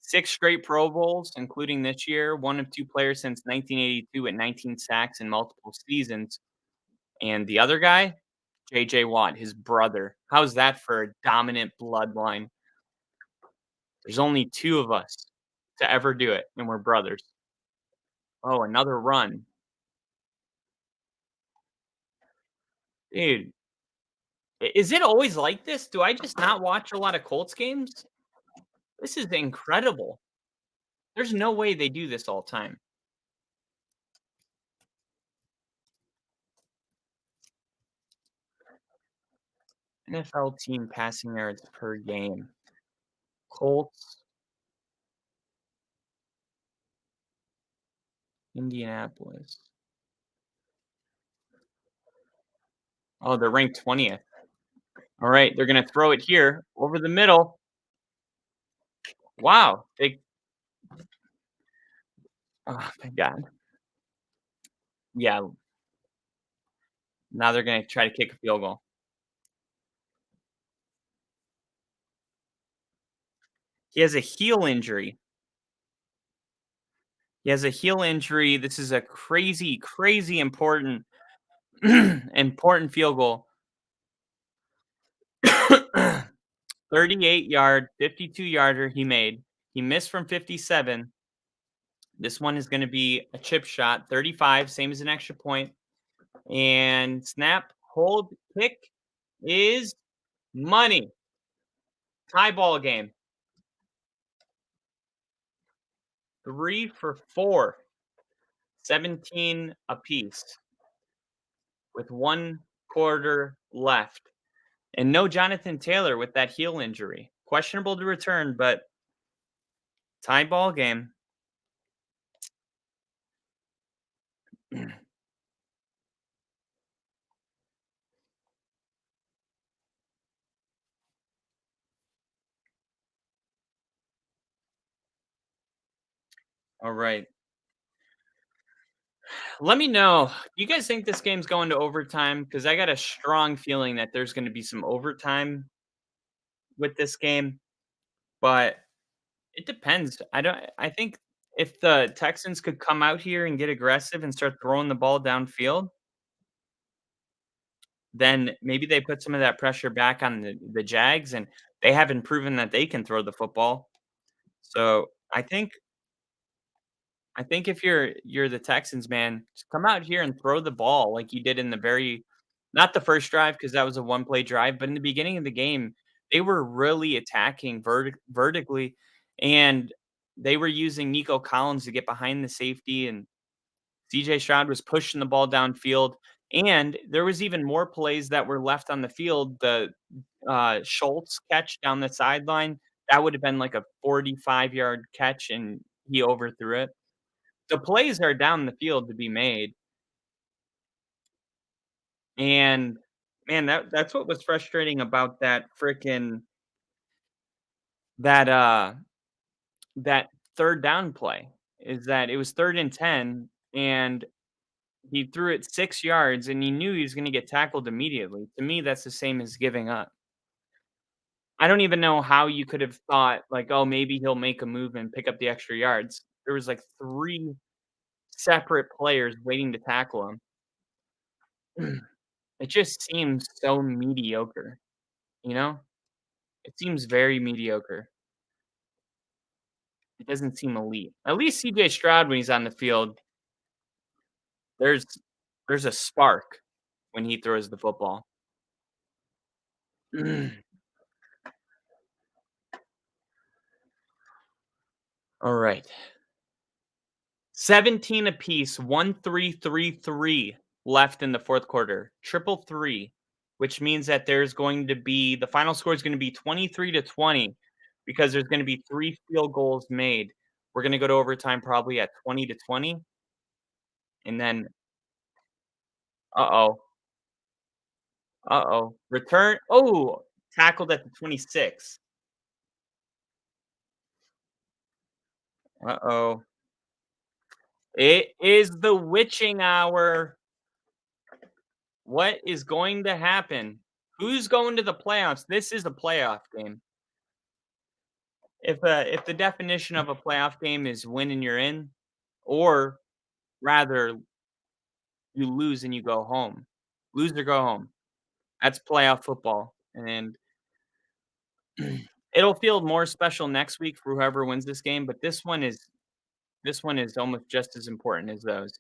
6 straight Pro Bowls, including this year. One of 2 players since 1982 at 19 sacks in multiple seasons. And the other guy, JJ Watt, his brother. How's that for a dominant bloodline? There's only 2 of us to ever do it, and we're brothers. Oh, another run. Dude, is it always like this? Do I just not watch a lot of Colts games? This is incredible. There's no way they do this all the time. NFL team passing yards per game. Colts, Indianapolis. Oh, they're ranked 20th. All right, they're gonna throw it here over the middle. Wow, oh my god. Yeah, now they're gonna try to kick a field goal. He has a heel injury. He has a heel injury. This is a crazy, crazy important important field goal. 38-yard, 52-yarder he made. He missed from 57. This one is going to be a chip shot, 35, same as an extra point. And snap, hold, kick is money. Tie ball game. 3 for 4. 17 apiece with 1 quarter left. And no Jonathan Taylor with that heel injury. Questionable to return, but tie ball game. All right. Let me know. You guys think this game's going to overtime? Because I got a strong feeling that there's going to be some overtime with this game, but it depends. I think if the Texans could come out here and get aggressive and start throwing the ball downfield, then maybe they put some of that pressure back on the Jags, and they haven't proven that they can throw the football. So I think if you're the Texans, man, just come out here and throw the ball like you did in the very not the first drive because that was a one play drive, but in the beginning of the game, they were really attacking vertically, and they were using Nico Collins to get behind the safety, and CJ Stroud was pushing the ball downfield, and there was even more plays that were left on the field. The Schultz catch down the sideline that would have been like a 45-yard catch, and he overthrew it. The plays are down the field to be made, and man, that's what was frustrating about that frickin' that, that 3rd down play, is that it was 3rd and 10, and he threw it 6 yards, and he knew he was gonna get tackled immediately. To me, that's the same as giving up. I don't even know how you could have thought, like, "Oh, maybe he'll make a move and pick up the extra yards." There was, like, 3 separate players waiting to tackle him. It just seems so mediocre, you know? It seems very mediocre. It doesn't seem elite. At least CJ Stroud, when he's on the field, there's there's a spark when he throws the football. All right. 17 apiece, 1-3-3-3 left in the 4th quarter. Triple three, which means that there's going to be the final score is going to be 23-20 because there's going to be 3 field goals made. We're going to go to overtime probably at 20-20, and then uh-oh. Uh-oh. Return. Oh, tackled at the 26. Uh-oh. It is the witching hour. What is going to happen? Who's going to the playoffs? This is a playoff game. If the definition of a playoff game is win and you're in, or rather you lose and you go home. Lose or go home. That's playoff football. And it'll feel more special next week for whoever wins this game, but this one is almost just as important as those.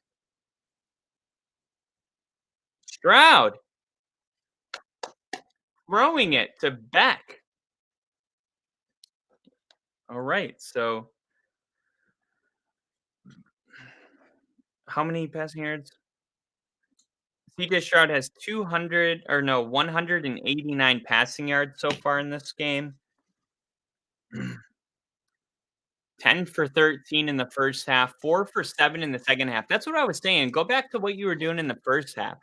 Stroud throwing it to Beck. All right. So how many passing yards? CJ Stroud has 200 or no, 189 passing yards so far in this game. 10 for 13 in the first half, 4 for 7 in the second half. That's what I was saying. Go back to what you were doing in the first half.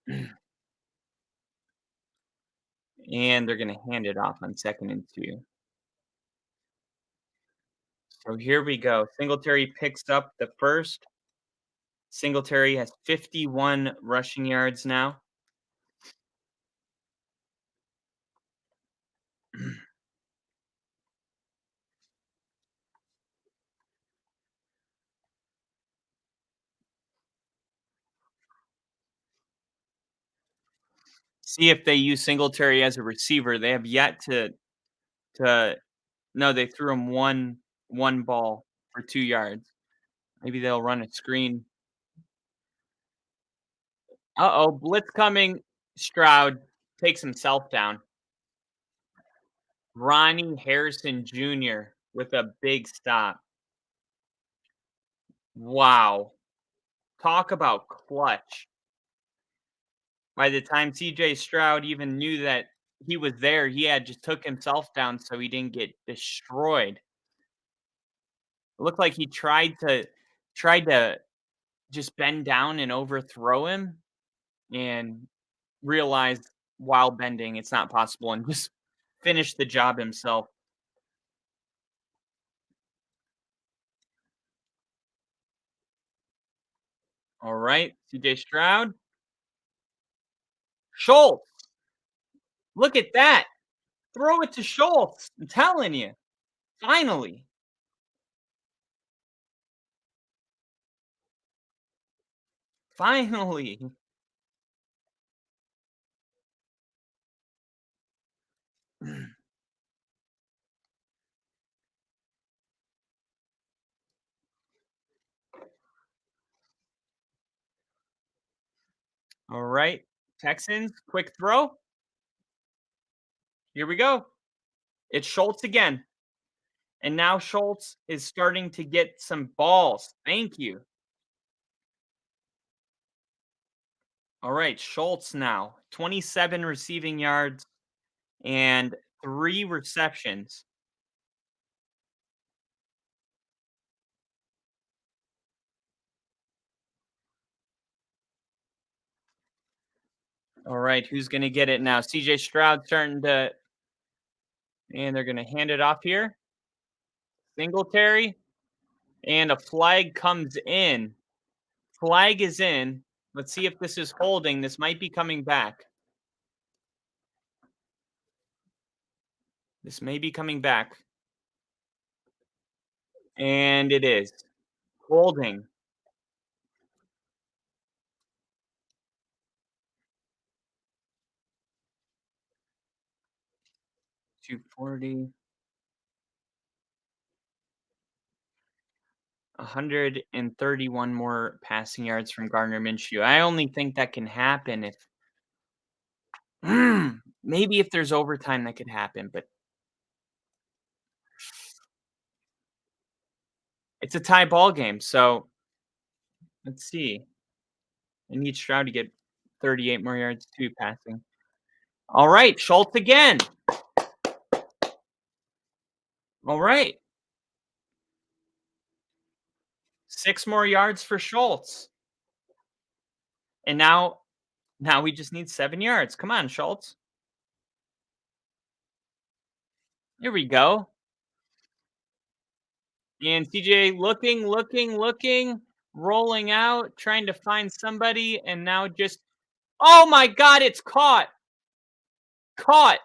And they're going to hand it off on 2nd and 2. So here we go. Singletary picks up the first. Singletary has 51 rushing yards now. See if they use Singletary as a receiver. They have yet to no, they threw him one ball for 2 yards. Maybe they'll run a screen. Uh-oh, blitz coming. Stroud takes himself down. Ronnie Harrison Jr. with a big stop. Wow. Talk about clutch. By the time CJ Stroud even knew that he was there, he had just took himself down so he didn't get destroyed. It looked like he tried to just bend down and overthrow him and realized while bending it's not possible and just finished the job himself. All right, CJ Stroud. Schultz, look at that. Throw it to Schultz. I'm telling you. Finally. Finally. All right. Texans, quick throw. Here we go. It's Schultz again. And now Schultz is starting to get some balls. Thank you. All right. Schultz now 27 receiving yards and 3 receptions. All right. Who's going to get it now? CJ Stroud starting to, and they're going to hand it off here. Singletary. And a flag comes in. Flag is in. Let's see if this is holding. This might be coming back. This may be coming back. And it is. Holding. $240. 131 more passing yards from Gardner Minshew. I only think that can happen if maybe if there's overtime that could happen, but it's a tie ball game. So let's see. I need Stroud to get 38 more yards too passing. All right, Schultz again. All right. 6 more yards for Schultz. And now we just need 7 yards. Come on, Schultz. Here we go. And CJ looking, rolling out, trying to find somebody, and now just oh my god, it's caught. Caught.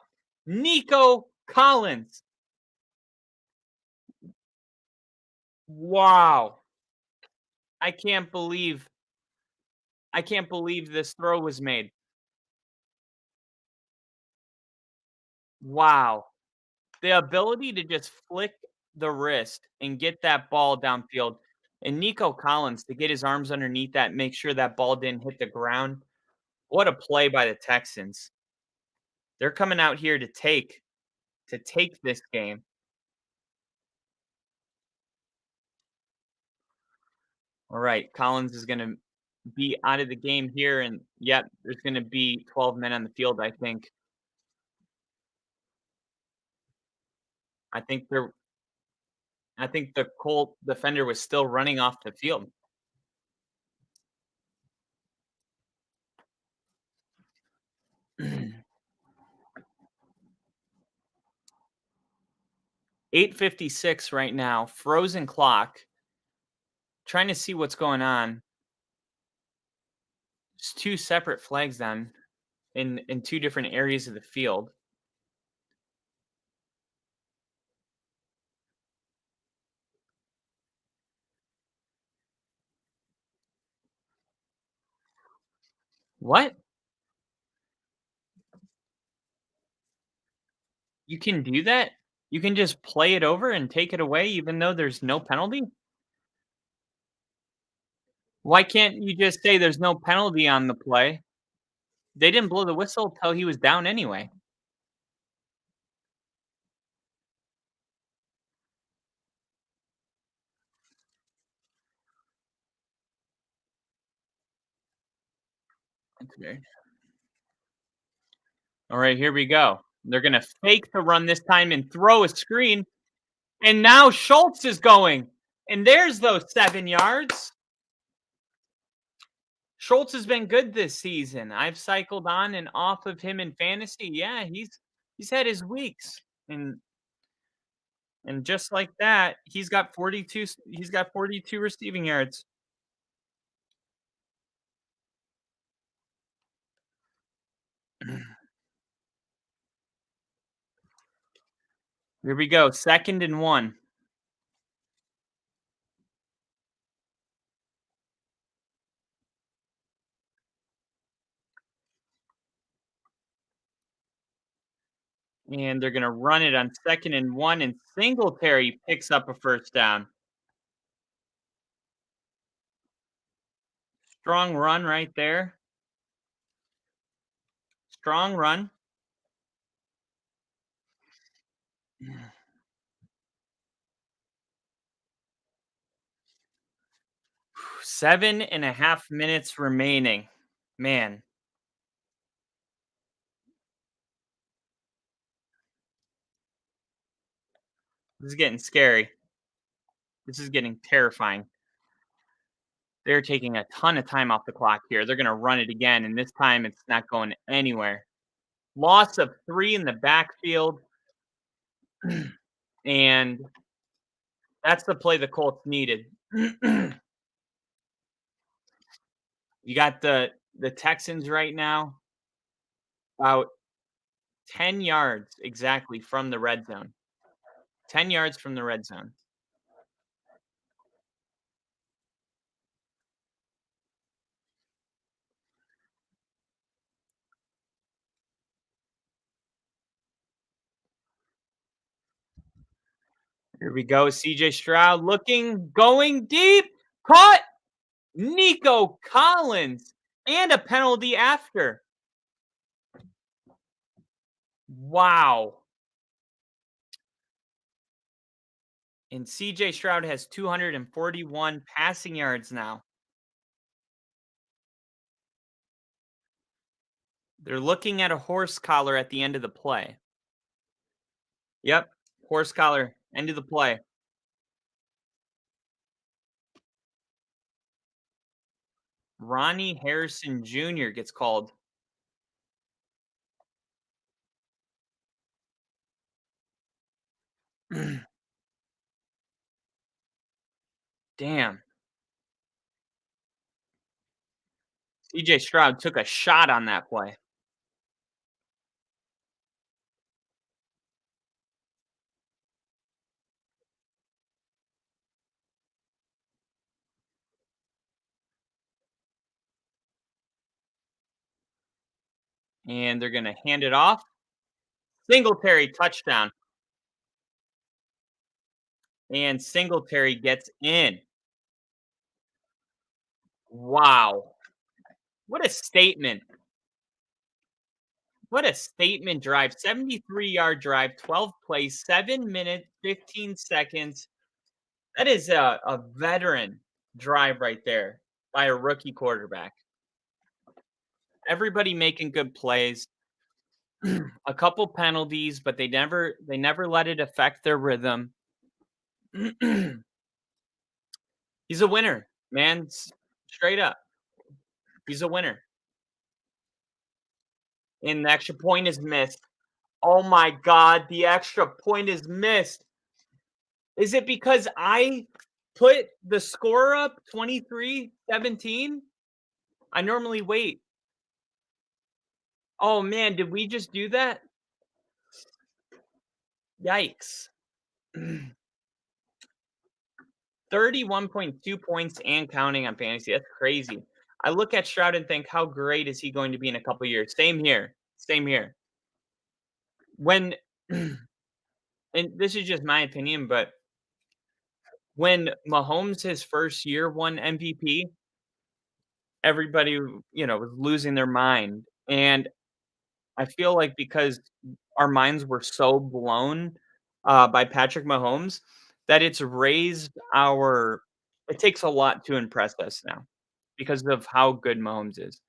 Nico Collins. Wow. I can't believe this throw was made. Wow. The ability to just flick the wrist and get that ball downfield. And Nico Collins to get his arms underneath that, make sure that ball didn't hit the ground. What a play by the Texans. They're coming out here to take this game. All right, Collins is going to be out of the game here, and yep, there's going to be 12 men on the field. I think. I think they're. I think the Colt defender was still running off the field. $8:56 right now. Frozen clock. Trying to see what's going on. It's 2 separate flags then in 2 different areas of the field. What? You can do that? You can just play it over and take it away even though there's no penalty? Why can't you just say there's no penalty on the play? They didn't blow the whistle till he was down anyway. That's weird. All right, here we go. They're going to fake the run this time and throw a screen. And now Schultz is going. And there's those 7 yards. Schultz has been good this season. I've cycled on and off of him in fantasy. Yeah, he's had his weeks. And just like that, he's got 42 receiving yards. Here we go. 2nd and 1. And they're going to run it on 2nd and 1, and Singletary picks up a first down. Strong run right there. Strong run. 7.5 minutes remaining. Man. This is getting scary. This is getting terrifying. They're taking a ton of time off the clock here. They're going to run it again, and this time it's not going anywhere. Loss of 3 in the backfield. And that's the play the Colts needed. You got the Texans right now about 10 yards exactly from the red zone. 10 yards from the red zone. Here we go. CJ Stroud going deep. Caught Nico Collins and a penalty after. Wow. And CJ Stroud has 241 passing yards now. They're looking at a horse collar at the end of the play. Yep. Horse collar, end of the play. Ronnie Harrison Jr. gets called. Damn. CJ Stroud took a shot on that play. And they're going to hand it off. Singletary touchdown. And Singletary gets in. Wow. What a statement. What a statement drive. 73-yard drive, 12 plays, 7 minutes, 15 seconds. That is a veteran drive right there by a rookie quarterback. Everybody making good plays. A couple penalties, but they never let it affect their rhythm. He's a winner, man. Straight up. He's a winner. And the extra point is missed. Oh my God, the extra point is missed. Is it because I put the score up 23-17? I normally wait. Oh man, did we just do that? Yikes. 31.2 points and counting on fantasy. That's crazy. I look at Stroud and think, how great is he going to be in a couple years? Same here. Same here. When and this is just my opinion, but when Mahomes his first year won MVP, everybody, was losing their mind. And I feel like because our minds were so blown by Patrick Mahomes that it's raised our it takes a lot to impress us now because of how good Mahomes is.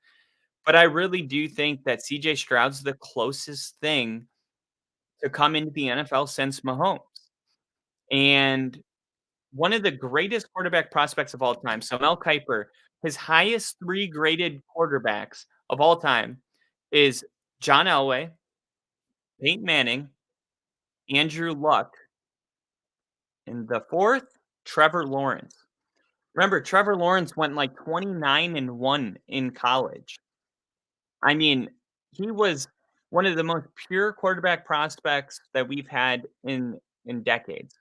But I really do think that CJ Stroud's the closest thing to come into the NFL since Mahomes. And one of the greatest quarterback prospects of all time. So Mel Kiper, his highest 3 graded quarterbacks of all time is John Elway, Peyton Manning, Andrew Luck, and the 4th, Trevor Lawrence. Remember, Trevor Lawrence went like 29-1 in college. I mean, he was one of the most pure quarterback prospects that we've had in decades.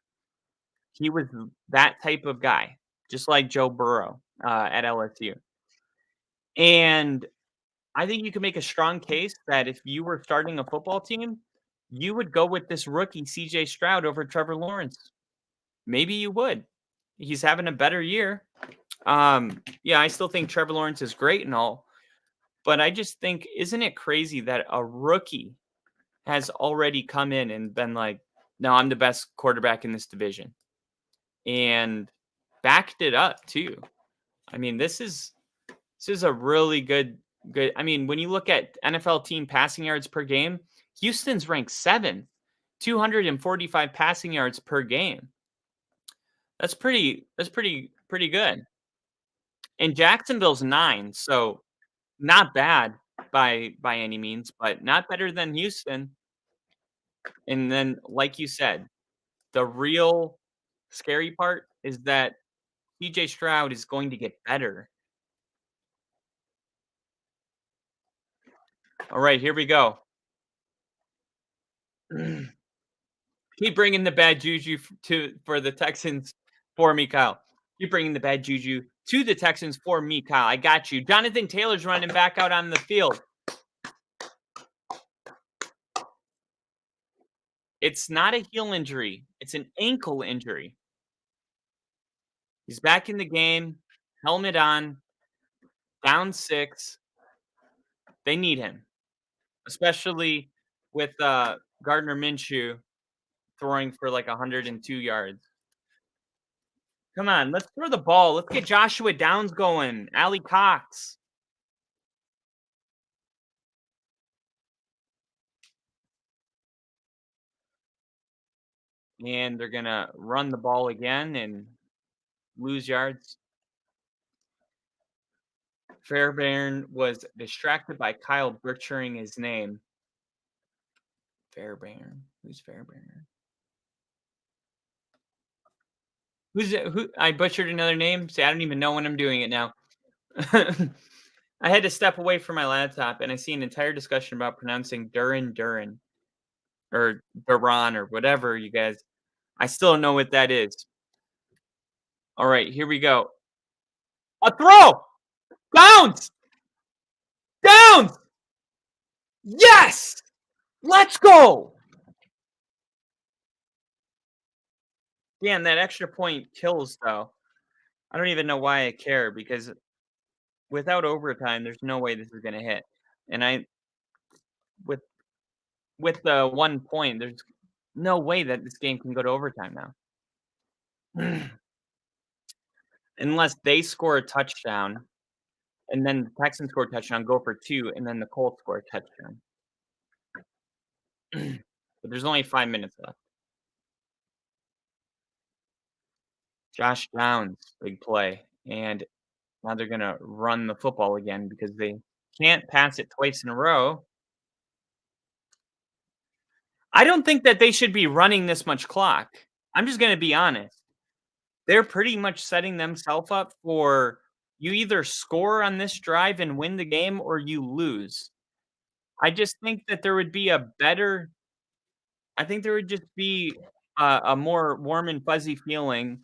He was that type of guy, just like Joe Burrow at LSU. And I think you can make a strong case that if you were starting a football team, you would go with this rookie CJ Stroud over Trevor Lawrence. Maybe you would. He's having a better year. Yeah, I still think Trevor Lawrence is great and all, but I just think, isn't it crazy that a rookie has already come in and been like, no, I'm the best quarterback in this division, and backed it up too. I mean, this is a really good. I mean, when you look at NFL team passing yards per game, Houston's ranked 7th, 245 passing yards per game. That's pretty good. And Jacksonville's 9, so not bad by any means, but not better than Houston. And then, like you said, the real scary part is that CJ Stroud is going to get better. All right, here we go. Keep bringing the bad juju for the Texans for me, Kyle. Keep bringing the bad juju to the Texans for me, Kyle. I got you. Jonathan Taylor's running back out on the field. It's not a heel injury. It's an ankle injury. He's back in the game, helmet on, down 6. They need him, especially with Gardner Minshew throwing for like 102 yards. Come on, let's throw the ball. Let's get Joshua Downs going. Ali Cox. And they're going to run the ball again and lose yards. Fairbairn was distracted by Kyle butchering his name. Fairbairn. Who's Fairbairn? Who? I butchered another name. See, I don't even know when I'm doing it now. I had to step away from my laptop and I see an entire discussion about pronouncing Duran or Duran or whatever you guys. I still don't know what that is. All right, here we go. A throw! Downs! Downs! Yes! Let's go! Damn, that extra point kills, though. I don't even know why I care because without overtime, there's no way this is gonna hit. And with with the 1 point, there's no way that this game can go to overtime now. Unless they score a touchdown, and then the Texans score a touchdown, go for 2, and then the Colts score a touchdown. But there's only 5 minutes left. Josh Downs, big play, and now they're gonna run the football again because they can't pass it twice in a row. I don't think that they should be running this much clock. I'm just gonna be honest. They're pretty much setting themselves up for you either score on this drive and win the game or you lose. I just think that there would be a better I think there would just be a more warm and fuzzy feeling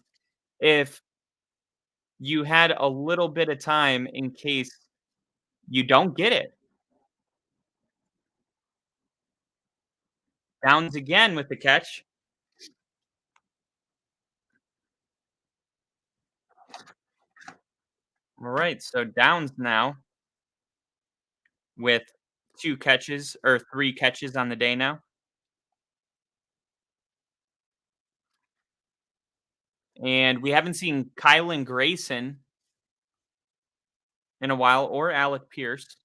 if you had a little bit of time in case you don't get it. Downs again with the catch. All right, so Downs now with 2 catches or 3 catches on the day now. And we haven't seen Kylan Grayson in a while or Alec Pierce.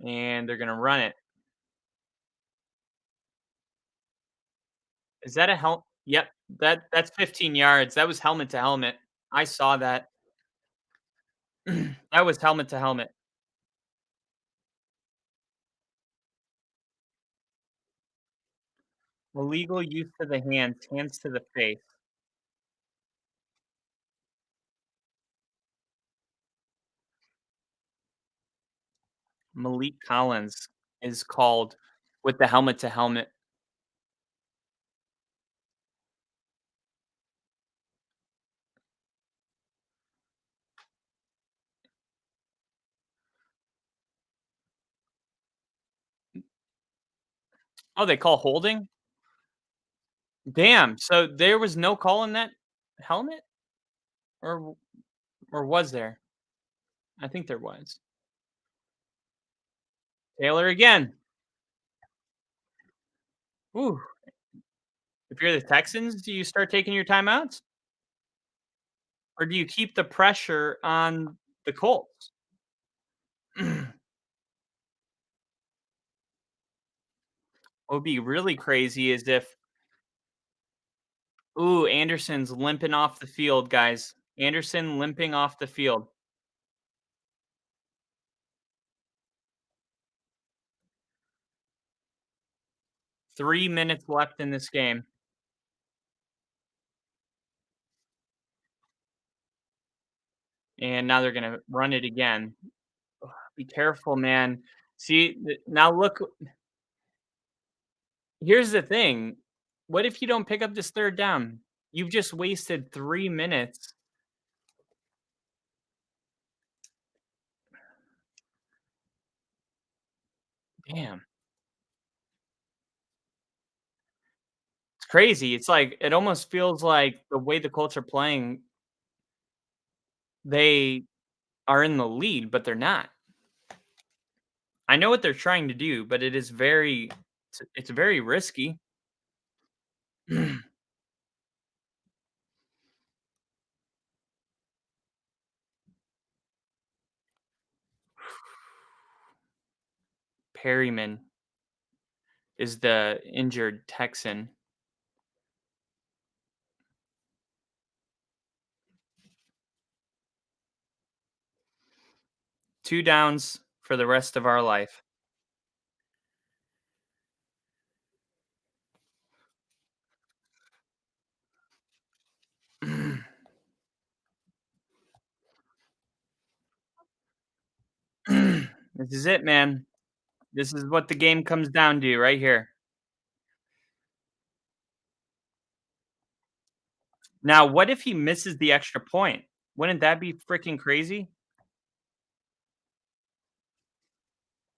And they're gonna run it. Is that a help? Yep, that's 15 yards. That was helmet to helmet. I saw that. That was helmet to helmet. Illegal use to the hands, hands to the face. Malik Collins is called with the helmet to helmet. Oh, they call holding? Damn, so there was no call in that helmet? Or or was there? I think there was. Taylor again. Ooh, if you're the Texans, do you start taking your timeouts? Or do you keep the pressure on the Colts? What would be really crazy is if ooh, Anderson's limping off the field, guys. Anderson limping off the field. 3 minutes left in this game, and now they're gonna run it again. Ugh, be careful, man. See, now look. Here's the thing. What if you don't pick up this 3rd down? You've just wasted 3 minutes. Damn, it's crazy. It's like it almost feels like the way the Colts are playing, they are in the lead, but they're not. I know what they're trying to do, but it is it's very risky. Perryman is the injured Texan. 2 downs for the rest of our life. This is it, man. This is what the game comes down to right here. Now, what if he misses the extra point? Wouldn't that be freaking crazy?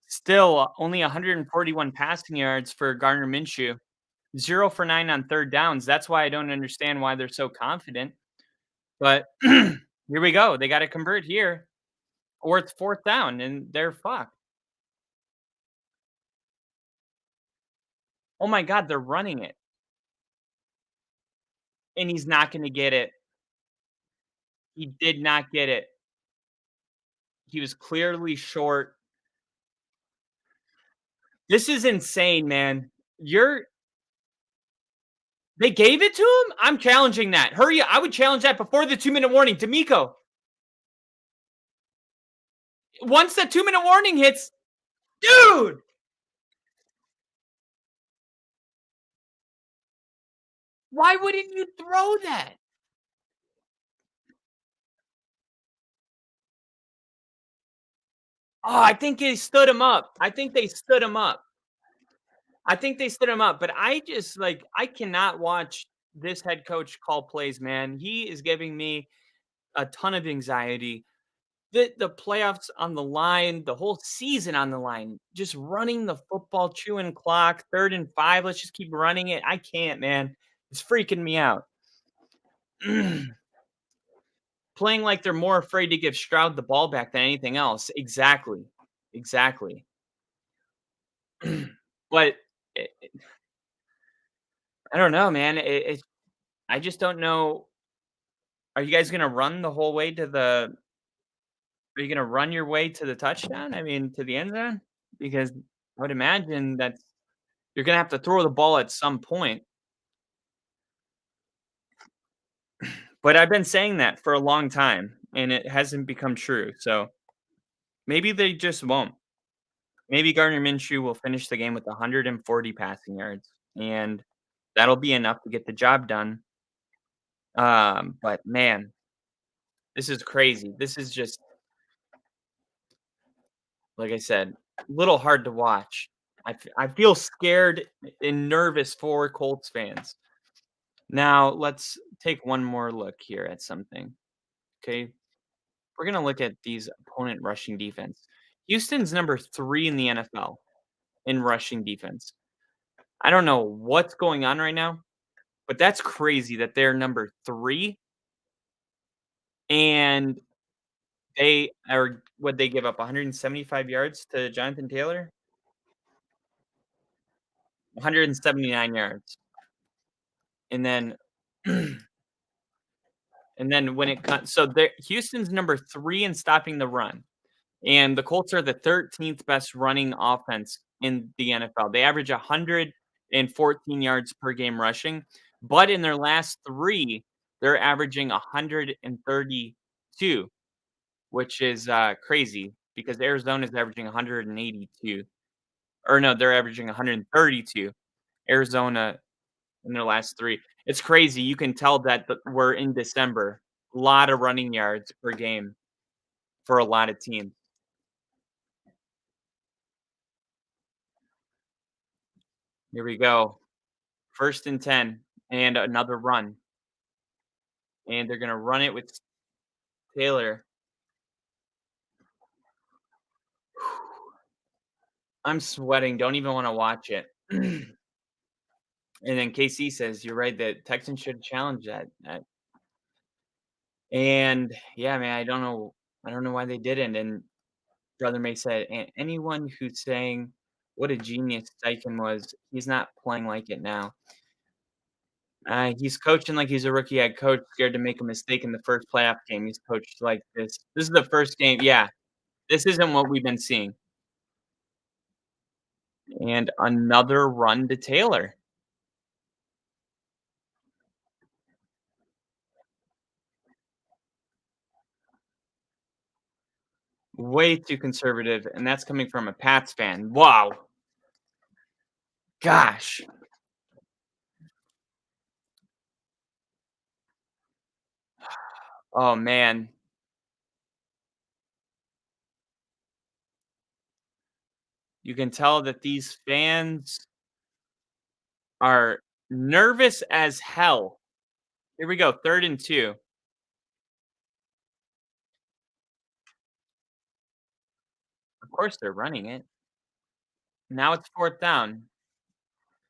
Still, only 141 passing yards for Gardner Minshew. 0 for 9 on 3rd downs. That's why I don't understand why they're so confident. But here we go. They got to convert here, or it's 4th down, and they're fucked. Oh my god, they're running it, and he's not gonna get it. He did not get it. He was clearly short. This is insane, man. They gave it to him? I'm challenging that. Hurry up. I would challenge that before the 2-minute warning. D'Amico. Once the 2-minute warning hits, dude, why wouldn't you throw that? Oh, I think they stood him up. I think they stood him up. I think they stood him up, but I just I cannot watch this head coach call plays, man. He is giving me a ton of anxiety. The playoffs on the line, the whole season on the line, just running the football, chewing clock, 3rd and 5, let's just keep running it. I can't, man. It's freaking me out. Playing like they're more afraid to give Stroud the ball back than anything else. Exactly. Exactly. But it I don't know, man. I just don't know. Are you guys gonna run the whole way to the Are you gonna run your way to the touchdown? I mean, to the end zone? Because I would imagine that you're gonna have to throw the ball at some point. But I've been saying that for a long time, and it hasn't become true. So maybe they just won't. Maybe Gardner Minshew will finish the game with 140 passing yards, and that'll be enough to get the job done. But man, this is crazy. This is just like I said, a little hard to watch. I feel scared and nervous for Colts fans. Now, let's take one more look here at something. Okay. We're going to look at these opponent rushing defense. Houston's number 3 in the NFL in rushing defense. I don't know what's going on right now, but that's crazy that they're number 3 and they are what they give up 175 yards to Jonathan Taylor, 179 yards. And then and then when it comes, so Houston's number 3 in stopping the run, and the Colts are the 13th best running offense in the NFL. They average 114 yards per game rushing, but in their last 3, they're averaging 132, which is crazy because Arizona's averaging 182. Or no, they're averaging 132. Arizona in their last 3. It's crazy. You can tell that we're in December. A lot of running yards per game for a lot of teams. Here we go. 1st and 10 and another run. And they're going to run it with Taylor. I'm sweating. Don't even want to watch it. And then KC says, "You're right. The Texans should challenge that." And yeah, man, I don't know. I don't know why they didn't. And Brother May said, Anyone who's saying what a genius Steichen was, he's not playing like it now. He's coaching like he's a rookie head coach, scared to make a mistake in the first playoff game. He's coached like this. This is the first game. Yeah, this isn't what we've been seeing." And another run to Taylor. Way too conservative, and that's coming from a Pats fan. Wow. Gosh. Oh, man. You can tell that these fans are nervous as hell. Here we go, 3rd and 2. Of course, they're running it. Now it's 4th down.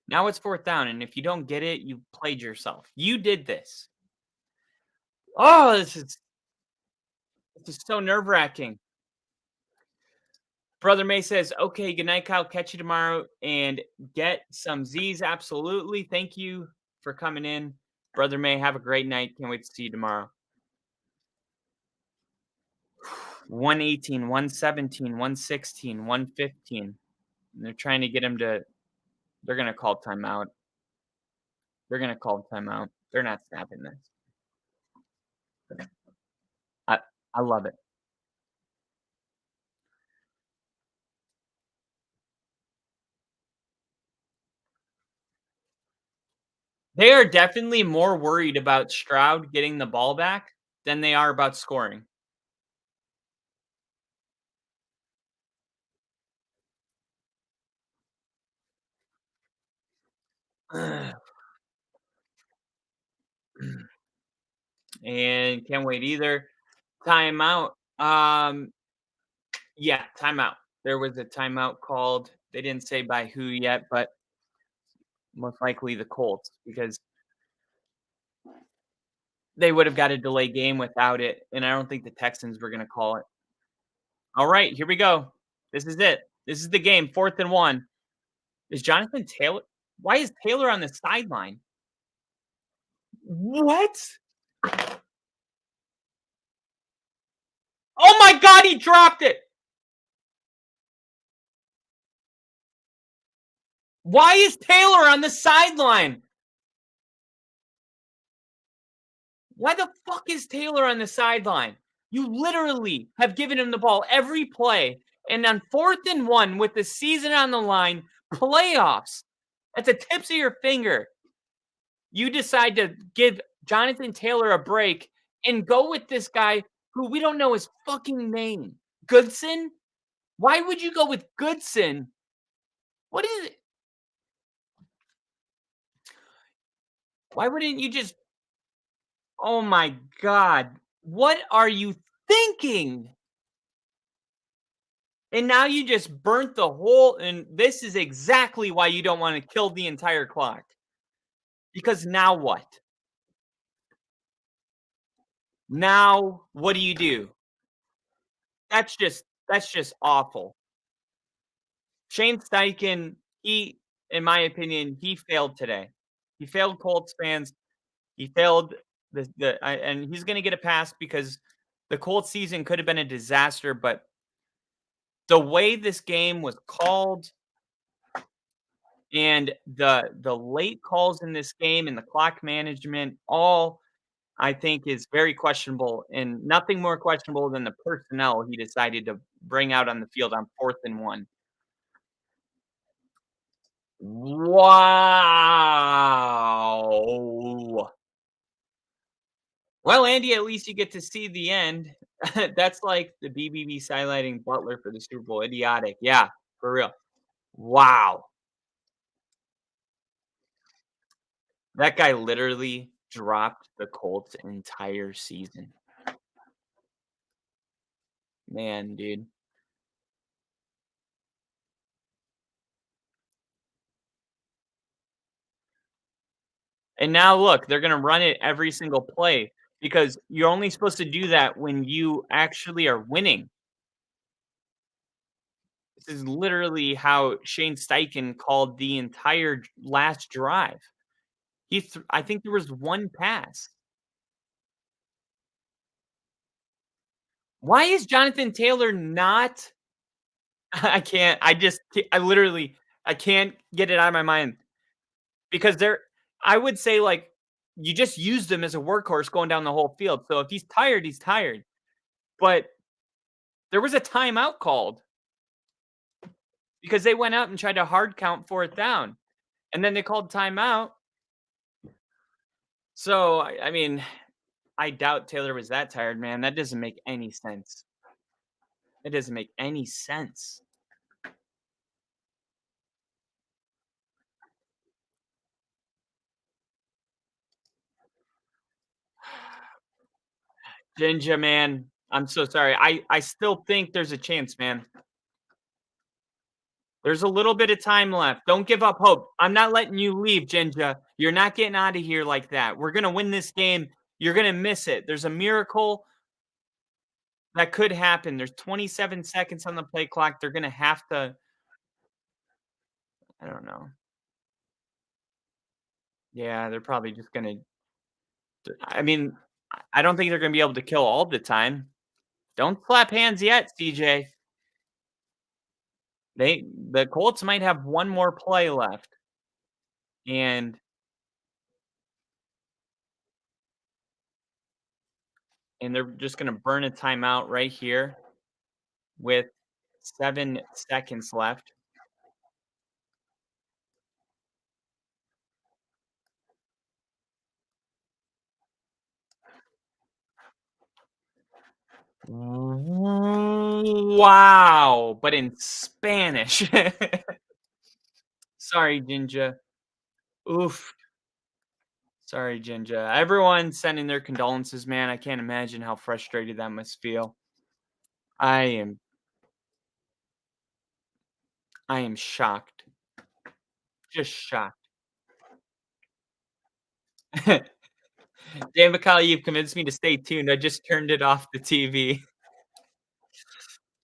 Now it's 4th down, and if you don't get it, you played yourself. You did this. Oh, this is so nerve-wracking. Brother May says, "Okay, good night, Kyle. Catch you tomorrow and get some Z's." Absolutely. Thank you for coming in. Brother May, have a great night. Can't wait to see you tomorrow. 118, 117, 116, 115. They're trying to get him to, they're going to call timeout. They're going to call timeout. They're not snapping this. I, I love it. They are definitely more worried about Stroud getting the ball back than they are about scoring. And can't wait either. Timeout. Yeah, timeout. There was a timeout called. They didn't say by who yet, but most likely the Colts because they would have got a delay game without it, and I don't think the Texans were going to call it. All right, here we go. This is it. This is the game. 4th and 1. Is Jonathan Taylor? Why is Taylor on the sideline? What? Oh my God, he dropped it. Why is Taylor on the sideline? Why the fuck is Taylor on the sideline? You literally have given him the ball every play. And on 4th and 1 with the season on the line, playoffs at the tips of your finger, you decide to give Jonathan Taylor a break and go with this guy who we don't know his fucking name. Goodson? Why would you go with Goodson? What is it? Why wouldn't you just Oh my God. What are you thinking? And now you just burnt the whole and this is exactly why you don't want to kill the entire clock. Because now what? Now what do you do? That's just awful. Shane Steichen, he in my opinion, he failed today. He failed Colts fans. He failed and he's going to get a pass because the Colts season could have been a disaster, but the way this game was called and the late calls in this game and the clock management all I think is very questionable and nothing more questionable than the personnel he decided to bring out on the field on 4th and 1. Wow. Well, Andy, at least you get to see the end. That's like the BBB highlighting Butler for the Super Bowl. Idiotic. Yeah, for real. Wow. That guy literally dropped the Colts entire season. Man, dude. And now look, they're gonna run it every single play because you're only supposed to do that when you actually are winning. This is literally how Shane Steichen called the entire last drive. I think there was one pass. Why is Jonathan Taylor not I can't. I literally I can't get it out of my mind because I would say like you just used him as a workhorse going down the whole field. So if he's tired, he's tired. But there was a timeout called because they went out and tried to hard count 4th down. And then they called timeout. So I mean, I doubt Taylor was that tired, man. That doesn't make any sense. It doesn't make any sense. Jinja, man. I'm so sorry. I still think there's a chance, man. There's a little bit of time left. Don't give up hope. I'm not letting you leave, Jinja. You're not getting out of here like that. We're going to win this game. You're going to miss it. There's a miracle that could happen. There's 27 seconds on the play clock. They're going to have to I don't know. Yeah, they're probably just going to I mean, I don't think they're going to be able to kill all the time. Don't clap hands yet, CJ. The Colts might have one more play left. And they're just going to burn a timeout right here with 7 seconds left. Wow, but in Spanish. Sorry, Ninja. Oof. Sorry, Jinja. Everyone sending their condolences, man. I can't imagine how frustrated that must feel. I am I am shocked. Just shocked. Dan McCauley, you've convinced me to stay tuned. I just turned it off the TV.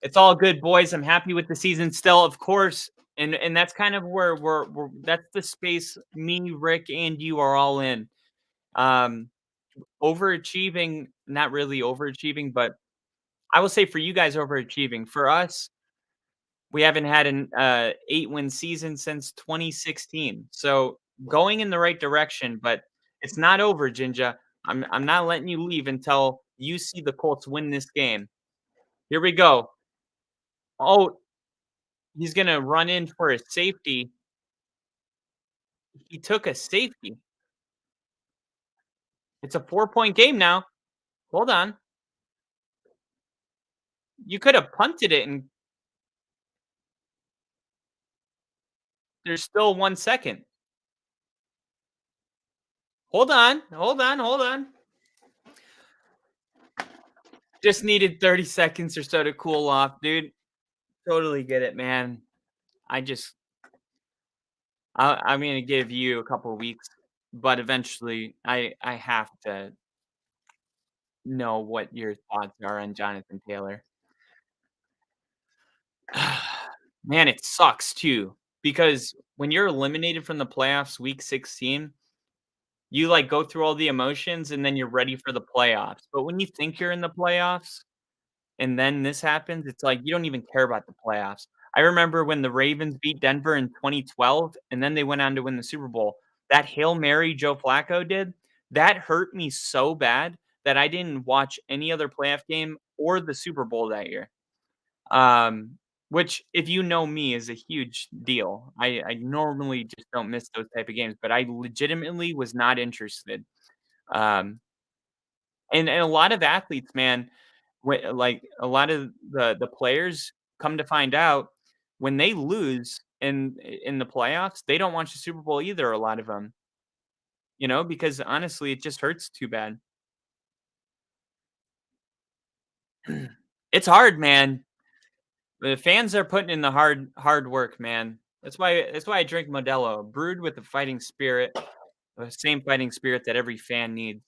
It's all good, boys. I'm happy with the season still, of course. And that's kind of where we're that's the space me, Rick, and you are all in. Um Overachieving, not really overachieving, but I will say for you guys overachieving. For us, we haven't had an 8-win season since 2016. So going in the right direction, but it's not over, Jinja. I'm not letting you leave until you see the Colts win this game. Here we go. Oh, he's gonna run in for a safety. He took a safety. It's a 4-point game now. Hold on. You could have punted it and there's still 1 second. Hold on. Hold on. Hold on. Just needed 30 seconds or so to cool off, dude. Totally get it, man. I just I'm gonna give you a couple of weeks, but eventually I have to know what your thoughts are on Jonathan Taylor. Man, it sucks too because when you're eliminated from the playoffs week 16, you like go through all the emotions and then you're ready for the playoffs. But when you think you're in the playoffs and then this happens, it's like you don't even care about the playoffs. I remember when the Ravens beat Denver in 2012 and then they went on to win the Super Bowl. That Hail Mary Joe Flacco did, that hurt me so bad that I didn't watch any other playoff game or the Super Bowl that year. Which if you know me is a huge deal. I normally just don't miss those type of games, but I legitimately was not interested. Um, and a lot of athletes, man, like a lot of the players come to find out when they lose in the playoffs, they don't watch the Super Bowl either. A lot of them, because honestly, it just hurts too bad. It's hard, man. The fans are putting in the hard work, man. That's why I drink Modelo, brewed with the fighting spirit, the same fighting spirit that every fan needs.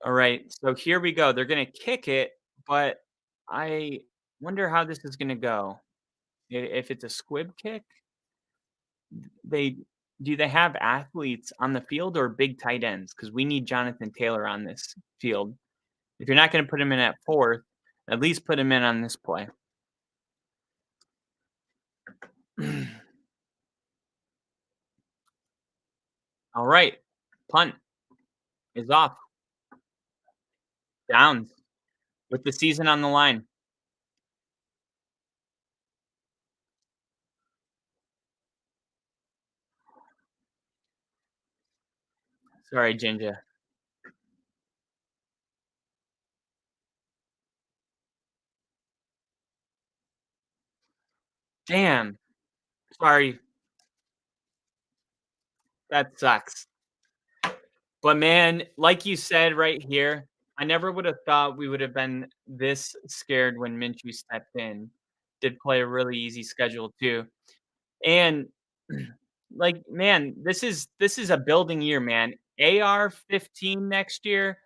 All right, so here we go. They're gonna kick it, but I wonder how this is gonna go. If it's a squib kick, they do they have athletes on the field or big tight ends? Because we need Jonathan Taylor on this field. If you're not gonna put him in at fourth, at least put him in on this play. All right, punt is off. Downs with the season on the line. Sorry, Ginger. Damn. Sorry. That sucks. But man, like you said right here, I never would have thought we would have been this scared when Minshew stepped in. Did play a really easy schedule too. And like, man, this is a building year, man. AR 15 next year.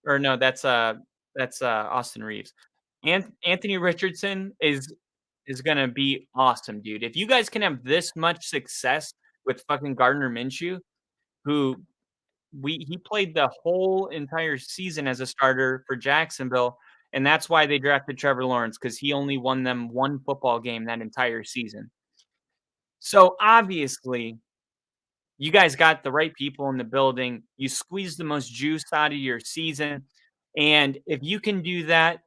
Or no, that's Austin Reeves. Anthony Richardson is gonna be awesome, dude. If you guys can have this much success with fucking Gardner Minshew, who he played the whole entire season as a starter for Jacksonville, and that's why they drafted Trevor Lawrence because he only won them one football game that entire season. So obviously, you guys got the right people in the building. You squeezed the most juice out of your season. And if you can do that,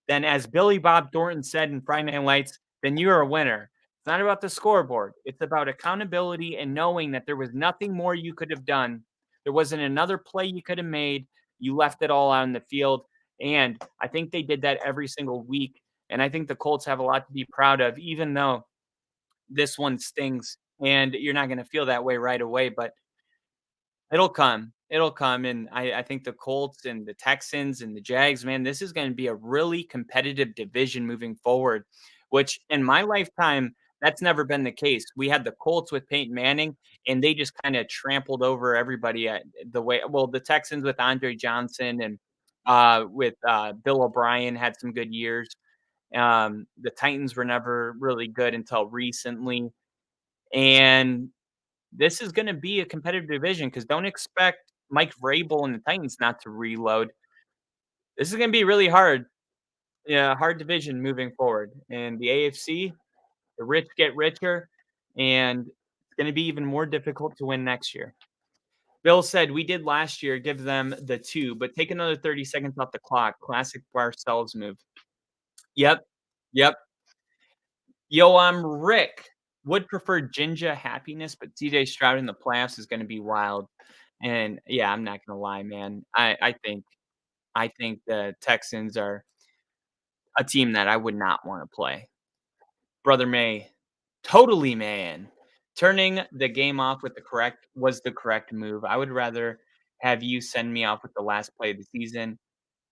then as Billy Bob Thornton said in Friday Night Lights, then you're a winner. It's not about the scoreboard. It's about accountability and knowing that there was nothing more you could have done. There wasn't another play you could have made. You left it all out in the field. And I think they did that every single week. And I think the Colts have a lot to be proud of, even though this one stings and you're not going to feel that way right away. But It'll come. It'll come, and I think the Colts and the Texans and the Jags, man, this is gonna be a really competitive division moving forward, which in my lifetime, that's never been the case. We had the Colts with Peyton Manning, and they just kinda trampled over everybody at the way well, the Texans with Andre Johnson and, Bill O'Brien had some good years. The Titans were never really good until recently, and this is gonna be a competitive division because 'cause don't expect Mike Vrabel and the Titans not to reload. This is gonna be really hard. Yeah, hard division moving forward. And the AFC, the rich get richer, and it's gonna be even more difficult to win next year. Bill said, "We did last year, give them the 2, but take another 30 seconds off the clock. Classic Parcells move." Yep. Yep. Yo, I'm Rick. Would prefer Ginger happiness, but CJ Stroud in the playoffs is gonna be wild. And yeah, I'm not gonna lie, man. I think the Texans are a team that I would not wanna play. Brother May, totally, man. Turning the game off with the correct move. I would rather have you send me off with the last play of the season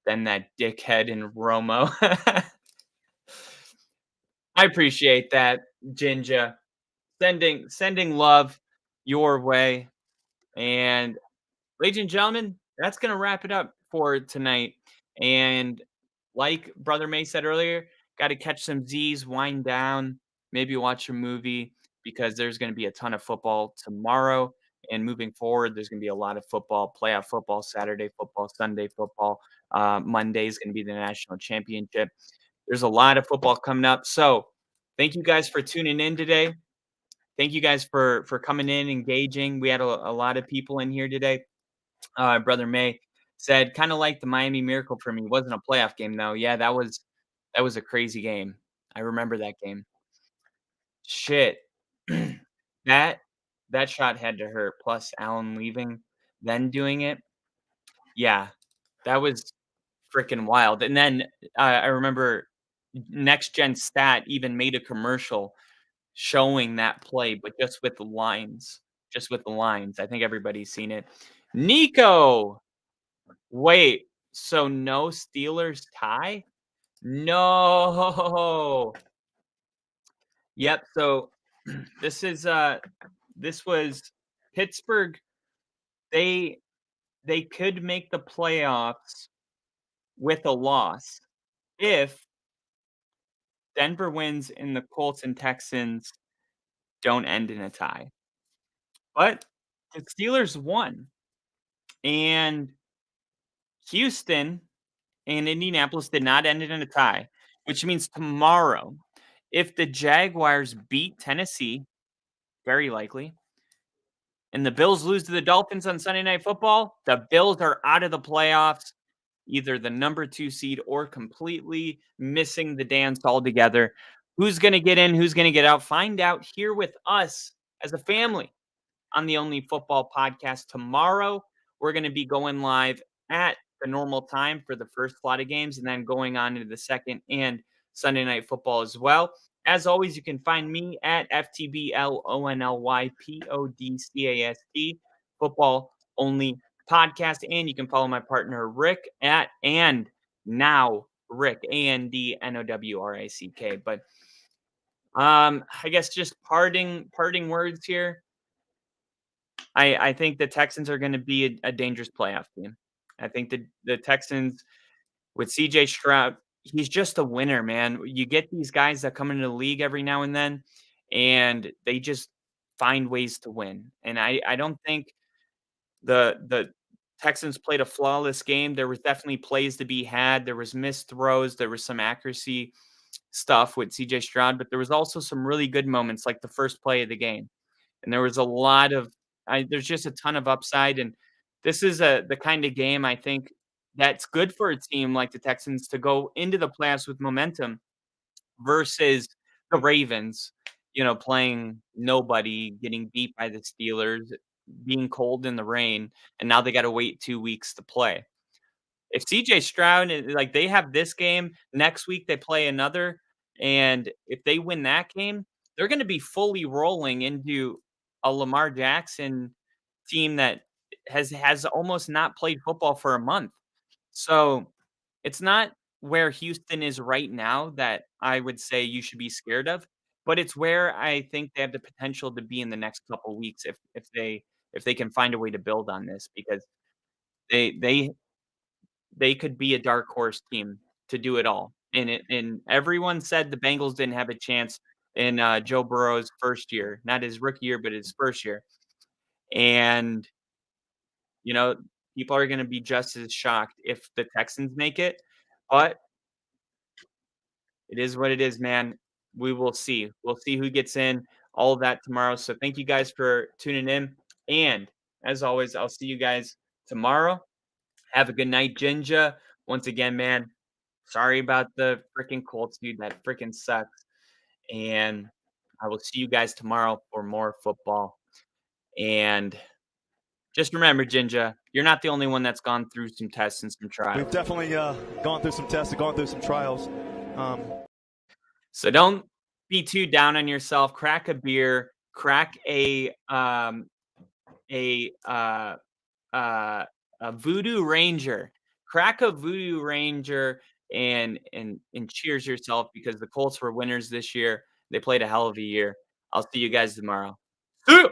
than that dickhead in Romo. I appreciate that, Jinja. Sending love your way. And ladies and gentlemen, that's going to wrap it up for tonight. And like Brother May said earlier, got to catch some Z's, wind down, maybe watch a movie because there's going to be a ton of football tomorrow. And moving forward, there's going to be a lot of football, playoff football, Saturday football, Sunday football. Monday is going to be the national championship. There's a lot of football coming up. So thank you guys for tuning in today. Thank you guys for coming in, engaging. We had a lot of people in here today. Brother May said, "Kind of like the Miami Miracle for me. Wasn't a playoff game though. Yeah, that was a crazy game. I remember that game. Shit, that that shot had to hurt. Plus Allen leaving, then doing it. Yeah, that was freaking wild. And then I remember Next Gen Stat even made a commercial showing that play, but just with the lines. Just with the lines. I think everybody's seen it. Nico, wait, so no Steelers tie? No. Yep, so this is this was Pittsburgh. They they could make the playoffs with a loss if Denver wins and the Colts and Texans don't end in a tie. But the Steelers won. And Houston and Indianapolis did not end it in a tie, which means tomorrow, if the Jaguars beat Tennessee, very likely, and the Bills lose to the Dolphins on Sunday Night Football, the Bills are out of the playoffs, either the number 2 seed or completely missing the dance altogether. Who's going to get in? Who's going to get out? Find out here with us as a family on the Only Football podcast tomorrow. We're going to be going live at the normal time for the first slot of games and then going on into the second and Sunday Night Football as well. As always, you can find me at FTBLONLYPODCAST, Football Only Podcast. And you can follow my partner Rick at and now Rick, ANDNOWRICK. But I guess just parting words here. I think the Texans are gonna be a dangerous playoff team. I think the Texans with CJ Stroud, he's just a winner, man. You get these guys that come into the league every now and then, and they just find ways to win. And I don't think the Texans played a flawless game. There was definitely plays to be had. There was missed throws. There was some accuracy stuff with CJ Stroud, but there was also some really good moments, like the first play of the game. And there was a lot of there's just a ton of upside, and this is the kind of game I think that's good for a team like the Texans to go into the playoffs with momentum versus the Ravens, playing nobody, getting beat by the Steelers, being cold in the rain, and now they gotta wait 2 weeks to play. If CJ Stroud like, they have this game, next week they play another, and if they win that game, they're gonna be fully rolling into a Lamar Jackson team that has almost not played football for a month. So it's not where Houston is right now that I would say you should be scared of, but it's where I think they have the potential to be in the next couple weeks if they can find a way to build on this because they they they could be a dark horse team to do it all. And everyone said the Bengals didn't have a chance in Joe Burrow's first year, not his rookie year, but his first year. And you know, people are going to be just as shocked if the Texans make it, but it is what it is, man. We will see. We'll see who gets in, all of that tomorrow. So thank you guys for tuning in. And as always, I'll see you guys tomorrow. Have a good night, Jinja. Once again, man, sorry about the freaking Colts, dude. That freaking sucks. And I will see you guys tomorrow for more football. And just remember, Jinja, you're not the only one that's gone through some tests and some trials. We've definitely gone through some tests and gone through some trials. So don't be too down on yourself. Crack a beer, crack a uh, a Voodoo Ranger, crack a Voodoo Ranger, and cheers yourself because the Colts were winners this year. They played a hell of a year. I'll see you guys tomorrow. See ya!